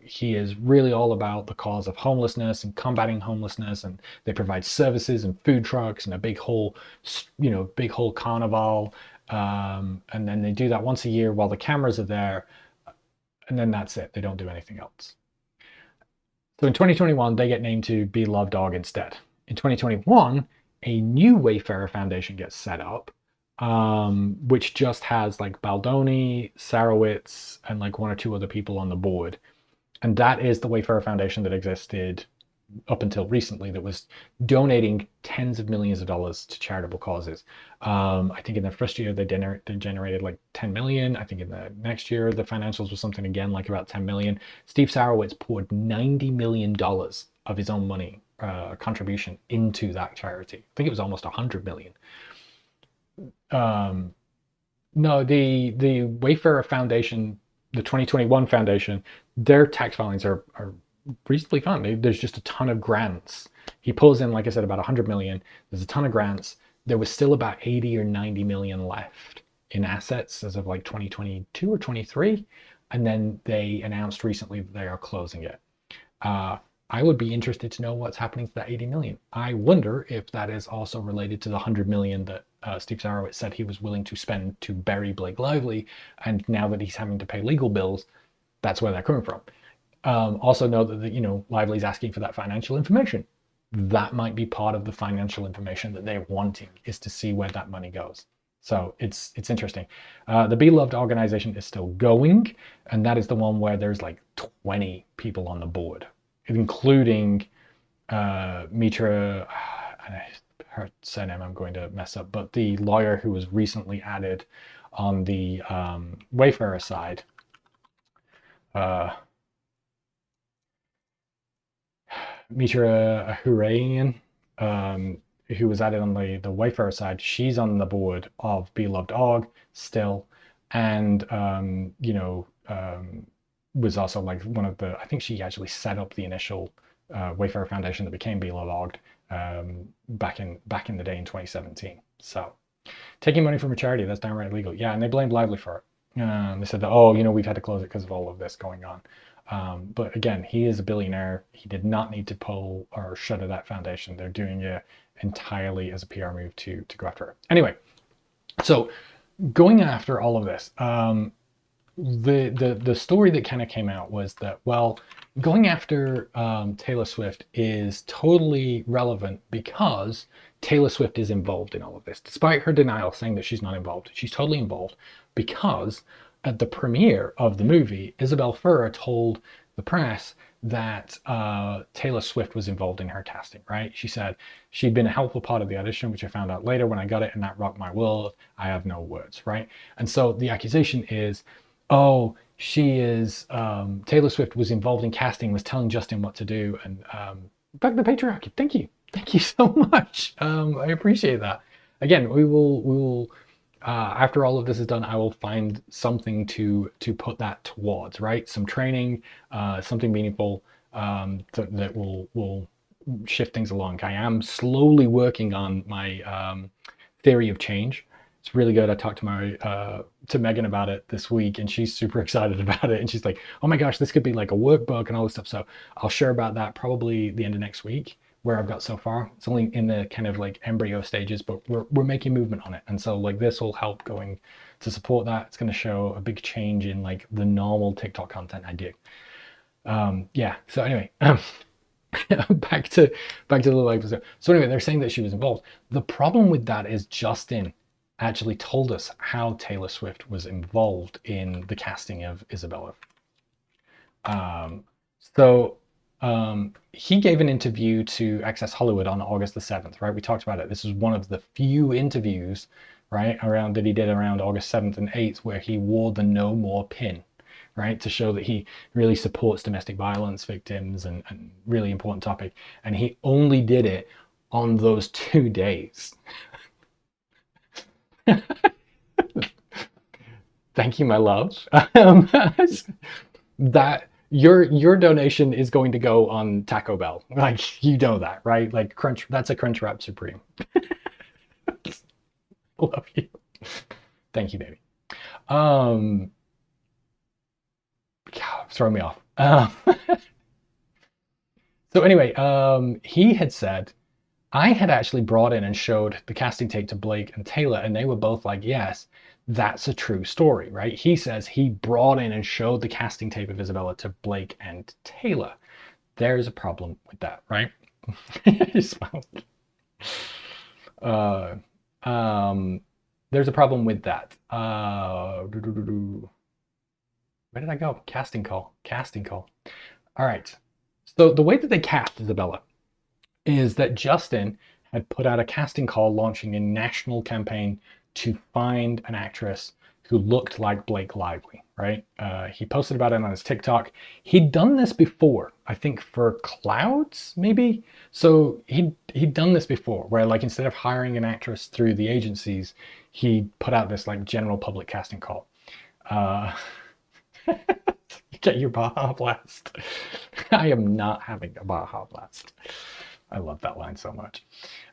S1: he is really all about the cause of homelessness and combating homelessness, and they provide services and food trucks and a big whole carnival. And then they do that once a year while the cameras are there, and then that's it. They don't do anything else. So in 2021, they get named to Beloved.org instead. In 2021, a new Wayfarer Foundation gets set up, which just has like Baldoni, Sarowitz, and like one or two other people on the board. And that is the Wayfarer Foundation that existed up until recently, that was donating tens of millions of dollars to charitable causes. I think in the first year they generated like 10 million. I think in the next year the financials was something again like about 10 million. Steve Sarowitz poured $90 million of his own money contribution into that charity. I think it was almost 100 million. No, the Wayfarer Foundation, the 2021 foundation, their tax filings are reasonably fun. There's just a ton of grants. He pulls in, like I said, about 100 million. There's a ton of grants. There was still about 80 or 90 million left in assets as of like 2022 or 23. And then they announced recently that they are closing it. I would be interested to know what's happening to that 80 million. I wonder if that is also related to the 100 million that Steve Sarowitz said he was willing to spend to bury Blake Lively. And now that he's having to pay legal bills, that's where they're coming from. Also know that, you know, Lively's asking for that financial information. That might be part of the financial information that they're wanting, is to see where that money goes. So it's interesting. The Beloved organization is still going, and that is the one where there's like 20 people on the board, including Mitra, her surname I'm going to mess up, but the lawyer who was recently added on the Wayfarer side. Mitra Huranian, who was added on the Wayfarer side, she's on the board of Beloved Org still, and you know, was also like one of the, I think she actually set up the initial Wayfarer Foundation that became Beloved Org back in the day in 2017. So taking money from a charity, that's downright illegal. Yeah, and they blamed Lively for it. They said that, oh, you know, we've had to close it because of all of this going on. But again, he is a billionaire. He did not need to pull or shutter that foundation. They're doing it entirely as a PR move to go after her. Anyway, so going after all of this, the story that kind of came out was that, well, going after Taylor Swift is totally relevant because Taylor Swift is involved in all of this, despite her denial saying that she's not involved. She's totally involved because at the premiere of the movie, Isabelle Fuhrer told the press that Taylor Swift was involved in her casting, right? She said she'd been a helpful part of the audition, which I found out later when I got it, and that rocked my world. I have no words, right? And so the accusation is, oh, she is, Taylor Swift was involved in casting, was telling Justin what to do, and back to the patriarchy. Thank you. Thank you so much. I appreciate that. Again, we will after all of this is done, I will find something to put that towards, right? Some training, something meaningful that will shift things along. I am slowly working on my theory of change. It's really good. I talked to Megan about it this week, and she's super excited about it. And she's like, "Oh my gosh, this could be like a workbook and all this stuff." So I'll share about that probably the end of next week, where I've got so far. It's only in the kind of like embryo stages, but we're making movement on it. And so like this will help going to support that. It's going to show a big change in like the normal TikTok content I do. Yeah. So anyway, back to the live. So anyway, they're saying that she was involved. The problem with that is Justin actually told us how Taylor Swift was involved in the casting of Isabella. He gave an interview to Access Hollywood on August the 7th, right? We talked about it. This was one of the few interviews, right, that he did around August 7th and 8th, where he wore the No More pin, right, to show that he really supports domestic violence victims and really important topic. And he only did it on those 2 days. Thank you, my love. That your donation is going to go on Taco Bell. Like, you know that, right? Like that's a Crunchwrap Supreme. Love you. Thank you, baby. Throw me off. So anyway, he had said, I had actually brought in and showed the casting tape to Blake and Taylor, and they were both like, yes, that's a true story, right? He says he brought in and showed the casting tape of Isabella to Blake and Taylor. There's a problem with that, right? Uh, there's a problem with that. Where did I go? Casting call. Casting call. All right. So the way that they cast Isabella is that Justin had put out a casting call launching a national campaign to find an actress who looked like Blake Lively, right? He posted about it on his TikTok. He'd done this before, I think for Clouds, maybe? So he'd done this before, where like instead of hiring an actress through the agencies, he put out this like general public casting call. Uh, Get your Baja Blast. I am not having a Baja Blast. I love that line so much.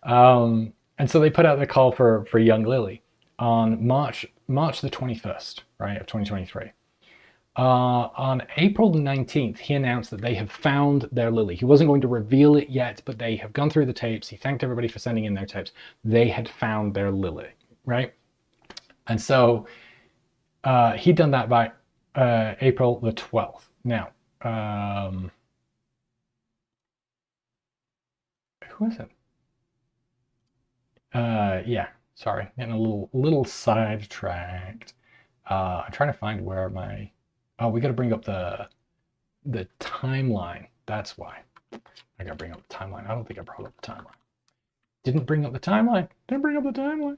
S1: And so they put out the call for young Lily on March the 21st, right, of 2023. On April the 19th, he announced that they have found their Lily. He wasn't going to reveal it yet, but they have gone through the tapes. He thanked everybody for sending in their tapes. They had found their Lily, right? And so he'd done that by April the 12th. Now, who is it? Yeah, sorry, getting a little sidetracked. I'm trying to find where my. Oh, we got to bring up the timeline. That's why I got to bring up the timeline. I don't think I brought up the timeline. Didn't bring up the timeline. Didn't bring up the timeline.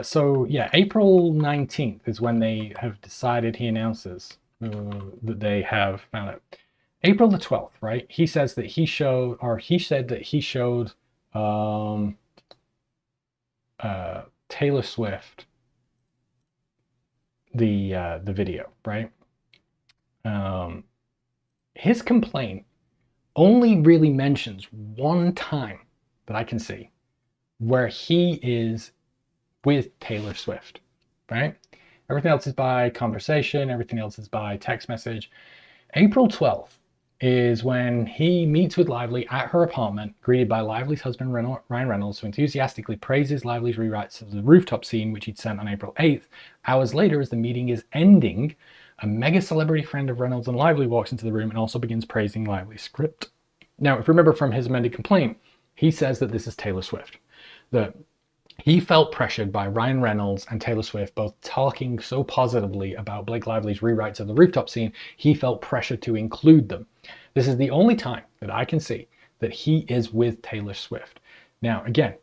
S1: So yeah, April 19th is when they have decided. He announces that they have found it. April the 12th, right? He says that he showed, or he said that he showed Taylor Swift the video, right? His complaint only really mentions one time that I can see where he is with Taylor Swift, right? Everything else is by conversation, everything else is by text message. April 12th is when he meets with Lively at her apartment, greeted by Lively's husband Ryan Reynolds, who enthusiastically praises Lively's rewrites of the rooftop scene, which he'd sent on April 8th. Hours later, as the meeting is ending, a mega celebrity friend of Reynolds and Lively walks into the room and also begins praising Lively's script. Now, if you remember from his amended complaint, he says that this is Taylor Swift. That he felt pressured by Ryan Reynolds and Taylor Swift both talking so positively about Blake Lively's rewrites of the rooftop scene, he felt pressured to include them. This is the only time that I can see that he is with Taylor Swift. Now, again,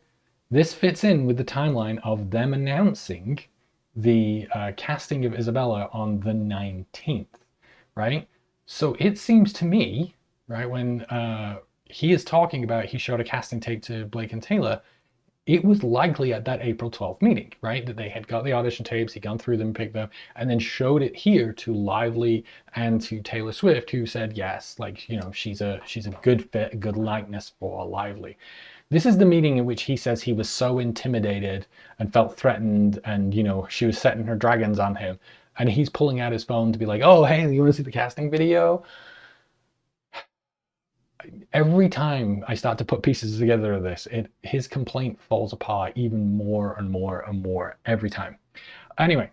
S1: this fits in with the timeline of them announcing the casting of Isabella on the 19th, right? So it seems to me, right, when he is talking about he showed a casting tape to Blake and Taylor, it was likely at that April 12th meeting, right? That they had got the audition tapes, he'd gone through them, picked them, and then showed it here to Lively and to Taylor Swift, who said, yes, like, you know, she's a good fit, a good likeness for Lively. This is the meeting in which he says he was so intimidated and felt threatened and, you know, she was setting her dragons on him. And he's pulling out his phone to be like, oh, hey, you want to see the casting video? Every time I start to put pieces together of this, his complaint falls apart even more and more and more every time. Anyway,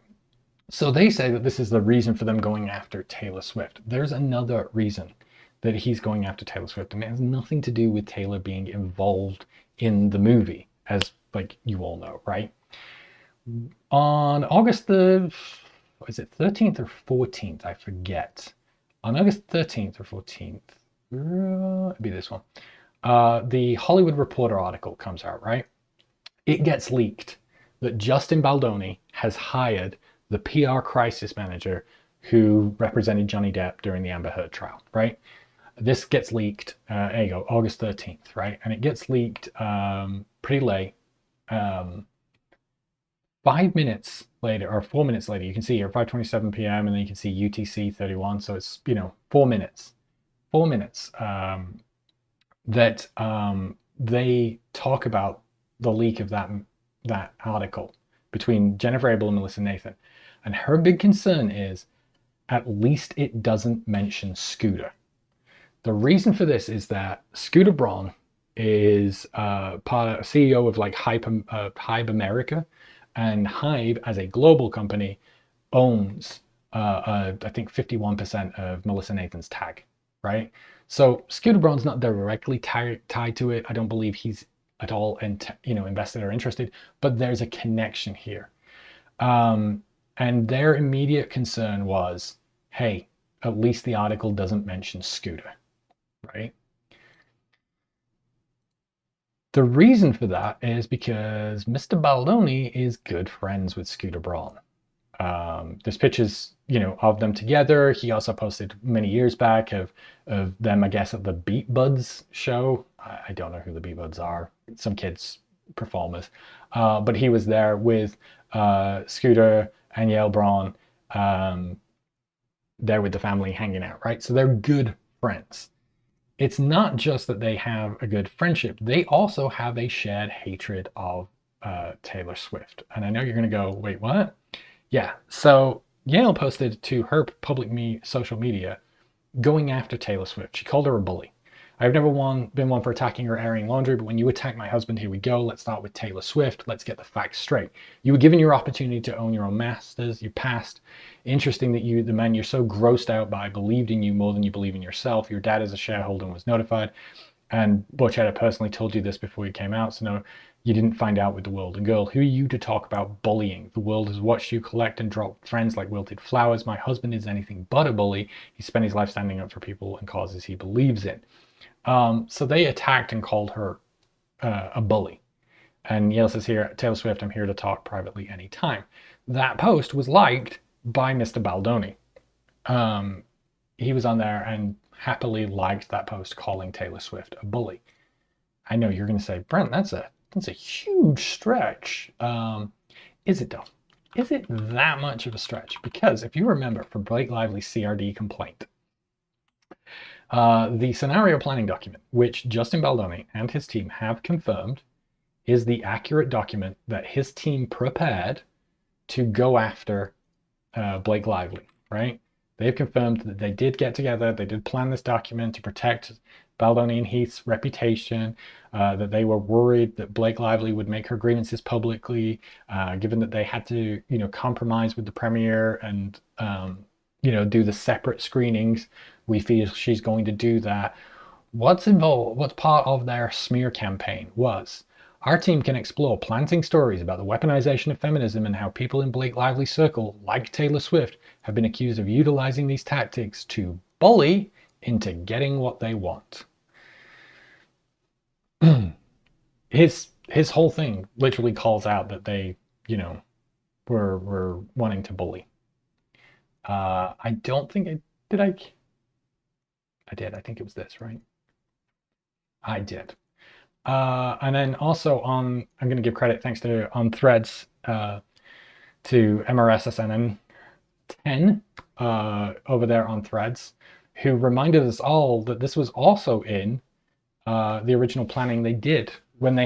S1: so they say that this is the reason for them going after Taylor Swift. There's another reason that he's going after Taylor Swift, and it has nothing to do with Taylor being involved in the movie, as like you all know, right? On August the, is it 13th or 14th? I forget. On August 13th or 14th, it'd be this one. The Hollywood Reporter article comes out, right? It gets leaked that Justin Baldoni has hired the PR crisis manager who represented Johnny Depp during the Amber Heard trial, right? This gets leaked, there you go, August 13th, right? And it gets leaked pretty late. 5 minutes later, or 4 minutes later, you can see here 5:27 p.m. and then you can see UTC 31. So it's, you know, 4 minutes. 4 minutes that they talk about the leak of that article between Jennifer Abel and Melissa Nathan. And her big concern is at least it doesn't mention Scooter. The reason for this is that Scooter Braun is CEO of like Hybe America, and Hybe as a global company owns I think 51% of Melissa Nathan's tag, right? So Scooter Braun's not directly tied to it. I don't believe he's at all and invested or interested, but there's a connection here. And their immediate concern was, hey, at least the article doesn't mention Scooter, right? The reason for that is because Mr. Baldoni is good friends with Scooter Braun. There's pictures, of them together. He also posted many years back of them, I guess, at the Beat Buds show. I don't know who the Beat Buds are. Some kids performers. But he was there with Scooter and Yael Braun, there with the family hanging out, right? So they're good friends. It's not just that they have a good friendship, they also have a shared hatred of Taylor Swift. And I know you're going to go, wait, what? Yeah. So Yael posted to her public social media going after Taylor Swift. She called her a bully. I've never been one for attacking or airing laundry, but when you attack my husband, here we go. Let's start with Taylor Swift. Let's get the facts straight. You were given your opportunity to own your own masters, your past. Interesting that the man you're so grossed out by, believed in you more than you believe in yourself. Your dad is a shareholder and was notified. And Butch had personally told you this before you came out, so no, you didn't find out with the world. And girl, who are you to talk about bullying? The world has watched you collect and drop friends like wilted flowers. My husband is anything but a bully. He spent his life standing up for people and causes he believes in. So they attacked and called her a bully. And Yael says here, Taylor Swift, I'm here to talk privately anytime. That post was liked by Mr. Baldoni. He was on there and happily liked that post calling Taylor Swift a bully. I know you're going to say, Brent, that's a huge stretch. Is it though? Is it that much of a stretch? Because if you remember from Blake Lively's CRD complaint, the scenario planning document, which Justin Baldoni and his team have confirmed is the accurate document that his team prepared to go after Blake Lively, right? They've confirmed that they did get together, they did plan this document to protect Baldoni and Heath's reputation, that they were worried that Blake Lively would make her grievances publicly, given that they had to, compromise with the premiere and, do the separate screenings. We feel she's going to do that. What's involved, what's part of their smear campaign was, our team can explore planting stories about the weaponization of feminism and how people in Blake Lively's circle, like Taylor Swift, have been accused of utilizing these tactics to bully into getting what they want. His whole thing literally calls out that they, were wanting to bully. I don't think I did. I think it was this, right? I did. And then also I'm going to give credit, thanks to on Threads, to MRSSNN 10 over there on Threads, who reminded us all that this was also in the original planning they did when they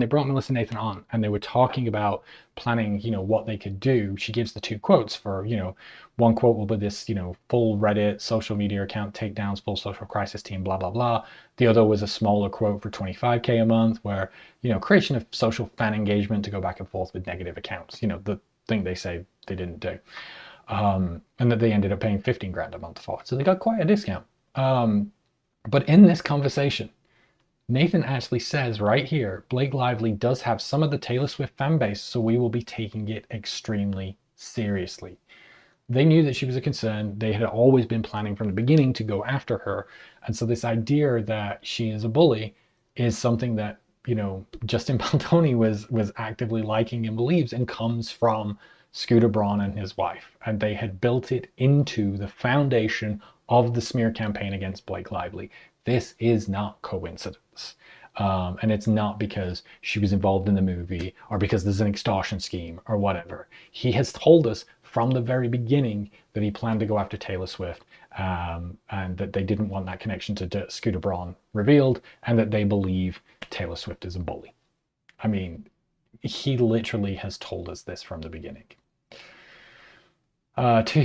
S1: brought Melissa Nathan on and they were talking about planning, what they could do. She gives the two quotes for, one quote will be this, full Reddit social media account takedowns, full social crisis team, blah, blah, blah. The other was a smaller quote for $25K a month where, creation of social fan engagement to go back and forth with negative accounts, the thing they say they didn't do. And that they ended up paying 15 grand a month for it. So they got quite a discount. But in this conversation, Nathan actually says right here, Blake Lively does have some of the Taylor Swift fan base, so we will be taking it extremely seriously. They knew that she was a concern. They had always been planning from the beginning to go after her. And so this idea that she is a bully is something that, Justin Baldoni was actively liking and believes, and comes from Scooter Braun and his wife. And they had built it into the foundation of the smear campaign against Blake Lively. This is not coincidence. And it's not because she was involved in the movie or because there's an extortion scheme or whatever. He has told us from the very beginning that he planned to go after Taylor Swift, and that they didn't want that connection to Scooter Braun revealed, and that they believe Taylor Swift is a bully. I mean, he literally has told us this from the beginning.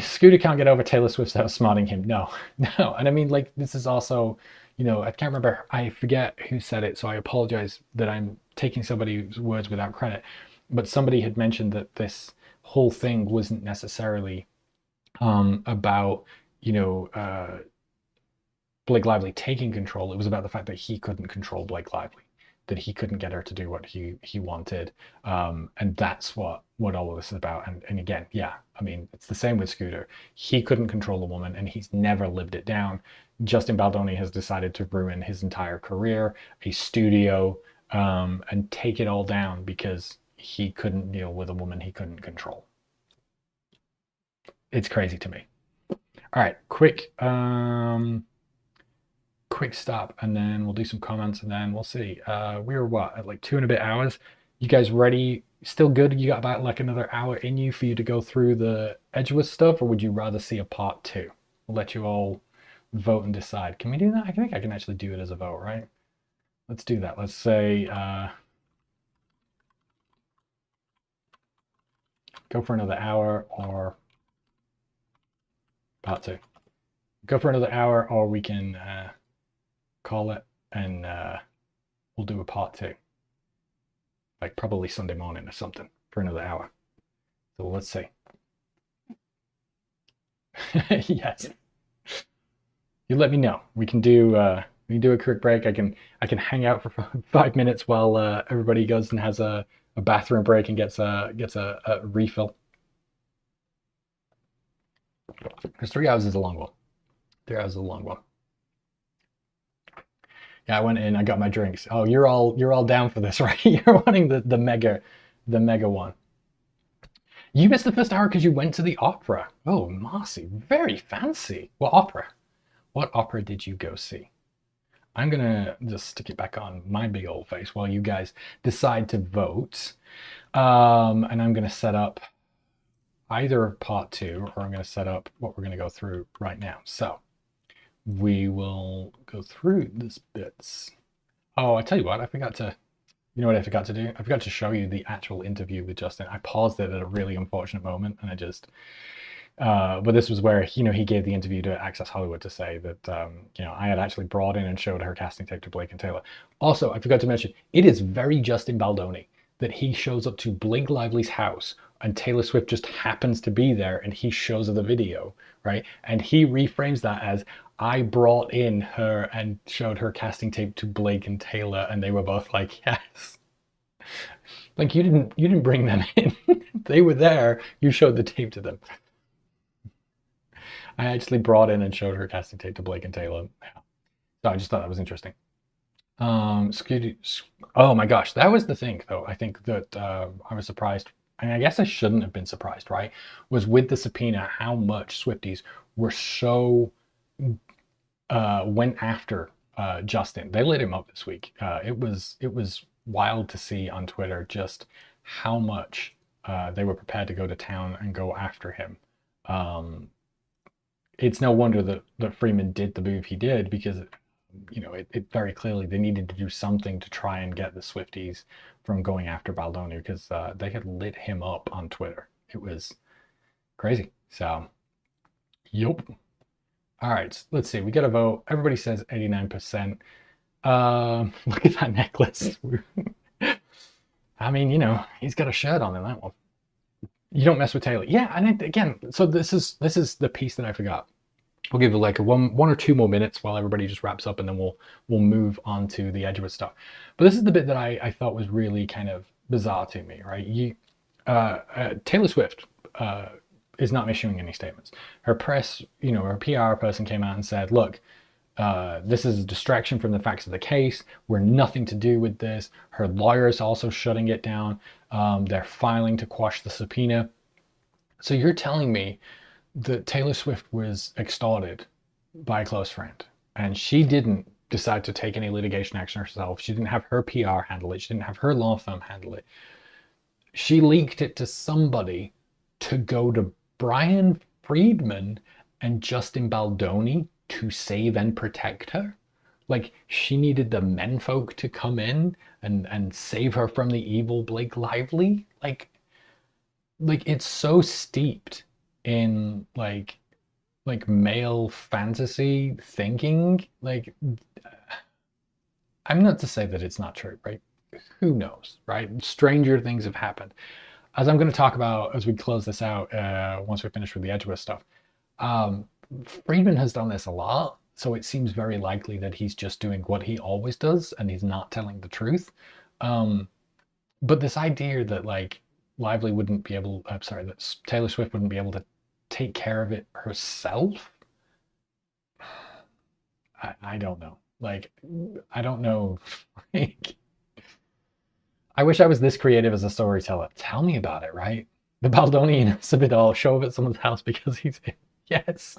S1: Scooter can't get over Taylor Swift's outsmarting him. No. And I mean, this is also, I can't remember, I forget who said it, so I apologize that I'm taking somebody's words without credit, but somebody had mentioned that this whole thing wasn't necessarily about, Blake Lively taking control. It was about the fact that he couldn't control Blake Lively. that he couldn't get her to do what he wanted. And that's what all of this is about. And again, yeah, I mean, it's the same with Scooter. He couldn't control a woman, and he's never lived it down. Justin Baldoni has decided to ruin his entire career, a studio, and take it all down because he couldn't deal with a woman he couldn't control. It's crazy to me. All right, quick stop, and then we'll do some comments, and then we'll see. We were what, at like 2 and a bit hours? You guys ready? Still good? You got about like another hour in you for you to go through the Edgeworth stuff, or would you rather see a part 2? We'll let you all vote and decide. Can we do that? I think I can actually do it as a vote, right? Let's do that. Let's say go for another hour or part 2. Go for another hour, or we can call it, and we'll do a part 2. Like probably Sunday morning or something for another hour. So let's see. Yes. You let me know. We can do a quick break. I can hang out for 5 minutes while everybody goes and has a bathroom break and gets a refill. Because 3 hours is a long one. 3 hours is a long one. Yeah, I went in, I got my drinks. Oh, you're all down for this, right? You're wanting the mega one. You missed the first hour because you went to the opera. Oh, Marcy, very fancy. What opera? What opera did you go see? I'm gonna just stick it back on my big old face while you guys decide to vote. And I'm gonna set up either part 2, or I'm gonna set up what we're gonna go through right now. So we will go through this bits. Oh, I tell you what, you know what I forgot to do? I forgot to show you the actual interview with Justin. I paused it at a really unfortunate moment, and I just, but this was where, he gave the interview to Access Hollywood to say that, I had actually brought in and showed her casting tape to Blake and Taylor. Also, I forgot to mention, it is very Justin Baldoni that he shows up to Blake Lively's house and Taylor Swift just happens to be there, and he shows her the video, right? And he reframes that as, I brought in her and showed her casting tape to Blake and Taylor, and they were both like, yes. Like, you didn't bring them in. They were there. You showed the tape to them. I actually brought in and showed her casting tape to Blake and Taylor. So I just thought that was interesting. Oh my gosh, that was the thing, though. I think that I was surprised. And I guess I shouldn't have been surprised, right? Was with the subpoena, how much Swifties were so went after Justin. They lit him up this week. It was wild to see on Twitter just how much they were prepared to go to town and go after him. It's no wonder that Freedman did the move he did, because it very clearly they needed to do something to try and get the Swifties from going after Baldoni, because they had lit him up on Twitter. It was crazy. So, yup. All right, let's see. We got a vote. Everybody says 89%. Look at that necklace. I mean, he's got a shirt on in that one. You don't mess with Taylor. Yeah, and again, so this is the piece that I forgot. We'll give it like one or two more minutes while everybody just wraps up, and then we'll move on to the Edgeworth stuff. But this is the bit that I thought was really kind of bizarre to me, right? Taylor Swift is not issuing any statements. Her press, her PR person came out and said, look, this is a distraction from the facts of the case. We're nothing to do with this. Her lawyer's also shutting it down. They're filing to quash the subpoena. So you're telling me that Taylor Swift was extorted by a close friend, and she didn't decide to take any litigation action herself. She didn't have her PR handle it. She didn't have her law firm handle it. She leaked it to somebody to go to Bryan Freedman and Justin Baldoni to save and protect her. Like, she needed the menfolk to come in and save her from the evil Blake Lively. Like it's so steeped in like male fantasy thinking. Like, I'm not to say that it's not true, right? Who knows, right? Stranger things have happened. As I'm going to talk about as we close this out, once we finish with the Edgeworth stuff, Freedman has done this a lot. So it seems very likely that he's just doing what he always does and he's not telling the truth. Um, but this idea that like Lively wouldn't be able, I'm sorry, that Taylor Swift wouldn't be able to take care of it herself, I don't know. Like, I don't know. Like, I wish I was this creative as a storyteller. Tell me about it, right? The Baldonian of it all. Show up at someone's house because he's yes.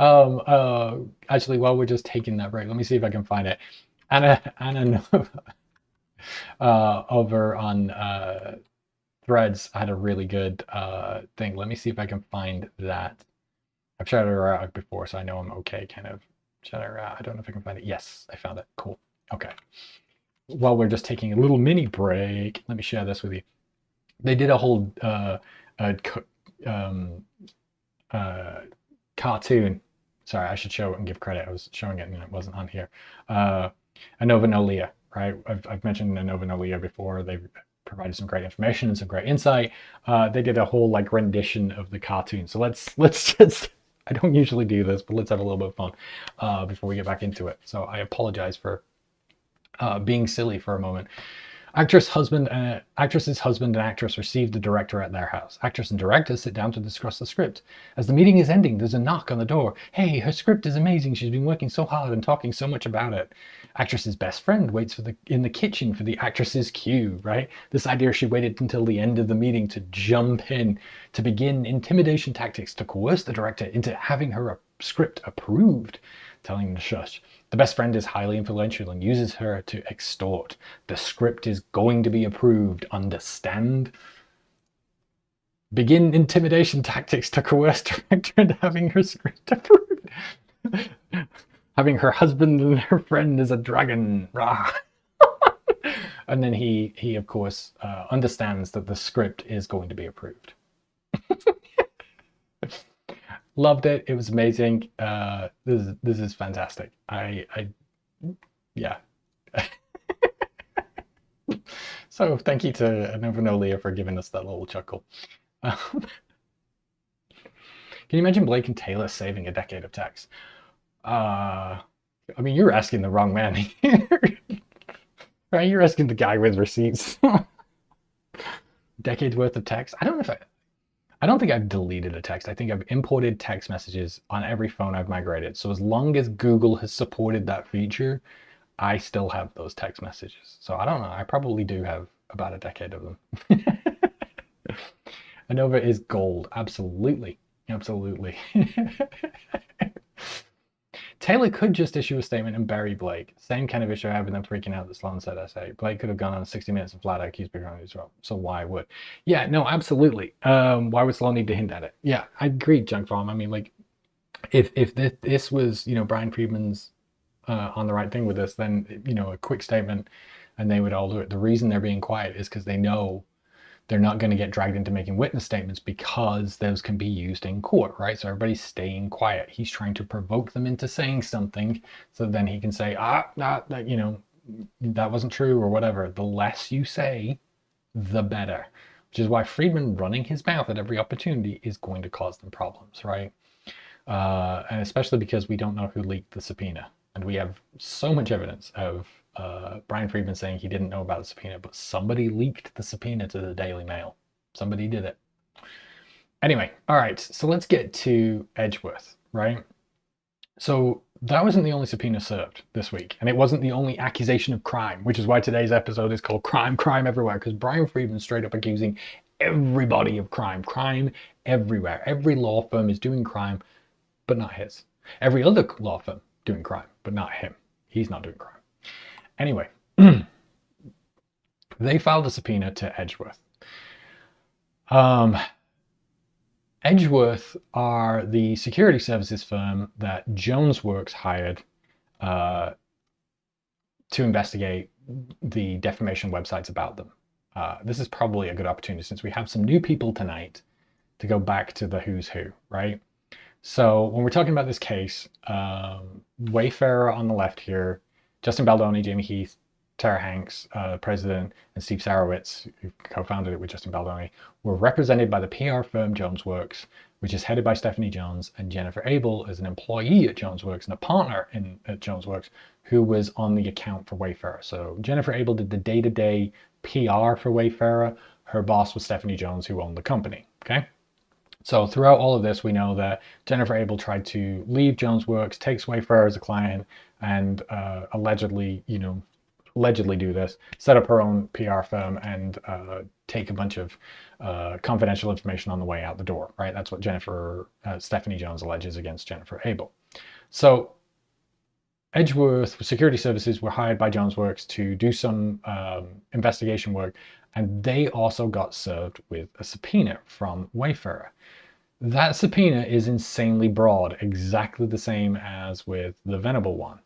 S1: Actually, while we're just taking that break, let me see if I can find it. Anna over on Threads had a really good thing. Let me see if I can find that. I've shouted her out before, so I know I'm okay. Kind of shout her out. I don't know if I can find it. Yes, I found it. Cool. Okay. While we're just taking a little mini break, let me share this with you. They did a whole cartoon. Sorry, I should show it and give credit. I was showing it and it wasn't on here. Anova Nolia, right? I've mentioned Anova Nolia before. They've provided some great information and some great insight. They did a whole like rendition of the cartoon. So let's just, I don't usually do this, but let's have a little bit of fun before we get back into it. So I apologize for being silly for a moment. Actress's husband and actress receive the director at their house. Actress and director sit down to discuss the script. As the meeting is ending, there's a knock on the door. Hey, her script is amazing. She's been working so hard and talking so much about it. Actress's best friend waits in the kitchen for the actress's cue, right? This idea she waited until the end of the meeting to jump in, to begin intimidation tactics to coerce the director into having her script approved, telling him to shush. The best friend is highly influential and uses her to extort. The script is going to be approved, understand? Begin intimidation tactics to coerce director into having her script approved. Having her husband and her friend is a dragon. And then he of course, understands that the script is going to be approved. Loved it. It was amazing. This is fantastic. Yeah. So thank you to Nova Nolia for giving us that little chuckle. Can you imagine Blake and Taylor saving a decade of tax? I mean, you're asking the wrong man here. Right? You're asking the guy with receipts. Decades worth of text. I don't think I've deleted a text. I think I've imported text messages on every phone I've migrated. So as long as Google has supported that feature, I still have those text messages. So I don't know. I probably do have about a decade of them. Anova is gold. Absolutely. Absolutely. Taylor could just issue a statement and bury Blake. Same kind of issue I had with them freaking out that Sloan said essay. Blake could have gone on 60 Minutes and flat out accused Big as well. So why would? Yeah, no, absolutely. Why would Sloan need to hint at it? Yeah, I agree, Junk Farm. I mean, like, if this was, Bryan Freedman's on the right thing with this, then, a quick statement and they would all do it. The reason they're being quiet is because they know they're not going to get dragged into making witness statements because those can be used in court, right? So everybody's staying quiet. He's trying to provoke them into saying something so then he can say, that wasn't true or whatever. The less you say, the better. Which is why Freedman running his mouth at every opportunity is going to cause them problems, right? And especially because we don't know who leaked the subpoena. And we have so much evidence of Bryan Freedman saying he didn't know about the subpoena, but somebody leaked the subpoena to the Daily Mail. Somebody did it. Anyway, all right, so let's get to Edgeworth, right? So that wasn't the only subpoena served this week, and it wasn't the only accusation of crime, which is why today's episode is called Crime, Crime Everywhere, because Bryan Freedman straight up accusing everybody of crime. Crime everywhere. Every law firm is doing crime, but not his. Every other law firm doing crime, but not him. He's not doing crime. Anyway, they filed a subpoena to Edgeworth. Edgeworth are the security services firm that JonesWorks hired to investigate the defamation websites about them. This is probably a good opportunity since we have some new people tonight to go back to the who's who, right? So when we're talking about this case, Wayfarer on the left here, Justin Baldoni, Jamie Heath, Tara Hanks, president, and Steve Sarowitz, who co-founded it with Justin Baldoni, were represented by the PR firm JonesWorks, which is headed by Stephanie Jones, and Jennifer Abel is an employee at JonesWorks and a partner at JonesWorks who was on the account for Wayfarer. So Jennifer Abel did the day-to-day PR for Wayfarer. Her boss was Stephanie Jones, who owned the company. Okay. So throughout all of this, we know that Jennifer Abel tried to leave JonesWorks, takes Wayfarer as a client, and allegedly do this, set up her own PR firm, and take a bunch of confidential information on the way out the door, right? That's what Stephanie Jones alleges against Jennifer Abel. So Edgeworth Security Services were hired by JonesWorks to do some investigation work, and they also got served with a subpoena from Wayfarer. That subpoena is insanely broad, exactly the same as with the Venable one.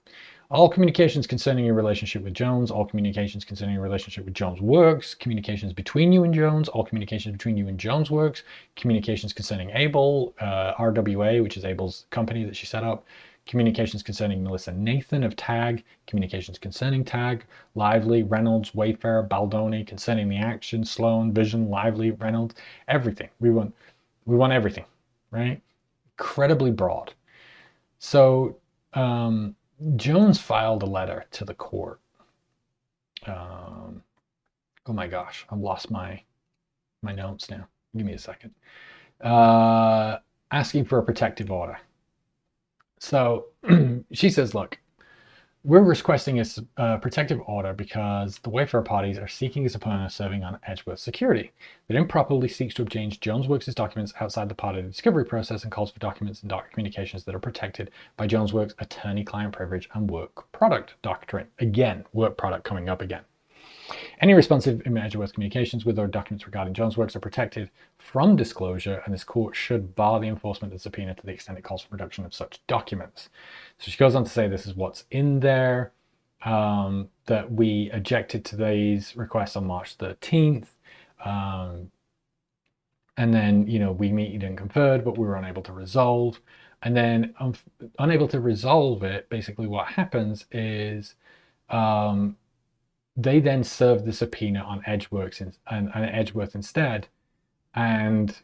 S1: All communications concerning your relationship with Jones, all communications concerning your relationship with JonesWorks, communications between you and Jones, all communications between you and JonesWorks, communications concerning Abel, RWA, which is Abel's company that she set up, communications concerning Melissa Nathan of TAG, communications concerning TAG, Lively, Reynolds, Wayfarer, Baldoni, concerning the action, Sloan, Vision, Lively, Reynolds, everything. We want everything, right? Incredibly broad. So Jones filed a letter to the court. Oh my gosh, I've lost my notes now. Give me a second. Asking for a protective order. So she says, look, we're requesting a protective order because the Wayfarer parties are seeking a subpoena serving on Edgeworth security. That improperly seeks to obtain JonesWorks' documents outside the party discovery process and calls for documents and communications that are protected by JonesWorks' attorney-client privilege and work product doctrine. Again, work product coming up again. Any responsive Edgeworth communications with or documents regarding JonesWorks are protected from disclosure, and this court should bar the enforcement of the subpoena to the extent it calls for production of such documents. So she goes on to say this is what's in there, that we objected to these requests on March 13th. And then, we meted and conferred, but we were unable to resolve. And then unable to resolve it, basically what happens is they then served the subpoena on Edgeworks and Edgeworth instead, and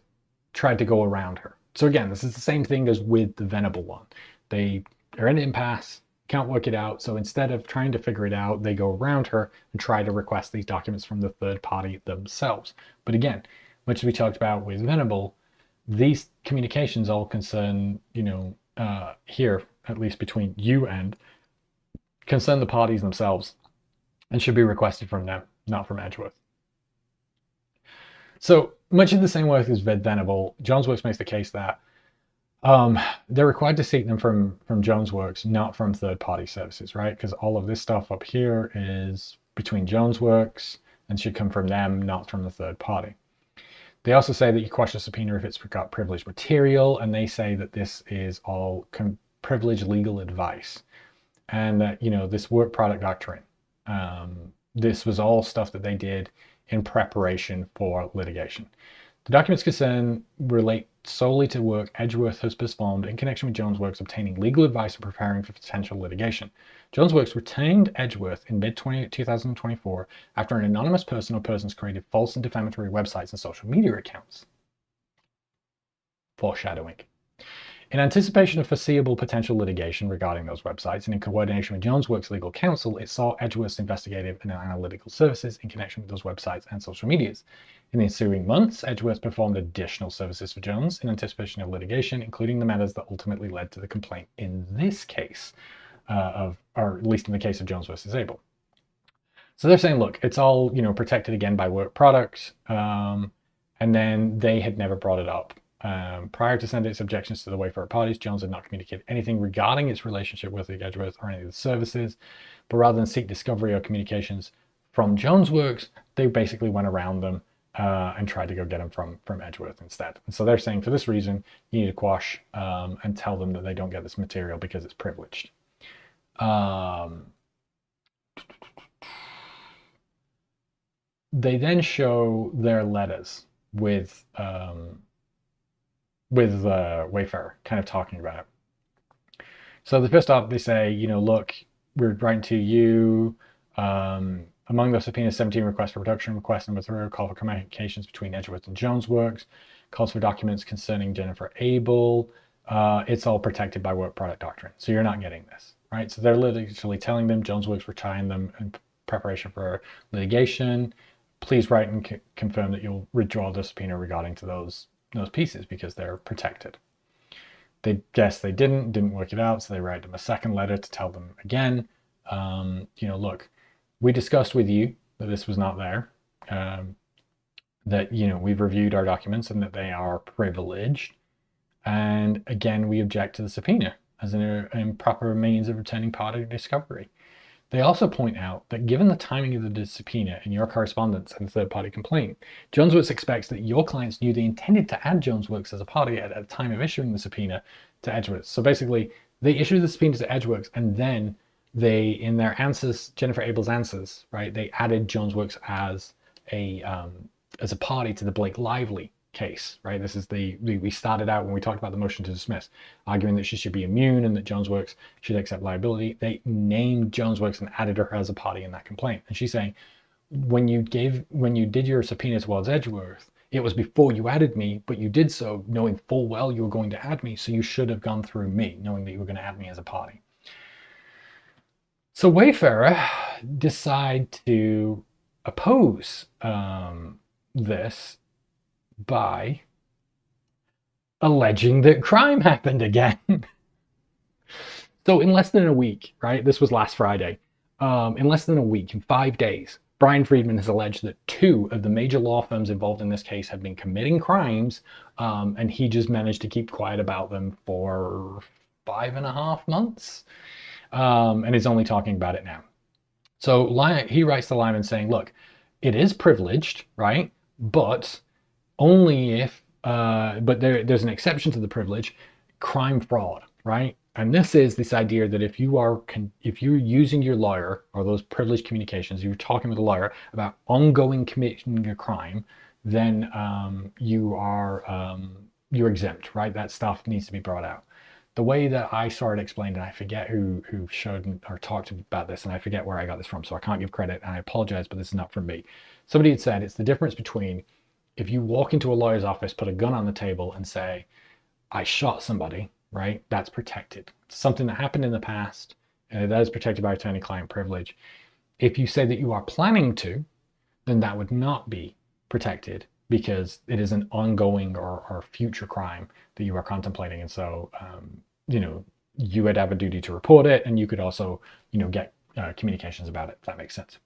S1: tried to go around her. So again, this is the same thing as with the Venable one. They are in an impasse, can't work it out. So instead of trying to figure it out, they go around her and try to request these documents from the third party themselves. But again, much as we talked about with Venable, these communications all concern, here, at least between you and, concern the parties themselves, and should be requested from them, not from Edgeworth. So much in the same way as with Venable, JonesWorks makes the case that they're required to seek them from JonesWorks, not from third-party services, right? Because all of this stuff up here is between JonesWorks and should come from them, not from the third party. They also say that you quash a subpoena if it's got privileged material, and they say that this is all privileged legal advice, and that this work product doctrine. This was all stuff that they did in preparation for litigation. The documents concerned relate solely to work Edgeworth has performed in connection with JonesWorks obtaining legal advice and preparing for potential litigation. JonesWorks retained Edgeworth in mid-2024 after an anonymous person or persons created false and defamatory websites and social media accounts. Foreshadowing. In anticipation of foreseeable potential litigation regarding those websites, and in coordination with JonesWorks legal counsel, it sought Edgeworth's investigative and analytical services in connection with those websites and social medias. In the ensuing months, Edgeworth performed additional services for Jones in anticipation of litigation, including the matters that ultimately led to the complaint in this case, or at least in the case of Jones versus Abel. So they're saying, look, it's all protected again by work products, and then they had never brought it up. Prior to sending its objections to the Wayfarer parties, Jones had not communicated anything regarding its relationship with the Edgeworth or any of the services, but rather than seek discovery or communications from JonesWorks, they basically went around them and tried to go get them from Edgeworth instead. And so they're saying for this reason, you need to quash and tell them that they don't get this material because it's privileged. They then show their letters with Wayfarer, kind of talking about it. So the first off, they say, look, we're writing to you. Among the subpoenas, 17 requests for production, request number 3, call for communications between Edgeworth and Jonesworks, calls for documents concerning Jennifer Abel. It's all protected by work product doctrine. So you're not getting this, right? So they're literally telling them Jonesworks were trying them in preparation for litigation. Please write and confirm that you'll withdraw the subpoena regarding to those pieces because they're protected. They guess they didn't work it out, so they write them a second letter to tell them again, look, we discussed with you that this was not there, that, we've reviewed our documents and that they are privileged. And again, we object to the subpoena as an improper means of obtaining party discovery. They also point out that given the timing of the subpoena in your correspondence and third-party complaint, Jonesworks expects that your clients knew they intended to add Jonesworks as a party at the time of issuing the subpoena to Edgeworth. So basically, they issued the subpoena to Edgeworks, and then they, in their answers, Jennifer Abel's answers, right, they added Jonesworks as a party to the Blake Lively case, right? This is we started out when we talked about the motion to dismiss, arguing that she should be immune and that Jonesworks should accept liability. They named Jonesworks and added her as a party in that complaint. And she's saying, when you did your subpoena towards Edgeworth, it was before you added me, but you did so knowing full well you were going to add me, so you should have gone through me, knowing that you were going to add me as a party. So Wayfarer decide to oppose this by alleging that crime happened again. So in less than a week, right? This was last Friday. In less than a week, in 5 days, Bryan Freedman has alleged that 2 of the major law firms involved in this case have been committing crimes, and he just managed to keep quiet about them for 5.5 months, and is only talking about it now. So he writes to Lyman saying, look, it is privileged, right? But only if, but there's an exception to the privilege, crime fraud, right? And this is this idea that if you're using your lawyer or those privileged communications, you're talking with a lawyer about ongoing committing a crime, then you're exempt, right? That stuff needs to be brought out. The way that I saw it explained, and I forget who showed or talked about this, and I forget where I got this from, so I can't give credit, and I apologize, but this is not from me. Somebody had said it's the difference between if you walk into a lawyer's office, put a gun on the table and say, I shot somebody, right? That's protected. It's something that happened in the past, and that is protected by attorney-client privilege. If you say that you are planning to, then that would not be protected because it is an ongoing or future crime that you are contemplating. And so, you would have a duty to report it, and you could also, get communications about it, if that makes sense.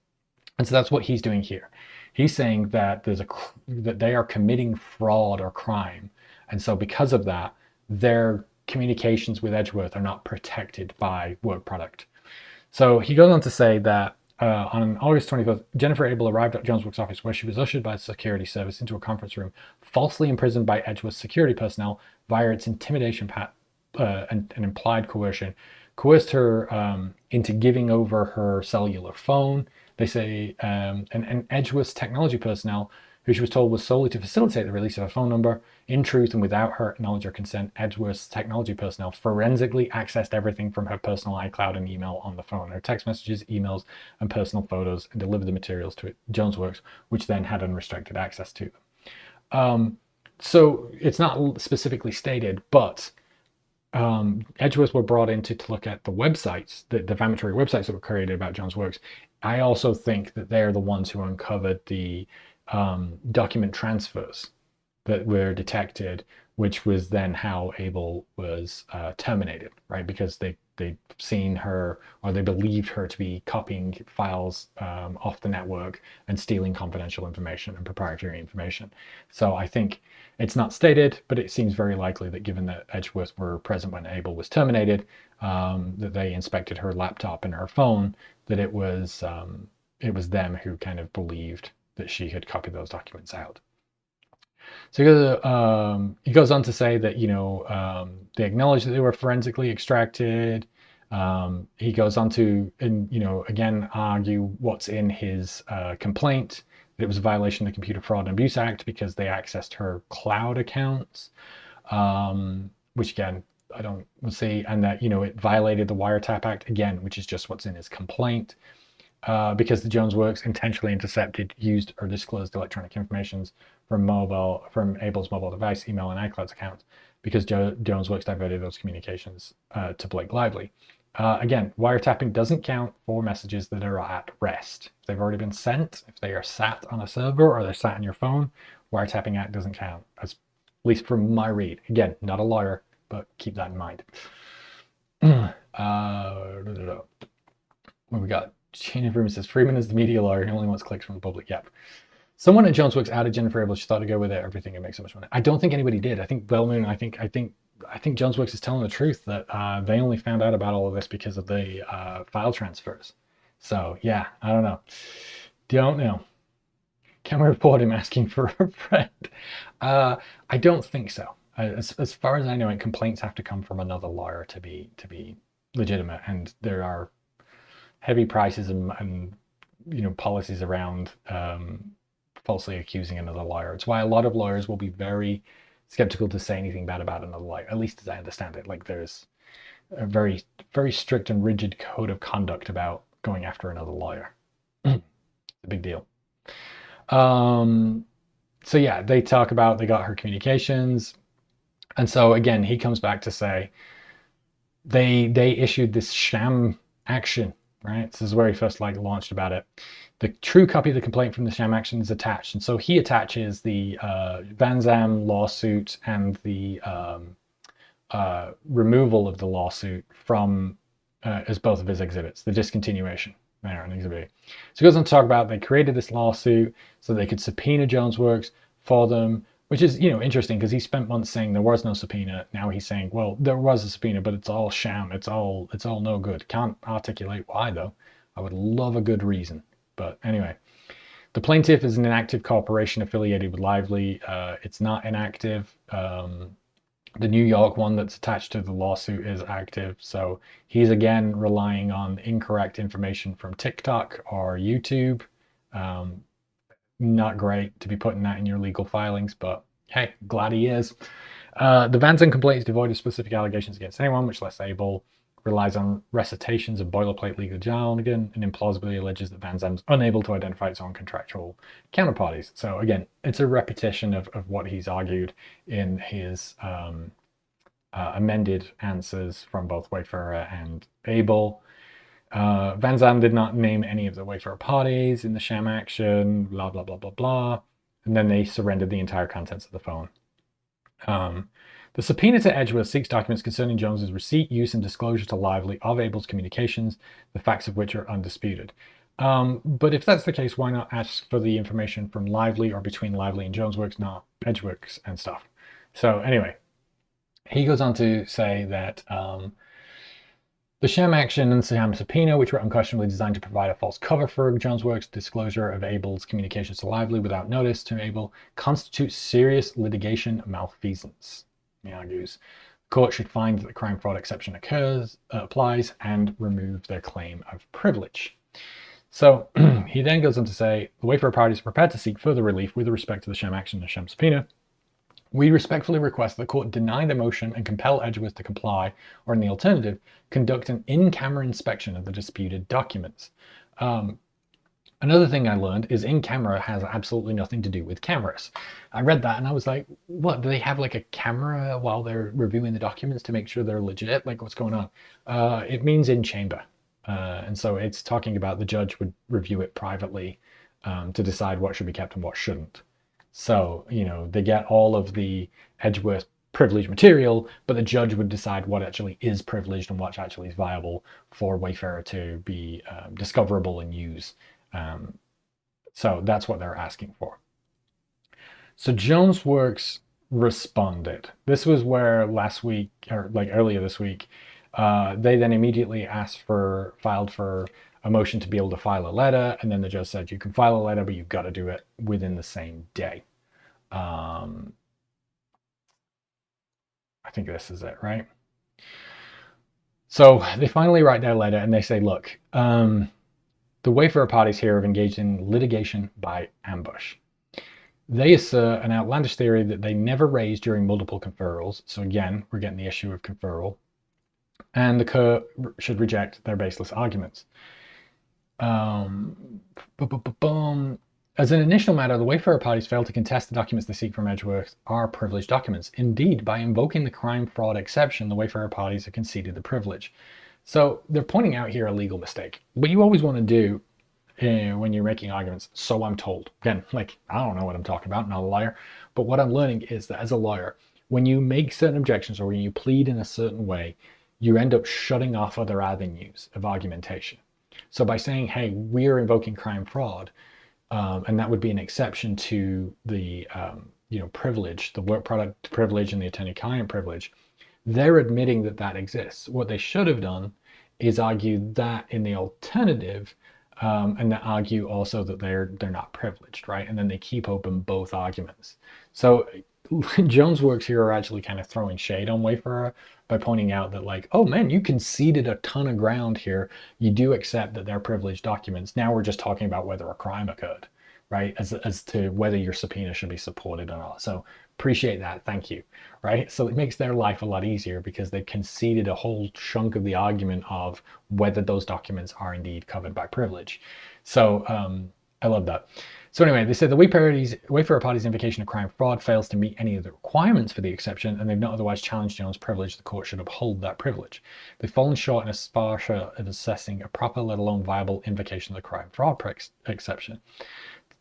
S1: And so that's what he's doing here. He's saying that that they are committing fraud or crime. And so because of that, their communications with Edgeworth are not protected by work product. So he goes on to say that on August 25th, Jennifer Abel arrived at Jonesworks' office where she was ushered by the security service into a conference room, falsely imprisoned by Edgeworth security personnel via its intimidation and implied coercion, coerced her into giving over her cellular phone. They say, and Edgeworth's technology personnel, who she was told was solely to facilitate the release of her phone number, in truth and without her knowledge or consent, Edgeworth's technology personnel forensically accessed everything from her personal iCloud and email on the phone, her text messages, emails, and personal photos, and delivered the materials to Jonesworks, which then had unrestricted access to them. So it's not specifically stated, but Edgeworth were brought in to look at the websites, the defamatory websites that were created about Jonesworks. I also think that they're the ones who uncovered the document transfers that were detected, which was then how Abel was terminated, right? Because they'd seen her, or they believed her to be copying files off the network and stealing confidential information and proprietary information. So I think it's not stated, but it seems very likely that given that Edgeworth were present when Abel was terminated, that they inspected her laptop and her phone, that it was them who kind of believed that she had copied those documents out. So he goes on to say that, they acknowledge that they were forensically extracted. He goes on to, again, argue what's in his complaint, that it was a violation of the Computer Fraud and Abuse Act because they accessed her cloud accounts, which again, I don't see, and that, it violated the Wiretap Act, again, which is just what's in his complaint. because the Jones works intentionally intercepted, used, or disclosed electronic information from Abel's mobile device, email, and iCloud accounts, because Jones works diverted those communications to Blake Lively. Again, wiretapping doesn't count for messages that are at rest. If they've already been sent, if they are sat on a server or they're sat on your phone, Wiretapping Act doesn't count, at least from my read. Again, not a lawyer, but keep that in mind. What we got? Chain of rumors says Freeman is the media lawyer. He only wants clicks from the public. Yep. Someone at Jonesworks outed Jennifer Abel. She thought to go with it. Everything, it makes so much money. I don't think anybody did. I think Bellmoon. I think Jonesworks is telling the truth that they only found out about all of this because of the file transfers. So yeah, I don't know. Don't know. Can we report him asking for a friend? I don't think so. As far as I know, complaints have to come from another lawyer to be legitimate, and there are heavy prices and policies around falsely accusing another lawyer. It's why a lot of lawyers will be very skeptical to say anything bad about another lawyer, at least as I understand it. Like, there's a very, very strict and rigid code of conduct about going after another lawyer. It's a big deal. So yeah, they talk about they got her communications. And so again, he comes back to say they issued this sham action, right? This is where he first launched about it. The true copy of the complaint from the sham action is attached. And so he attaches the Van Zam lawsuit and the removal of the lawsuit from as both of his exhibits, the discontinuation there in exhibit A. So he goes on to talk about they created this lawsuit so they could subpoena Jonesworks for them, which is, interesting, because he spent months saying there was no subpoena. Now he's saying, well, there was a subpoena, but it's all sham. It's all no good. Can't articulate why, though. I would love a good reason. But anyway, the plaintiff is an inactive corporation affiliated with Lively. It's not inactive. The New York one that's attached to the lawsuit is active. So he's again relying on incorrect information from TikTok or YouTube. Not great to be putting that in your legal filings, but hey, glad he is. The Van Zandt complaint is devoid of specific allegations against anyone, much less Abel. Relies on recitations of boilerplate legal jargon and implausibly alleges that Van Zandt's unable to identify its own contractual counterparties. So again, it's a repetition of what he's argued in his amended answers from both Wayfarer and Abel. Van Zandt did not name any of the Wayfarer parties in the sham action, blah, blah, blah, blah, blah. And then they surrendered the entire contents of the phone. The subpoena to Edgeworth seeks documents concerning Jones's receipt, use, and disclosure to Lively of Abel's communications, the facts of which are undisputed. But if that's the case, why not ask for the information from Lively or between Lively and Jonesworks, not Edgeworks and stuff? So anyway, he goes on to say that the sham action and sham subpoena, which were unquestionably designed to provide a false cover for Jonesworks' disclosure of Abel's communications to Lively without notice to Abel, constitutes serious litigation malfeasance. He argues the court should find that the crime fraud exception applies and remove their claim of privilege. So he then goes on to say the Wayfarer parties are prepared to seek further relief with respect to the sham action and sham subpoena. We respectfully request that the court deny the motion and compel Edgeworth to comply, or in the alternative, conduct an in-camera inspection of the disputed documents. Another thing I learned is in-camera has absolutely nothing to do with cameras. I read that and I was like, what, do they have like a camera while they're reviewing the documents to make sure they're legit? Like, what's going on? It means in chamber. And so it's talking about the judge would review it privately to decide what should be kept and what shouldn't. So, they get all of the Edgeworth privileged material, but the judge would decide what actually is privileged and what actually is viable for Wayfarer to be discoverable and use. So that's what they're asking for. So Jonesworks responded. This was where last week, or like earlier this week, they then immediately filed for a motion to be able to file a letter, and then the judge said you can file a letter, but you've got to do it within the same day. I think this is it, right? So they finally write their letter and they say, look, the Wayfarer parties here have engaged in litigation by ambush. They assert an outlandish theory that they never raised during multiple conferrals. So again, we're getting the issue of conferral. And the court should reject their baseless arguments. Boom. As an initial matter, the Wayfarer parties failed to contest the documents they seek from Edgeworth are privileged documents. Indeed, by invoking the crime fraud exception, the Wayfarer parties have conceded the privilege. So they're pointing out here a legal mistake. What you always want to do when you're making arguments, so I'm told. Again, like, I don't know what I'm talking about, I'm not a lawyer, but what I'm learning is that as a lawyer, when you make certain objections or when you plead in a certain way, you end up shutting off other avenues of argumentation. So by saying, hey, we're invoking crime fraud, and that would be an exception to the privilege, the work product privilege and the attorney-client privilege, they're admitting that that exists. What they should have done is argue that in the alternative, and then argue also that they're not privileged, right? And then they keep open both arguments. So Jones Works here are actually kind of throwing shade on Wayfarer by pointing out that, like, oh man, you conceded a ton of ground here. You do accept that they're privileged documents. Now we're just talking about whether a crime occurred, right? As to whether your subpoena should be supported or not. So appreciate that. Thank you, right? So it makes their life a lot easier because they've conceded a whole chunk of the argument of whether those documents are indeed covered by privilege. So I love that. So anyway, they said the Wayfarer party's invocation of crime fraud fails to meet any of the requirements for the exception, and they've not otherwise challenged Jones' privilege. The court should uphold that privilege. They've fallen short in a sparsha of assessing a proper, let alone viable, invocation of the crime fraud exception.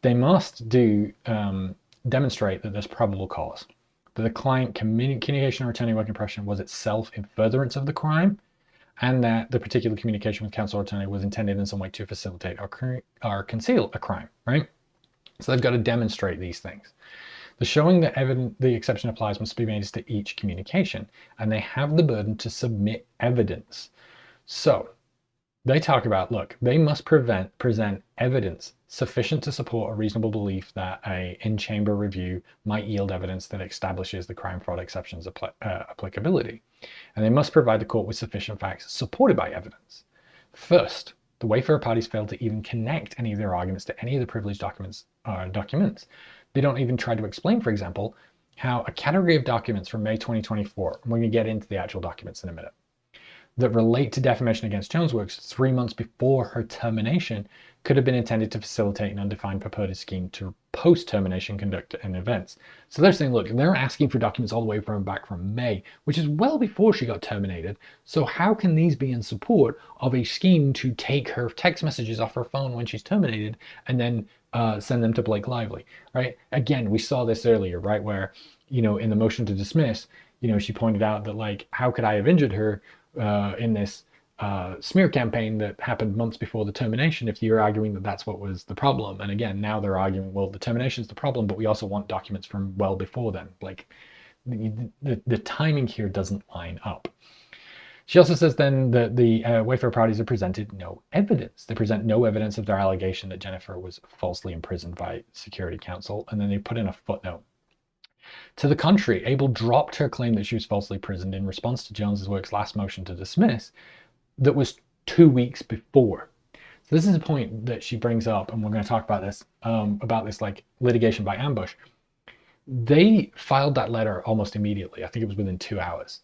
S1: They must demonstrate that there's probable cause, that the client communication or attorney work impression was itself in furtherance of the crime, and that the particular communication with counsel or attorney was intended in some way to facilitate or conceal a crime, right? So they've got to demonstrate these things. The showing that the exception applies must be made to each communication, and they have the burden to submit evidence. So they talk about, look, they must present evidence sufficient to support a reasonable belief that a in-chamber review might yield evidence that establishes the crime fraud exception's applicability. And they must provide the court with sufficient facts supported by evidence. First, the Wayfarer parties failed to even connect any of their arguments to any of the privileged documents. They don't even try to explain, for example, how a category of documents from May 2024, and we're going to get into the actual documents in a minute, that relate to defamation against Jones Works 3 months before her termination could have been intended to facilitate an undefined purported scheme to post-termination conduct an events. So they're saying, look, they're asking for documents all the way back from May, which is well before she got terminated. So how can these be in support of a scheme to take her text messages off her phone when she's terminated and then send them to Blake Lively, right? Again, we saw this earlier, right? Where, in the motion to dismiss, she pointed out that, like, how could I have injured her in this smear campaign that happened months before the termination if you're arguing that that's what was the problem. And again, now they're arguing, well, the termination is the problem, but we also want documents from well before then. Like, the timing here doesn't line up. She also says then that the Wayfarer parties have presented no evidence. They present no evidence of their allegation that Jennifer was falsely imprisoned by security counsel, and then they put in a footnote. To the contrary, Abel dropped her claim that she was falsely imprisoned in response to Jones's Works' last motion to dismiss that was 2 weeks before. So this is a point that she brings up, and we're going to talk about this like litigation by ambush. They filed that letter almost immediately. I think it was within 2 hours.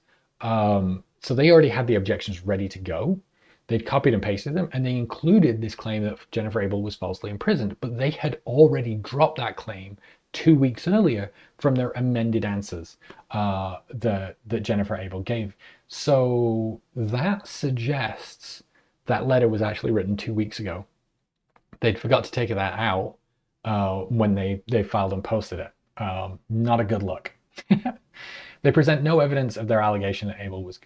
S1: So they already had the objections ready to go. They'd copied and pasted them, and they included this claim that Jennifer Abel was falsely imprisoned, but they had already dropped that claim 2 weeks earlier from their amended answers that Jennifer Abel gave. So that suggests that letter was actually written 2 weeks ago. They'd forgot to take that out when they filed and posted it. Not a good look. They present no evidence of their allegation that Abel was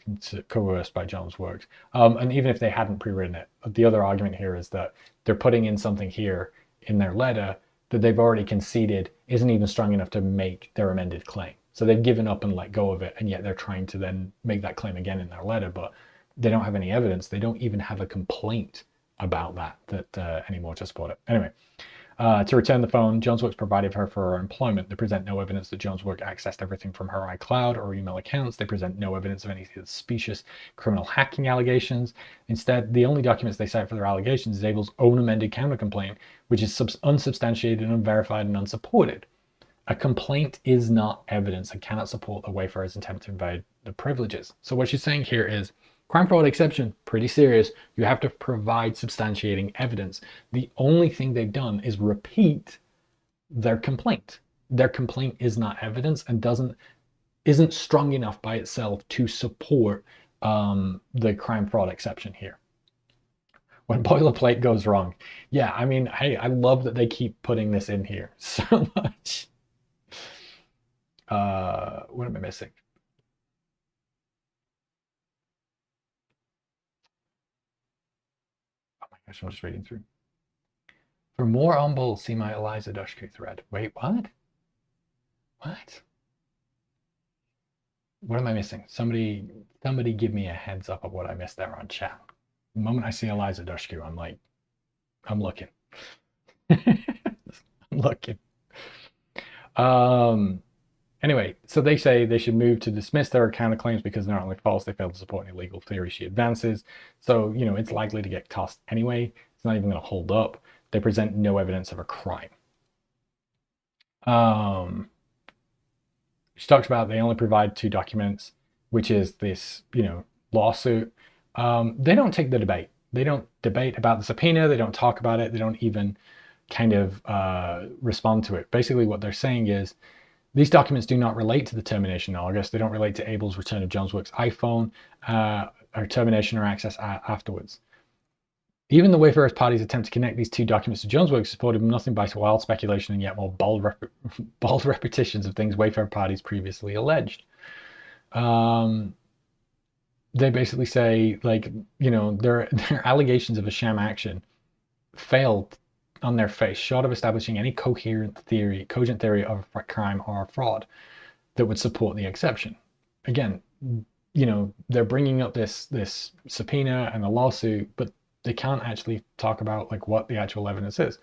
S1: coerced by Jones Works. And even if they hadn't pre-written it, the other argument here is that they're putting in something here in their letter that they've already conceded isn't even strong enough to make their amended claim. So they've given up and let go of it, and yet they're trying to then make that claim again in their letter, but they don't have any evidence. They don't even have a complaint about that anymore to support it. Anyway, to return the phone, Jones Works provided her for her employment. They present no evidence that Jones Works accessed everything from her iCloud or email accounts. They present no evidence of any specious criminal hacking allegations. Instead, the only documents they cite for their allegations is Abel's own amended countercomplaint, which is unsubstantiated and unverified and unsupported. A complaint is not evidence and cannot support the Wayfarer's attempt to invade the privileges. So what she's saying here is, Crime fraud exception, pretty serious. You have to provide substantiating evidence. The only thing they've done is repeat their complaint. Their complaint is not evidence and isn't strong enough by itself to support the crime fraud exception here. When boilerplate goes wrong. Yeah, I mean, hey, I love that they keep putting this in here so much. What am I missing? Oh my gosh, I'm just reading through. For more on Bull, see my Eliza Dushku thread. Wait, what? What? What am I missing? Somebody give me a heads up of what I missed there on chat. The moment I see Eliza Dushku, I'm like, I'm looking. I'm looking. Anyway, so they say they should move to dismiss their counterclaims because they're not only false, they fail to support any legal theory she advances. So, it's likely to get tossed anyway. It's not even going to hold up. They present no evidence of a crime. She talks about they only provide 2 documents, which is this, lawsuit. They don't take the debate. They don't debate about the subpoena. They don't talk about it. They don't even kind of respond to it. Basically, what they're saying is these documents do not relate to the termination in August. They don't relate to Abel's return of Jonesworks' iPhone or termination or access afterwards. Even the Wayfarer's parties attempt to connect these 2 documents to Jonesworks supported nothing by wild speculation and yet more bold repetitions of things Wayfarer parties previously alleged. They basically say, their allegations of a sham action failed on their face, short of establishing any cogent theory of a crime or a fraud that would support the exception. Again, they're bringing up this subpoena and the lawsuit, but they can't actually talk about what the actual evidence is.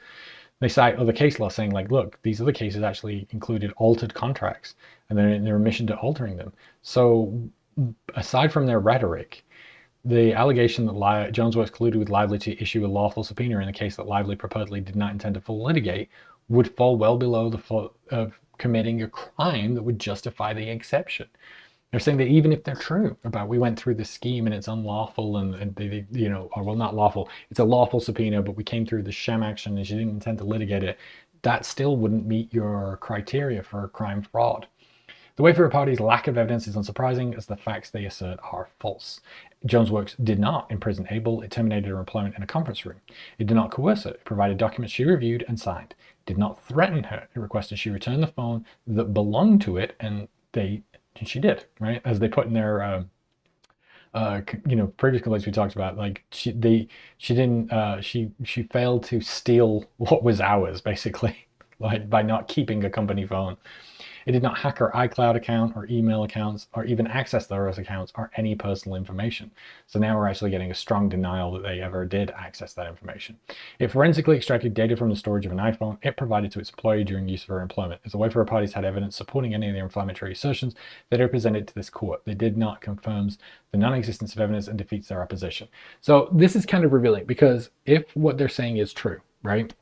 S1: They cite other case law saying look, these other cases actually included altered contracts and they're in their admission to altering them. So aside from their rhetoric, the allegation that Jonesworks colluded with Lively to issue a lawful subpoena in a case that Lively purportedly did not intend to full litigate would fall well below the fault of committing a crime that would justify the exception. They're saying that even if they're true about we went through this scheme and it's unlawful and they or well, not lawful, it's a lawful subpoena, but we came through the sham action and you didn't intend to litigate it, that still wouldn't meet your criteria for crime fraud. The Wayfarer party's lack of evidence is unsurprising as the facts they assert are false. Jonesworks did not imprison Abel. It terminated her employment in a conference room. It did not coerce her. It provided documents she reviewed and signed. It did not threaten her. It requested she return the phone that belonged to it, and she did, right? As they put in their previous complaints we talked about, she failed to steal what was ours, basically, by not keeping a company phone. It did not hack her iCloud account or email accounts or even access those accounts or any personal information. So now we're actually getting a strong denial that they ever did access that information. It forensically extracted data from the storage of an iPhone it provided to its employee during use of her employment. If the Wayfarer parties had evidence supporting any of their inflammatory assertions, they are presented to this court. They did not confirm the non-existence of evidence and defeats their opposition. So this is kind of revealing because if what they're saying is true, right?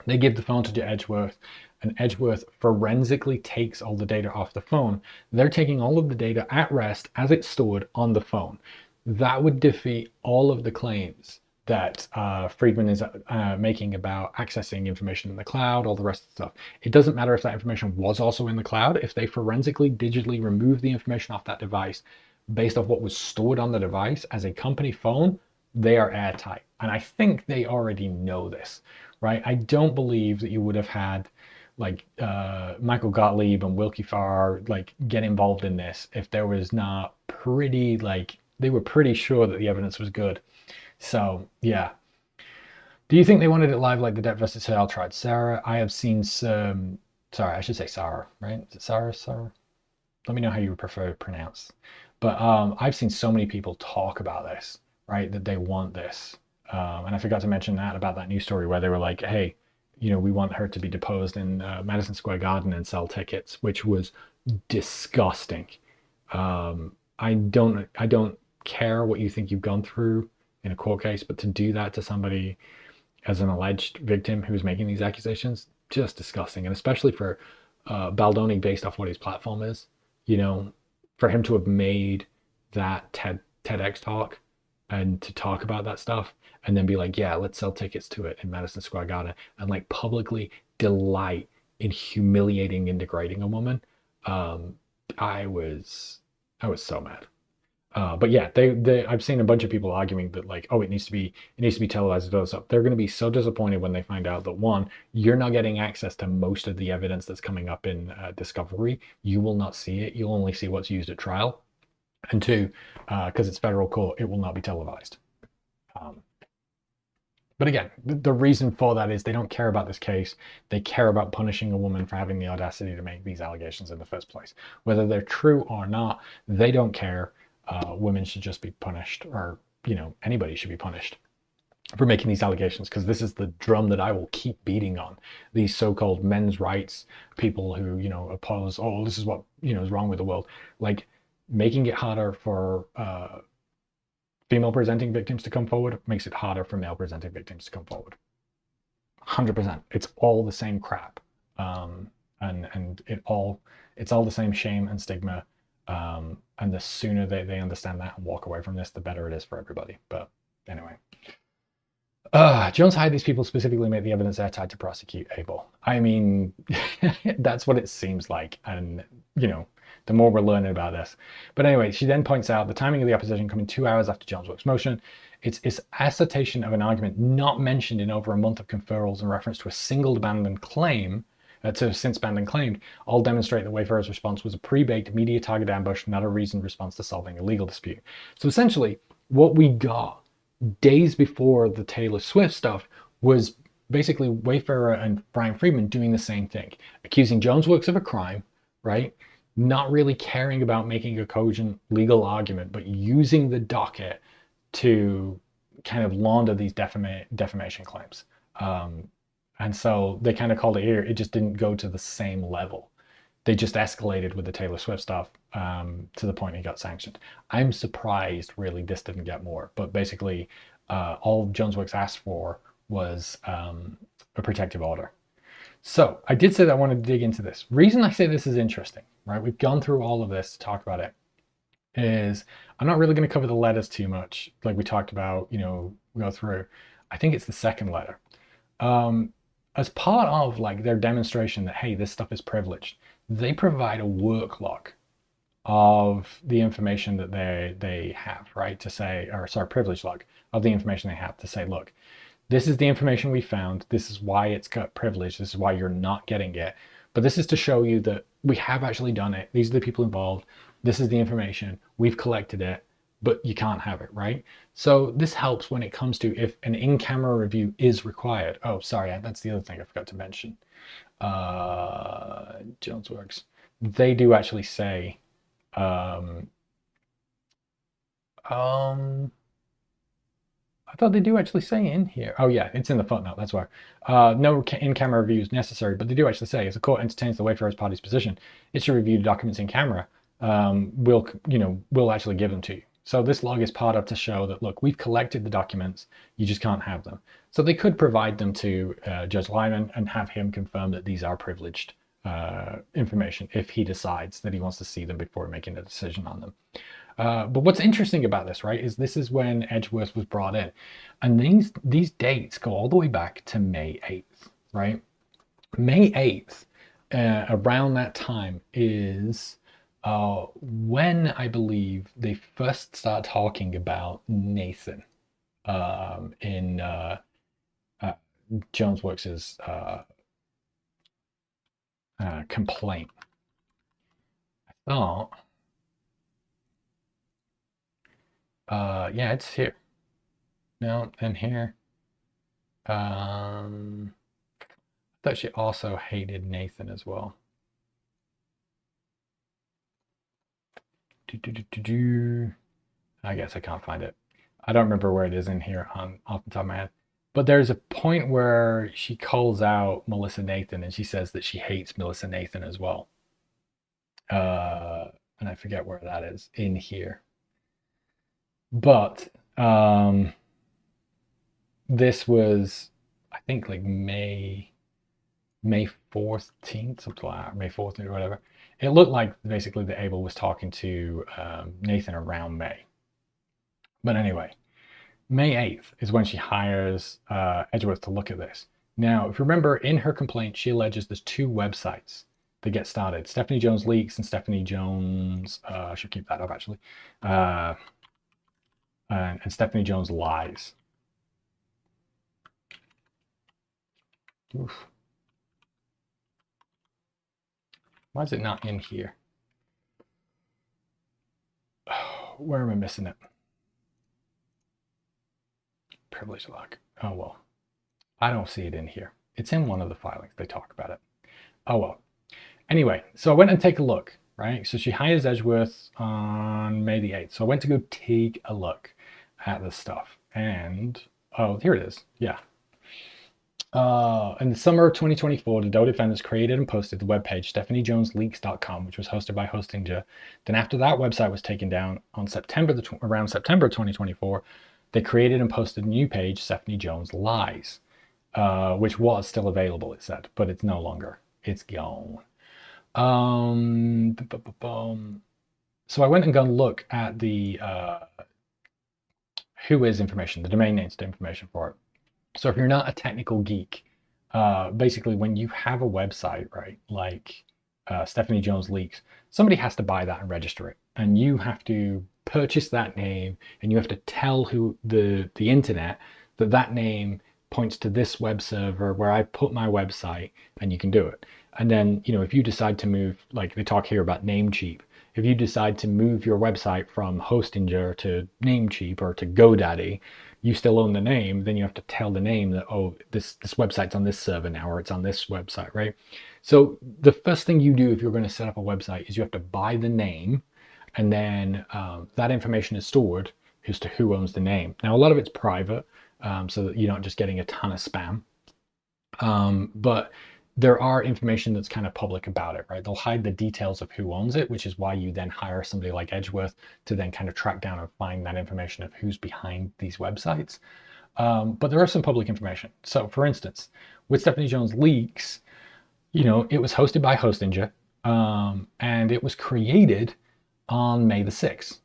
S1: They give the phone to Edgeworth, and Edgeworth forensically takes all the data off the phone. They're taking all of the data at rest as it's stored on the phone. That would defeat all of the claims that Freedman is making about accessing information in the cloud, all the rest of the stuff. It doesn't matter if that information was also in the cloud. If they forensically, digitally remove the information off that device based off what was stored on the device as a company phone, they are airtight. And I think they already know this, right? I don't believe that you would have had Michael Gottlieb and Wilkie Farr get involved in this if there was not they were pretty sure that the evidence was good. So yeah. Do you think they wanted it live like the Depp versus Hale tried Sarah? I have seen some, sorry, I should say Sarah, right? Is it Sarah? Let me know how you prefer to pronounce. But I've seen so many people talk about this, right? That they want this. And I forgot to mention that about that news story where they were like, hey, we want her to be deposed in Madison Square Garden and sell tickets, which was disgusting. I don't care what you think you've gone through in a court case, but to do that to somebody as an alleged victim who's making these accusations, just disgusting. And especially for Baldoni, based off what his platform is, for him to have made that TEDx talk and to talk about that stuff and then be like, yeah, let's sell tickets to it in Madison Square Garden and like publicly delight in humiliating and degrading a woman. Um, I was so mad. But yeah, I've seen a bunch of people arguing that like, oh, it needs to be televised. They're going to be so disappointed when they find out that one, you're not getting access to most of the evidence that's coming up in discovery. You will not see it. You'll only see what's used at trial. And two, because it's federal court, it will not be televised. Um, but again, the reason for that is they don't care about this case. They care about punishing a woman for having the audacity to make these allegations in the first place. Whether they're true or not, they don't care. Women should just be punished, or anybody should be punished for making these allegations, because this is the drum that I will keep beating on. These so-called men's rights people who oppose, oh, this is what is wrong with the world, like making it harder for female presenting victims to come forward makes it harder for male presenting victims to come forward. 100%. It's all the same crap. And it's all the same shame and stigma. And the sooner they understand that and walk away from this, the better it is for everybody. But anyway. Jones hired these people specifically made the evidence airtight to prosecute Abel. I mean, that's what it seems like. And, the more we're learning about this. But anyway, she then points out the timing of the opposition coming 2 hours after Jonesworth's motion. It's assertion of an argument not mentioned in over a month of conferrals in reference to a single abandoned claim, to since abandoned claimed, all demonstrate that Wayfarer's response was a pre-baked media target ambush, not a reasoned response to solving a legal dispute. So essentially, what we got days before the Taylor Swift stuff was basically Wayfarer and Bryan Freedman doing the same thing, accusing Jonesworks of a crime, right? Not really caring about making a cogent legal argument, but using the docket to kind of launder these defamation claims. And so they kind of called it here. It just didn't go to the same level. They just escalated with the Taylor Swift stuff to the point he got sanctioned. I'm surprised, really, this didn't get more. But basically, all Jonesworks asked for was a protective order. So I did say that I wanted to dig into this. Reason I say this is interesting, right? We've gone through all of this to talk about it. Is I'm not really going to cover the letters too much, like we talked about. Go through. I think it's the second letter. As part of like their demonstration that hey, this stuff is privileged, they provide a work log of the information that they have, right? To say, or sorry, privilege log of the information they have to say, look, this is the information we found. This is why it's got privilege. This is why you're not getting it. But this is to show you that we have actually done it. These are the people involved. This is the information. We've collected it, but you can't have it, right? So this helps when it comes to if an in-camera review is required. Oh, sorry, that's the other thing I forgot to mention. Jonesworks. They do actually say, I thought they do actually say in here. Oh yeah, it's in the footnote. That's why. No in-camera review is necessary, but they do actually say, if the court entertains the Wayfarer's party's position, it should review the documents in camera. We'll actually give them to you. So this log is part of to show that look, we've collected the documents. You just can't have them. So they could provide them to Judge Lyman and have him confirm that these are privileged information if he decides that he wants to see them before making a decision on them. But what's interesting about this, right, is this is when Edgeworth was brought in. And these dates go all the way back to May 8th, right? May 8th, around that time, is when I believe they first start talking about Nathan in Jonesworks' complaint. I thought... yeah, it's here. No, in here. I thought she also hated Nathan as well. I guess I can't find it. I don't remember where it is in here off the top of my head. But there's a point where she calls out Melissa Nathan and she says that she hates Melissa Nathan as well. And I forget where that is in here. But this was, I think, like May 14th, something like that, May 4th or whatever. It looked like basically that Abel was talking to Nathan around May. But anyway, May 8th is when she hires Edgeworth to look at this. Now, if you remember, in her complaint, she alleges there's two websites that get started. Stephanie Jones Leaks and Stephanie Jones, I should keep that up actually, and Stephanie Jones Lies. Oof. Why is it not in here? Oh, where am I missing it? Privilege lock. Oh, well. I don't see it in here. It's in one of the filings. They talk about it. Oh, well. Anyway, so I went and take a look, right? So she hires Edgeworth on May the 8th. So I went to go take a look at this stuff. And, oh, here it is. Yeah. In the summer of 2024, the Doe defendants created and posted the webpage stephaniejonesleaks.com, which was hosted by Hostinger. Then after that website was taken down on around September 2024, they created and posted a new page, Stephanie Jones Lies, which was still available, it said, but it's no longer. It's gone. So I went and got a look at the whois information, the domain names information for it. So if you're not a technical geek, basically when you have a website, right, like Stephanie Jones Leaks, somebody has to buy that and register it. And you have to purchase that name, and you have to tell who the internet that name points to this web server where I put my website, and you can do it. And then, you know, if you decide to move, like they talk here about Namecheap, if you decide to move your website from Hostinger to Namecheap or to GoDaddy, you still own the name, then you have to tell the name that, oh, this website's on this server now, or it's on this website, right? So the first thing you do if you're going to set up a website is you have to buy the name, and then that information is stored as to who owns the name. Now, a lot of it's private, so that you're not just getting a ton of spam, but there are information that's kind of public about it, right? They'll hide the details of who owns it, which is why you then hire somebody like Edgeworth to then kind of track down and find that information of who's behind these websites. But there are some public information. So for instance, with Stephanie Jones Leaks, you know, it was hosted by Hostinger, and it was created on May the 6th.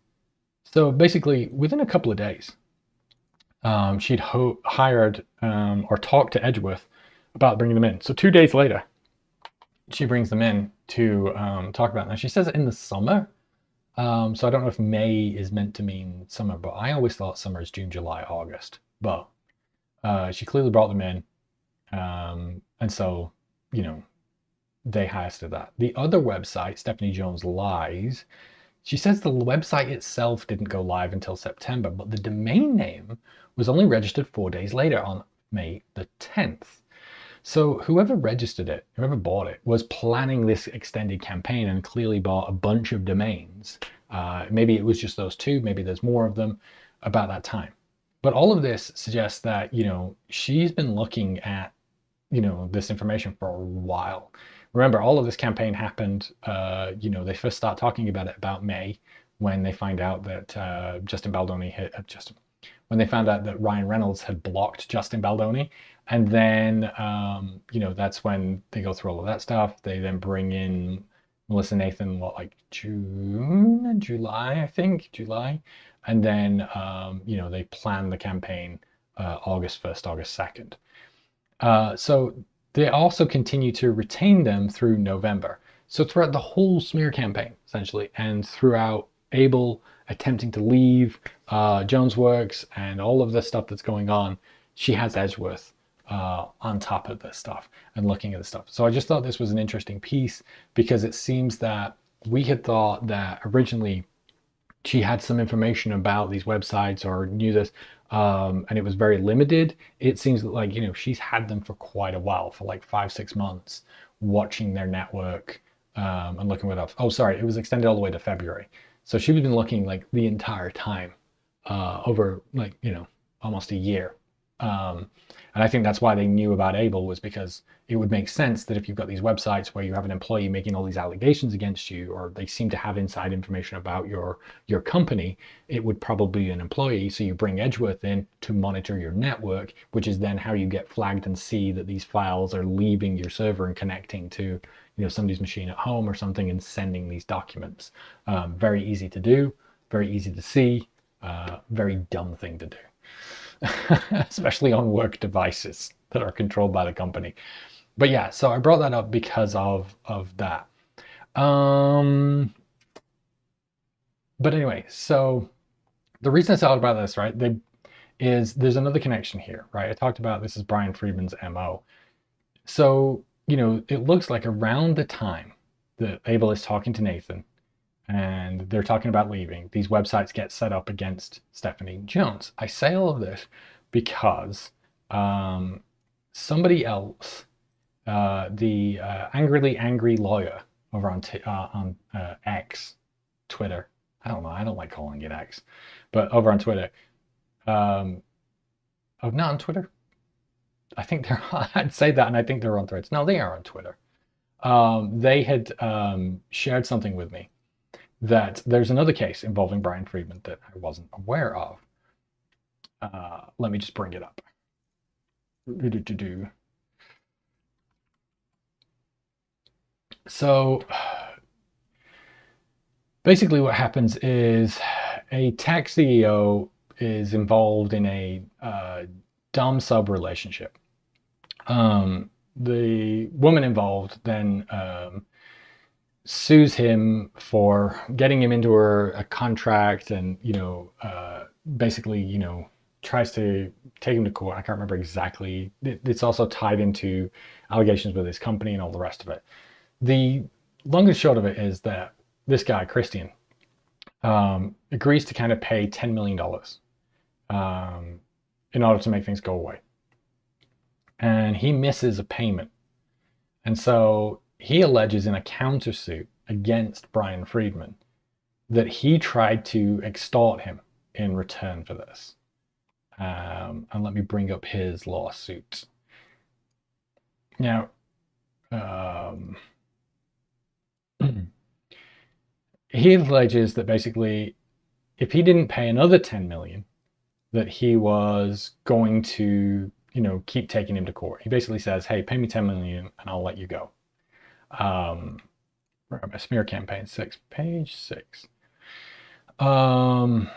S1: So basically within a couple of days, she'd hired or talked to Edgeworth about bringing them in. So 2 days later, she brings them in to talk about it. Now, she says it in the summer. So I don't know if May is meant to mean summer, but I always thought summer is June, July, August. But she clearly brought them in. And so, you know, they hasted that. The other website, Stephanie Jones Lies, she says the website itself didn't go live until September, but the domain name was only registered 4 days later on May the 10th. So whoever registered it, whoever bought it, was planning this extended campaign and clearly bought a bunch of domains. Maybe it was just those two, maybe there's more of them about that time. But all of this suggests that, you know, she's been looking at, you know, this information for a while. Remember, all of this campaign happened, you know, they first start talking about it about May, when they find out that Justin Baldoni when they found out that Ryan Reynolds had blocked Justin Baldoni. And then, you know, that's when they go through all of that stuff. They then bring in Melissa Nathan, like July, I think, July. And then, you know, they plan the campaign August 1st, August 2nd. So they also continue to retain them through November. So throughout the whole smear campaign, essentially, and throughout Abel attempting to leave JonesWorks and all of the stuff that's going on, she has Edgeworth on top of this stuff and looking at the stuff. So I just thought this was an interesting piece, because it seems that we had thought that originally she had some information about these websites or knew this, and it was very limited. It seems like, you know, she's had them for quite a while, for like 5-6 months, watching their network and looking what else. Oh, sorry, it was extended all the way to February. So she's been looking like the entire time, over like, you know, almost a year. And I think that's why they knew about Abel, was because it would make sense that if you've got these websites where you have an employee making all these allegations against you, or they seem to have inside information about your company, it would probably be an employee. So you bring Edgeworth in to monitor your network, which is then how you get flagged and see that these files are leaving your server and connecting to, you know, somebody's machine at home or something, and sending these documents. Very easy to do, very easy to see, very dumb thing to do. especially on work devices that are controlled by the company. But yeah, so I brought that up because of that. But anyway, so the reason I thought about this, right, there's another connection here, right? I talked about this is Bryan Freedman's MO. So, it looks like around the time that Abel is talking to Nathan and they're talking about leaving, these websites get set up against Stephanie Jones. I say all of this because somebody else, the angrily angry lawyer over on X, Twitter. I don't know. I don't like calling it X, but over on Twitter. Oh, not on Twitter. I think they're. I'd say that, and I think they're on Threads. No, they are on Twitter. They had shared something with me that there's another case involving Bryan Freedman that I wasn't aware of. Let me just bring it up. So basically what happens is a tech CEO is involved in a dom-sub relationship. The woman involved then sues him for getting him into a contract and, basically, tries to take him to court. I can't remember exactly. It's also tied into allegations with his company and all the rest of it. The long and short of it is that this guy, Christian, agrees to kind of pay $10 million in order to make things go away. And he misses a payment. And so he alleges in a countersuit against Bryan Freedman that he tried to extort him in return for this. And let me bring up his lawsuit. Now, he alleges that basically if he didn't pay another 10 million, that he was going to, keep taking him to court. He basically says, hey, pay me 10 million and I'll let you go. My smear campaign 6, page 6. The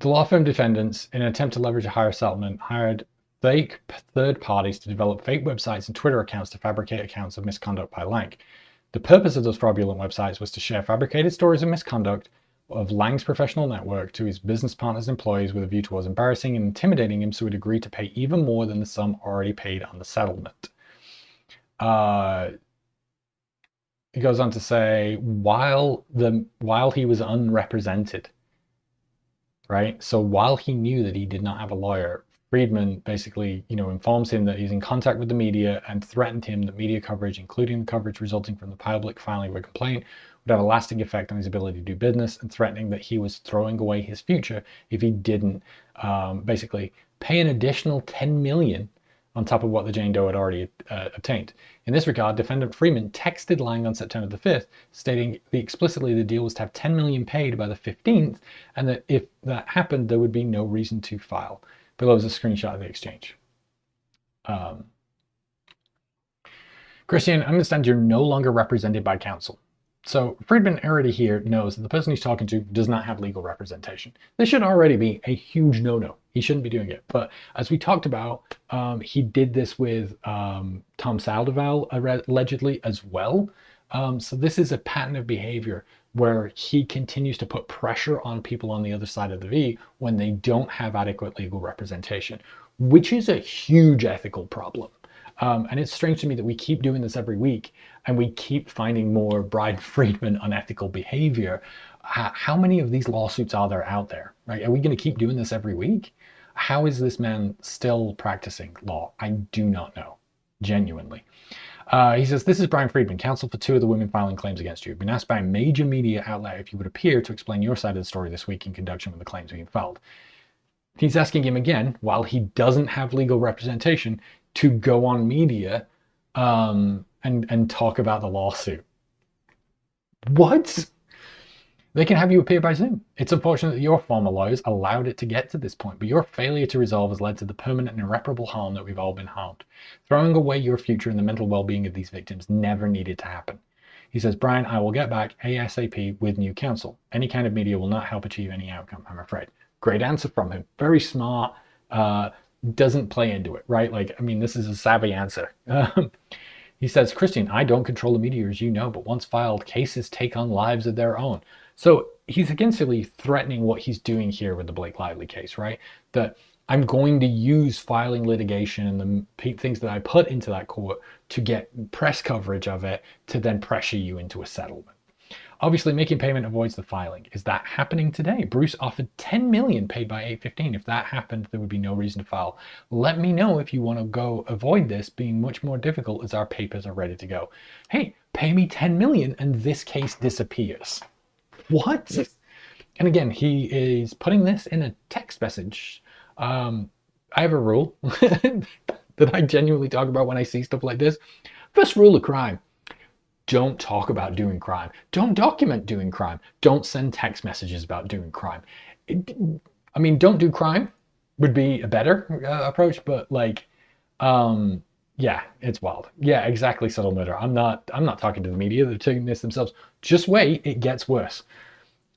S1: law firm defendants, in an attempt to leverage a higher settlement, hired fake third parties to develop fake websites and Twitter accounts to fabricate accounts of misconduct by Lang. The purpose of those fraudulent websites was to share fabricated stories of misconduct of Lang's professional network to his business partners' employees with a view towards embarrassing and intimidating him so he'd agree to pay even more than the sum already paid on the settlement. He goes on to say, while he was unrepresented, right? So while he knew that he did not have a lawyer, Freedman basically, informs him that he's in contact with the media and threatened him that media coverage, including the coverage resulting from the public filing of a complaint, would have a lasting effect on his ability to do business, and threatening that he was throwing away his future if he didn't basically pay an additional 10 million on top of what the Jane Doe had already obtained. In this regard, defendant Freeman texted Lang on September the 5th, stating explicitly the deal was to have 10 million paid by the 15th, and that if that happened, there would be no reason to file. Below is a screenshot of the exchange. Christian, I understand you're no longer represented by counsel. So Freedman already here knows that the person he's talking to does not have legal representation. This should already be a huge no-no. He shouldn't be doing it. But as we talked about, he did this with Tom Saldival allegedly as well. So this is a pattern of behavior where he continues to put pressure on people on the other side of the V when they don't have adequate legal representation, which is a huge ethical problem. And it's strange to me that we keep doing this every week and we keep finding more Bryan Freedman unethical behavior. How many of these lawsuits are there out there? Right? Are we going to keep doing this every week? How is this man still practicing law? I do not know, genuinely. He says, this is Bryan Freedman, counsel for 2 of the women filing claims against you. Been asked by a major media outlet if you would appear to explain your side of the story this week in conjunction with the claims being filed. He's asking him again, while he doesn't have legal representation, to go on media and talk about the lawsuit. What? They can have you appear by Zoom. It's unfortunate that your former lawyers allowed it to get to this point, but your failure to resolve has led to the permanent and irreparable harm that we've all been harmed. Throwing away your future and the mental well-being of these victims never needed to happen. He says, Bryan, I will get back ASAP with new counsel. Any kind of media will not help achieve any outcome, I'm afraid. Great answer from him. Very smart. Doesn't play into it, right? Like, I mean, this is a savvy answer. He says, Christian, I don't control the media, as you know, but once filed, cases take on lives of their own. So he's essentially threatening what he's doing here with the Blake Lively case, right? That I'm going to use filing litigation and the things that I put into that court to get press coverage of it to then pressure you into a settlement. Obviously, making payment avoids the filing. Is that happening today? Bruce offered $10 million paid by 815. If that happened, there would be no reason to file. Let me know if you want to go avoid this being much more difficult as our papers are ready to go. Hey, pay me $10 million and this case disappears. What? And again, he is putting this in a text message. I have a rule that I genuinely talk about when I see stuff like this. First rule of crime. Don't talk about doing crime. Don't document doing crime. Don't send text messages about doing crime. I mean, don't do crime would be a better approach, but like, yeah, it's wild. Yeah, exactly. Subtle murder. I'm not talking to the media. They're taking this themselves. Just wait. It gets worse.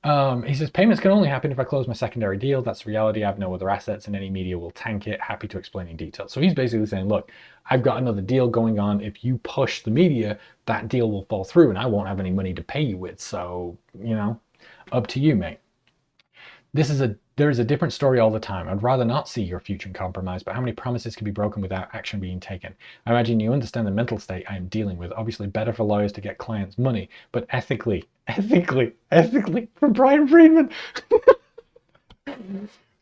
S1: He says, payments can only happen if I close my secondary deal. That's the reality. I have no other assets and any media will tank it. Happy to explain in detail. So he's basically saying, look, I've got another deal going on. If you push the media, that deal will fall through and I won't have any money to pay you with. So, you know, up to you, mate. There is a different story all the time. I'd rather not see your future compromised, but how many promises can be broken without action being taken? I imagine you understand the mental state I am dealing with. Obviously better for lawyers to get clients money, but ethically, from Bryan Freedman.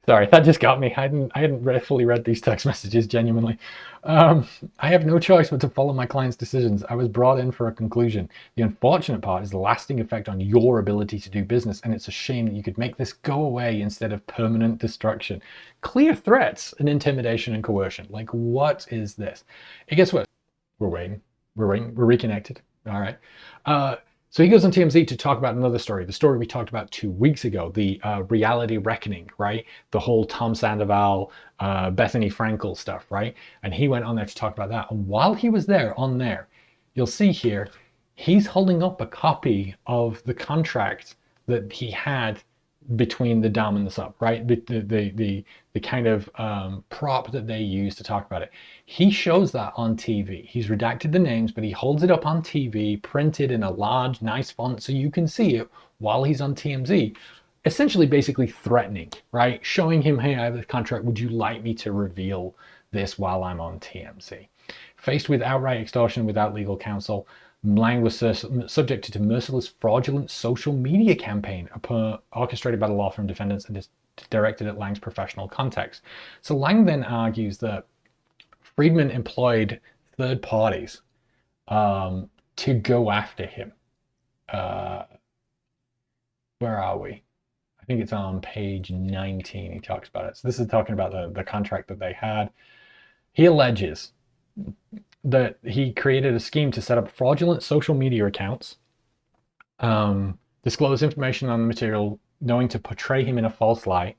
S1: Sorry, that just got me. I hadn't fully read these text messages, genuinely. I have no choice but to follow my client's decisions. I was brought in for a conclusion. The unfortunate part is the lasting effect on your ability to do business, and it's a shame that you could make this go away instead of permanent destruction. Clear threats and intimidation and coercion. Like, what is this? It gets worse. We're waiting. We're reconnected. All right. So he goes on TMZ to talk about another story, the story we talked about 2 weeks ago, the reality reckoning, right? The whole Tom Sandoval, Bethany Frankel stuff, right? And he went on there to talk about that. And while he was there, you'll see here, he's holding up a copy of the contract that he had between the dom and the sub, right? The kind of prop that they use to talk about it. He shows that on TV. He's redacted the names, but he holds it up on TV, printed in a large, nice font so you can see it while he's on TMZ. Essentially, basically threatening, right? Showing him, hey, I have this contract. Would you like me to reveal this while I'm on TMZ? Faced with outright extortion without legal counsel, Lang was subjected to merciless, fraudulent social media campaign orchestrated by the law firm defendants and directed at Lang's professional contacts. So Lang then argues that Freedman employed third parties to go after him. Where are we? I think it's on page 19. He talks about it. So this is talking about the contract that they had. He alleges that he created a scheme to set up fraudulent social media accounts, disclose information on the material, knowing to portray him in a false light.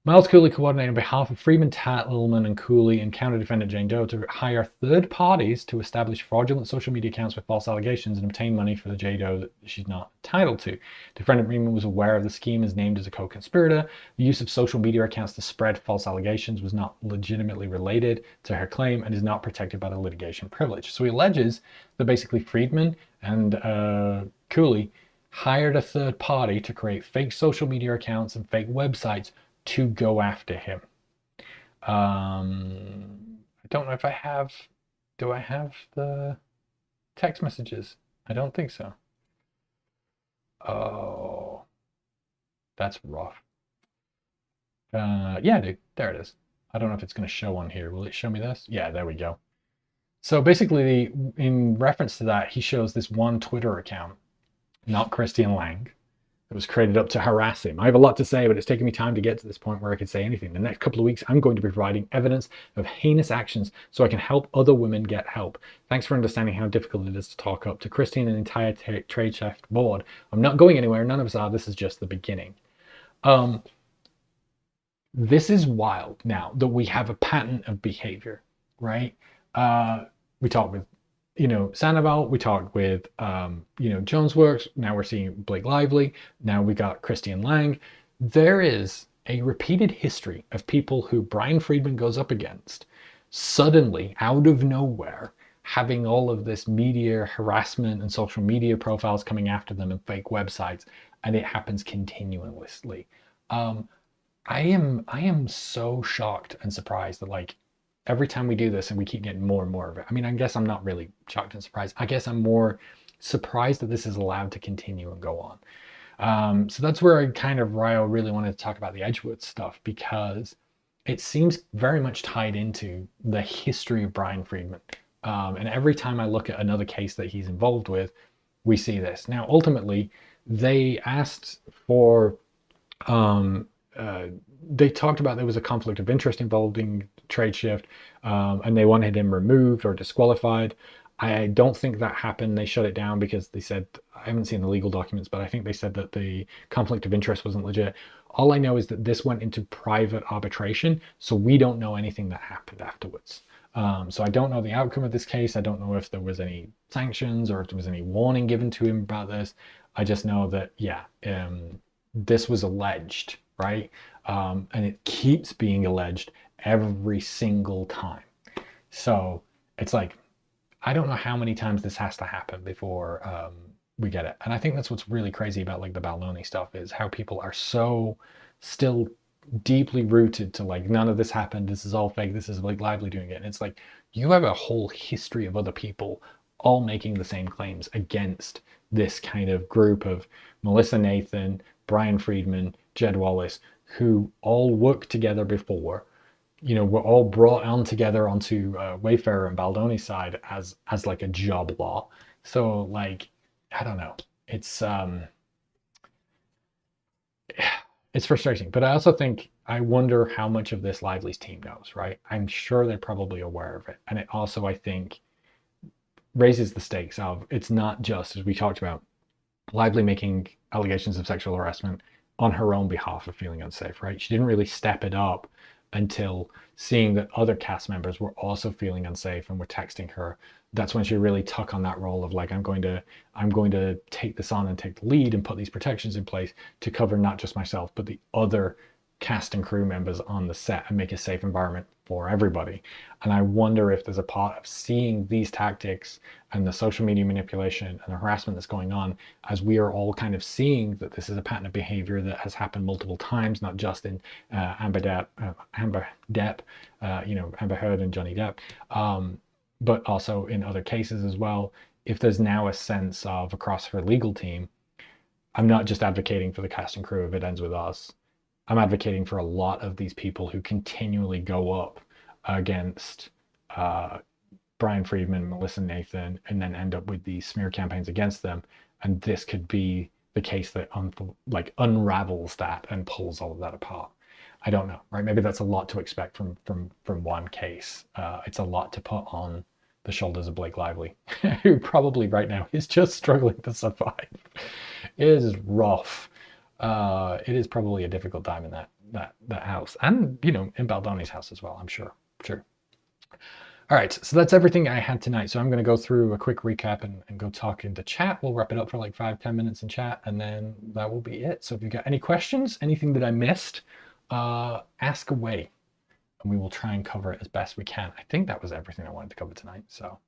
S1: Miles Cooley coordinated on behalf of Freedman, Tattleman, and Cooley and counter-defendant Jane Doe to hire third parties to establish fraudulent social media accounts with false allegations and obtain money for the Jane Doe that she's not entitled to. Defendant Freedman was aware of the scheme, is named as a co-conspirator. The use of social media accounts to spread false allegations was not legitimately related to her claim and is not protected by the litigation privilege. So he alleges that basically Freedman and Cooley hired a third party to create fake social media accounts and fake websites to go after him. I don't know if I have, do I have the text messages? I don't think so. Oh, that's rough. Yeah, dude, there it is. I don't know if it's going to show on here. Will it show me this? Yeah, there we go. So basically, in reference to that, he shows this one Twitter account, not Christian Lang, that was created up to harass him. I have a lot to say, but it's taken me time to get to this point where I can say anything. The next couple of weeks, I'm going to be providing evidence of heinous actions so I can help other women get help. Thanks for understanding how difficult it is to talk up to Christine and the entire trade shaft board. I'm not going anywhere. None of us are. This is just the beginning. This is wild now that we have a pattern of behavior, right? We talked with Sandoval, we talked with, Jonesworks. Now we're seeing Blake Lively. Now we got Christian Lang. there is a repeated history of people who Bryan Freedman goes up against suddenly, out of nowhere, having all of this media harassment and social media profiles coming after them and fake websites, and it happens continuously. Um, I am so shocked and surprised that like every time we do this and we keep getting more and more of it. I mean, I guess I'm not really shocked and surprised. I guess I'm more surprised that this is allowed to continue and go on. So that's where I kind of Ryo really wanted to talk about the Edgeworth stuff, because it seems very much tied into the history of Bryan Freedman. And every time I look at another case that he's involved with, we see this. Now, ultimately, they asked for, um, uh, they talked about there was a conflict of interest involving Tradeshift, and they wanted him removed or disqualified. I don't think that happened. They shut it down because they said, I haven't seen the legal documents, but I think they said that the conflict of interest wasn't legit. All I know is that this went into private arbitration, so we don't know anything that happened afterwards. So I don't know the outcome of this case. I don't know if there was any sanctions or if there was any warning given to him about this. I just know that, yeah, this was alleged, right? And it keeps being alleged every single time. So it's like, I don't know how many times this has to happen before we get it. And I think that's what's really crazy about like the Baldoni stuff, is how people are so still deeply rooted to like, none of this happened, this is all fake, this is Blake Lively doing it. And it's like, you have a whole history of other people all making the same claims against this kind of group of Melissa Nathan, Bryan Freedman, Jed Wallace, who all worked together before, were all brought on together onto Wayfarer and Baldoni's side as like a job law. So like, I don't know. It's frustrating, but I also think, I wonder how much of this Lively's team knows, right? I'm sure they're probably aware of it. And it also, I think, raises the stakes of, it's not just, as we talked about, Lively making allegations of sexual harassment on her own behalf of feeling unsafe, right? She didn't really step it up until seeing that other cast members were also feeling unsafe and were texting her. That's when she really took on that role of like, I'm going to take this on and take the lead and put these protections in place to cover not just myself, but the other cast and crew members on the set and make a safe environment for everybody. And I wonder if there's a part of seeing these tactics and the social media manipulation and the harassment that's going on, as we are all kind of seeing that this is a pattern of behavior that has happened multiple times, not just in Amber Depp, Amber Heard and Johnny Depp, but also in other cases as well. If there's now a sense of, across her legal team, I'm not just advocating for the cast and crew if it ends with us. I'm advocating for a lot of these people who continually go up against Bryan Freedman, Melissa Nathan, and then end up with these smear campaigns against them. And this could be the case that unravels that and pulls all of that apart. I don't know, right? Maybe that's a lot to expect from one case. It's a lot to put on the shoulders of Blake Lively, who probably right now is just struggling to survive. It is rough. It is probably a difficult time in that house, and in Baldoni's house as well, I'm sure. All right, so that's everything I had tonight. So I'm going to go through a quick recap and go talk into chat. We'll wrap it up for like 5-10 minutes in chat, and then that will be it. So if you've got any questions, anything that I missed, ask away, and we will try and cover it as best we can. I think that was everything I wanted to cover tonight. So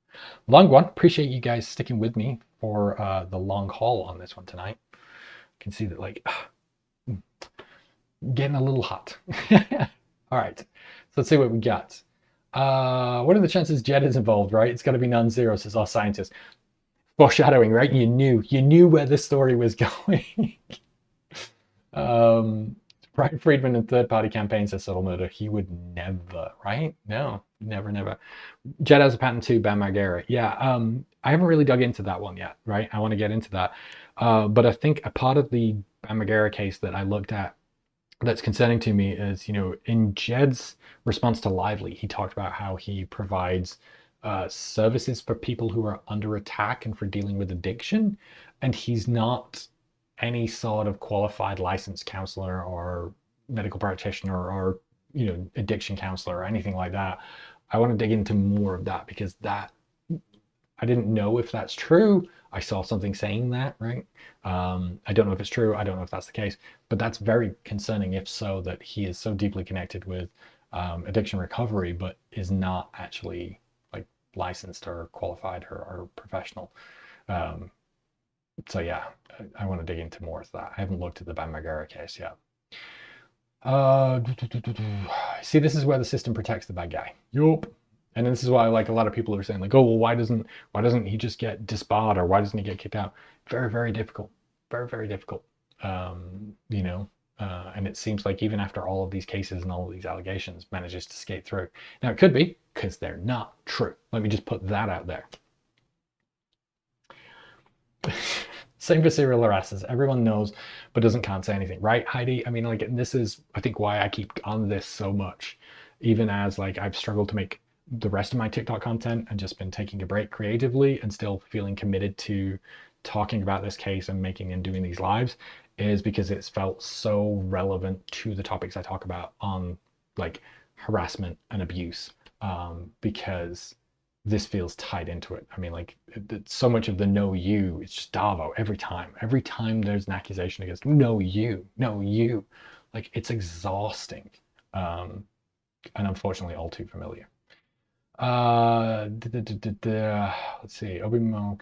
S1: long one. Appreciate you guys sticking with me for the long haul on this one tonight. Can see that like getting a little hot. All right, so let's see what we got. What are the chances Jed is involved, right? It's got to be non-zero, says our scientist. Foreshadowing, right? You knew where this story was going. Bryan Freedman and third-party campaigns to settle murder. He would never, right? No, never. Jed has a patent too, Bam Margera. Yeah, I haven't really dug into that one yet, right? I want to get into that. But I think a part of the Bam Margera case that I looked at that's concerning to me is, in Jed's response to Lively, he talked about how he provides services for people who are under attack and for dealing with addiction. And he's not any sort of qualified licensed counselor or medical practitioner or, addiction counselor or anything like that. I want to dig into more of that, because that, I didn't know if that's true. I saw something saying that, right? I don't know if it's true. I don't know if that's the case, but that's very concerning if so, that he is so deeply connected with addiction recovery, but is not actually like licensed or qualified or professional. Um, so yeah, I want to dig into more of that. I haven't looked at the Bam Margera case yet. Uh, See, this is where the system protects the bad guy. Yup. And this is why, like, a lot of people are saying, like, oh, well, why doesn't he just get disbarred, or why doesn't he get kicked out? Very, very difficult. Very, very difficult. You know, and it seems like even after all of these cases and all of these allegations, manages to skate through. Now, it could be because they're not true. Let me just put that out there. Same for serial harassers. Everyone knows, but can't say anything, right, Heidi? I mean, like, this is, I think, why I keep on this so much, even as like I've struggled to make the rest of my TikTok content and just been taking a break creatively and still feeling committed to talking about this case and making and doing these lives, is because it's felt so relevant to the topics I talk about on like harassment and abuse, because this feels tied into it. I mean, like, so much of the no you, it's just Davo every time there's an accusation against no you, like, it's exhausting, and unfortunately all too familiar. Let's see, Obi-Mo,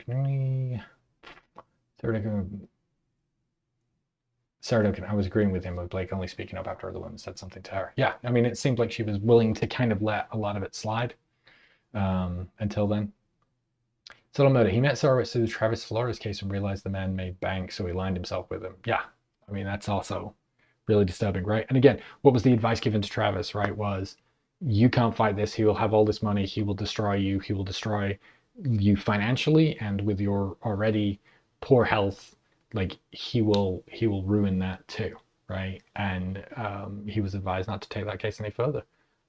S1: Sarah Duncan, I was agreeing with him with Blake only speaking up after the woman said something to her. Yeah, I mean, it seemed like she was willing to kind of let a lot of it slide until then. Subtle murder. He met Sorowitz through the Travis Flores case and realized the man made bank, so he aligned himself with him. Yeah, I mean, that's also really disturbing, right? And again, what was the advice given to Travis, right? Was, you can't fight this. He will have all this money. He will destroy you. He will destroy you financially, and with your already poor health, like, he will ruin that too, right? And he was advised not to take that case any further.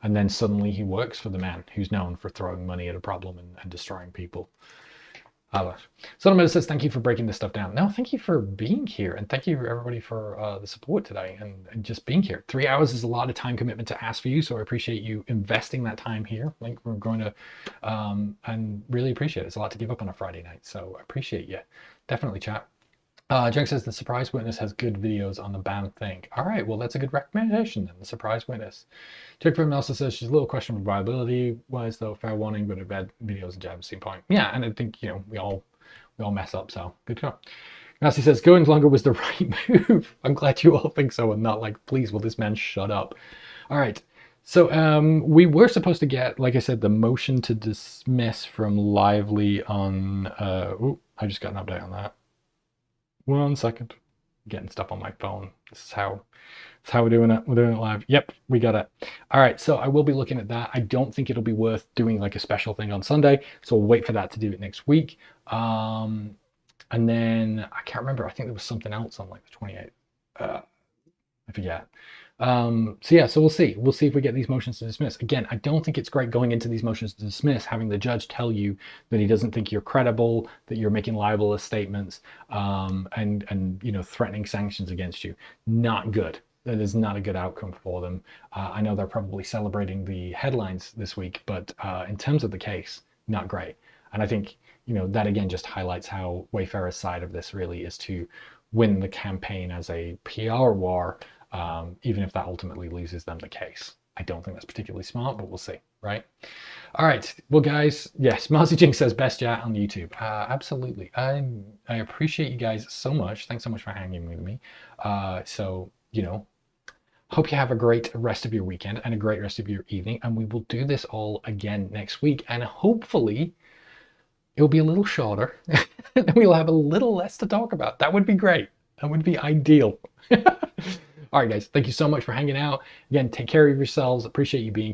S1: And then suddenly he works for the man who's known for throwing money at a problem and destroying people. Sonometa says, thank you for breaking this stuff down. No, thank you for being here. And thank you everybody for the support today and just being here. 3 hours is a lot of time commitment to ask for you. So I appreciate you investing that time here. Like, we're going to, and really appreciate it. It's a lot to give up on a Friday night. So I appreciate you. Definitely, chat. Junk says the surprise witness has good videos on the band thing. All right, well, that's a good recommendation then, the surprise witness. Jack Freeman also says she's a little questionable viability wise though, fair warning, but I've had videos and jabs seen point. Yeah, and I think, you know, we all mess up, so good job. Nasty says going longer was the right move. I'm glad you all think so and not like, please, will this man shut up? All right. So we were supposed to get, like I said, the motion to dismiss from Lively on, I just got an update on that. 1 second. Getting stuff on my phone. This is how we're doing it. We're doing it live. Yep, we got it. All right, so I will be looking at that. I don't think it'll be worth doing like a special thing on Sunday, so we'll wait for that to do it next week. And then I can't remember. I think there was something else on like the 28th. I forget. So yeah, so we'll see. We'll see if we get these motions to dismiss. Again, I don't think it's great going into these motions to dismiss, having the judge tell you that he doesn't think you're credible, that you're making libelous statements, and you know, threatening sanctions against you. Not good. That is not a good outcome for them. I know they're probably celebrating the headlines this week, but in terms of the case, not great. And I think, you know, that again just highlights how Wayfarer's side of this really is to win the campaign as a PR war, even if that ultimately loses them the case. I don't think that's particularly smart, but we'll see, right? All right, well, guys, yes, Marcy Jinx says best chat on YouTube. Absolutely. I appreciate you guys so much. Thanks so much for hanging with me. So, you know, hope you have a great rest of your weekend and a great rest of your evening, and we will do this all again next week, and hopefully it'll be a little shorter and we'll have a little less to talk about. That would be great. That would be ideal. All right, guys, thank you so much for hanging out. Again, take care of yourselves. Appreciate you being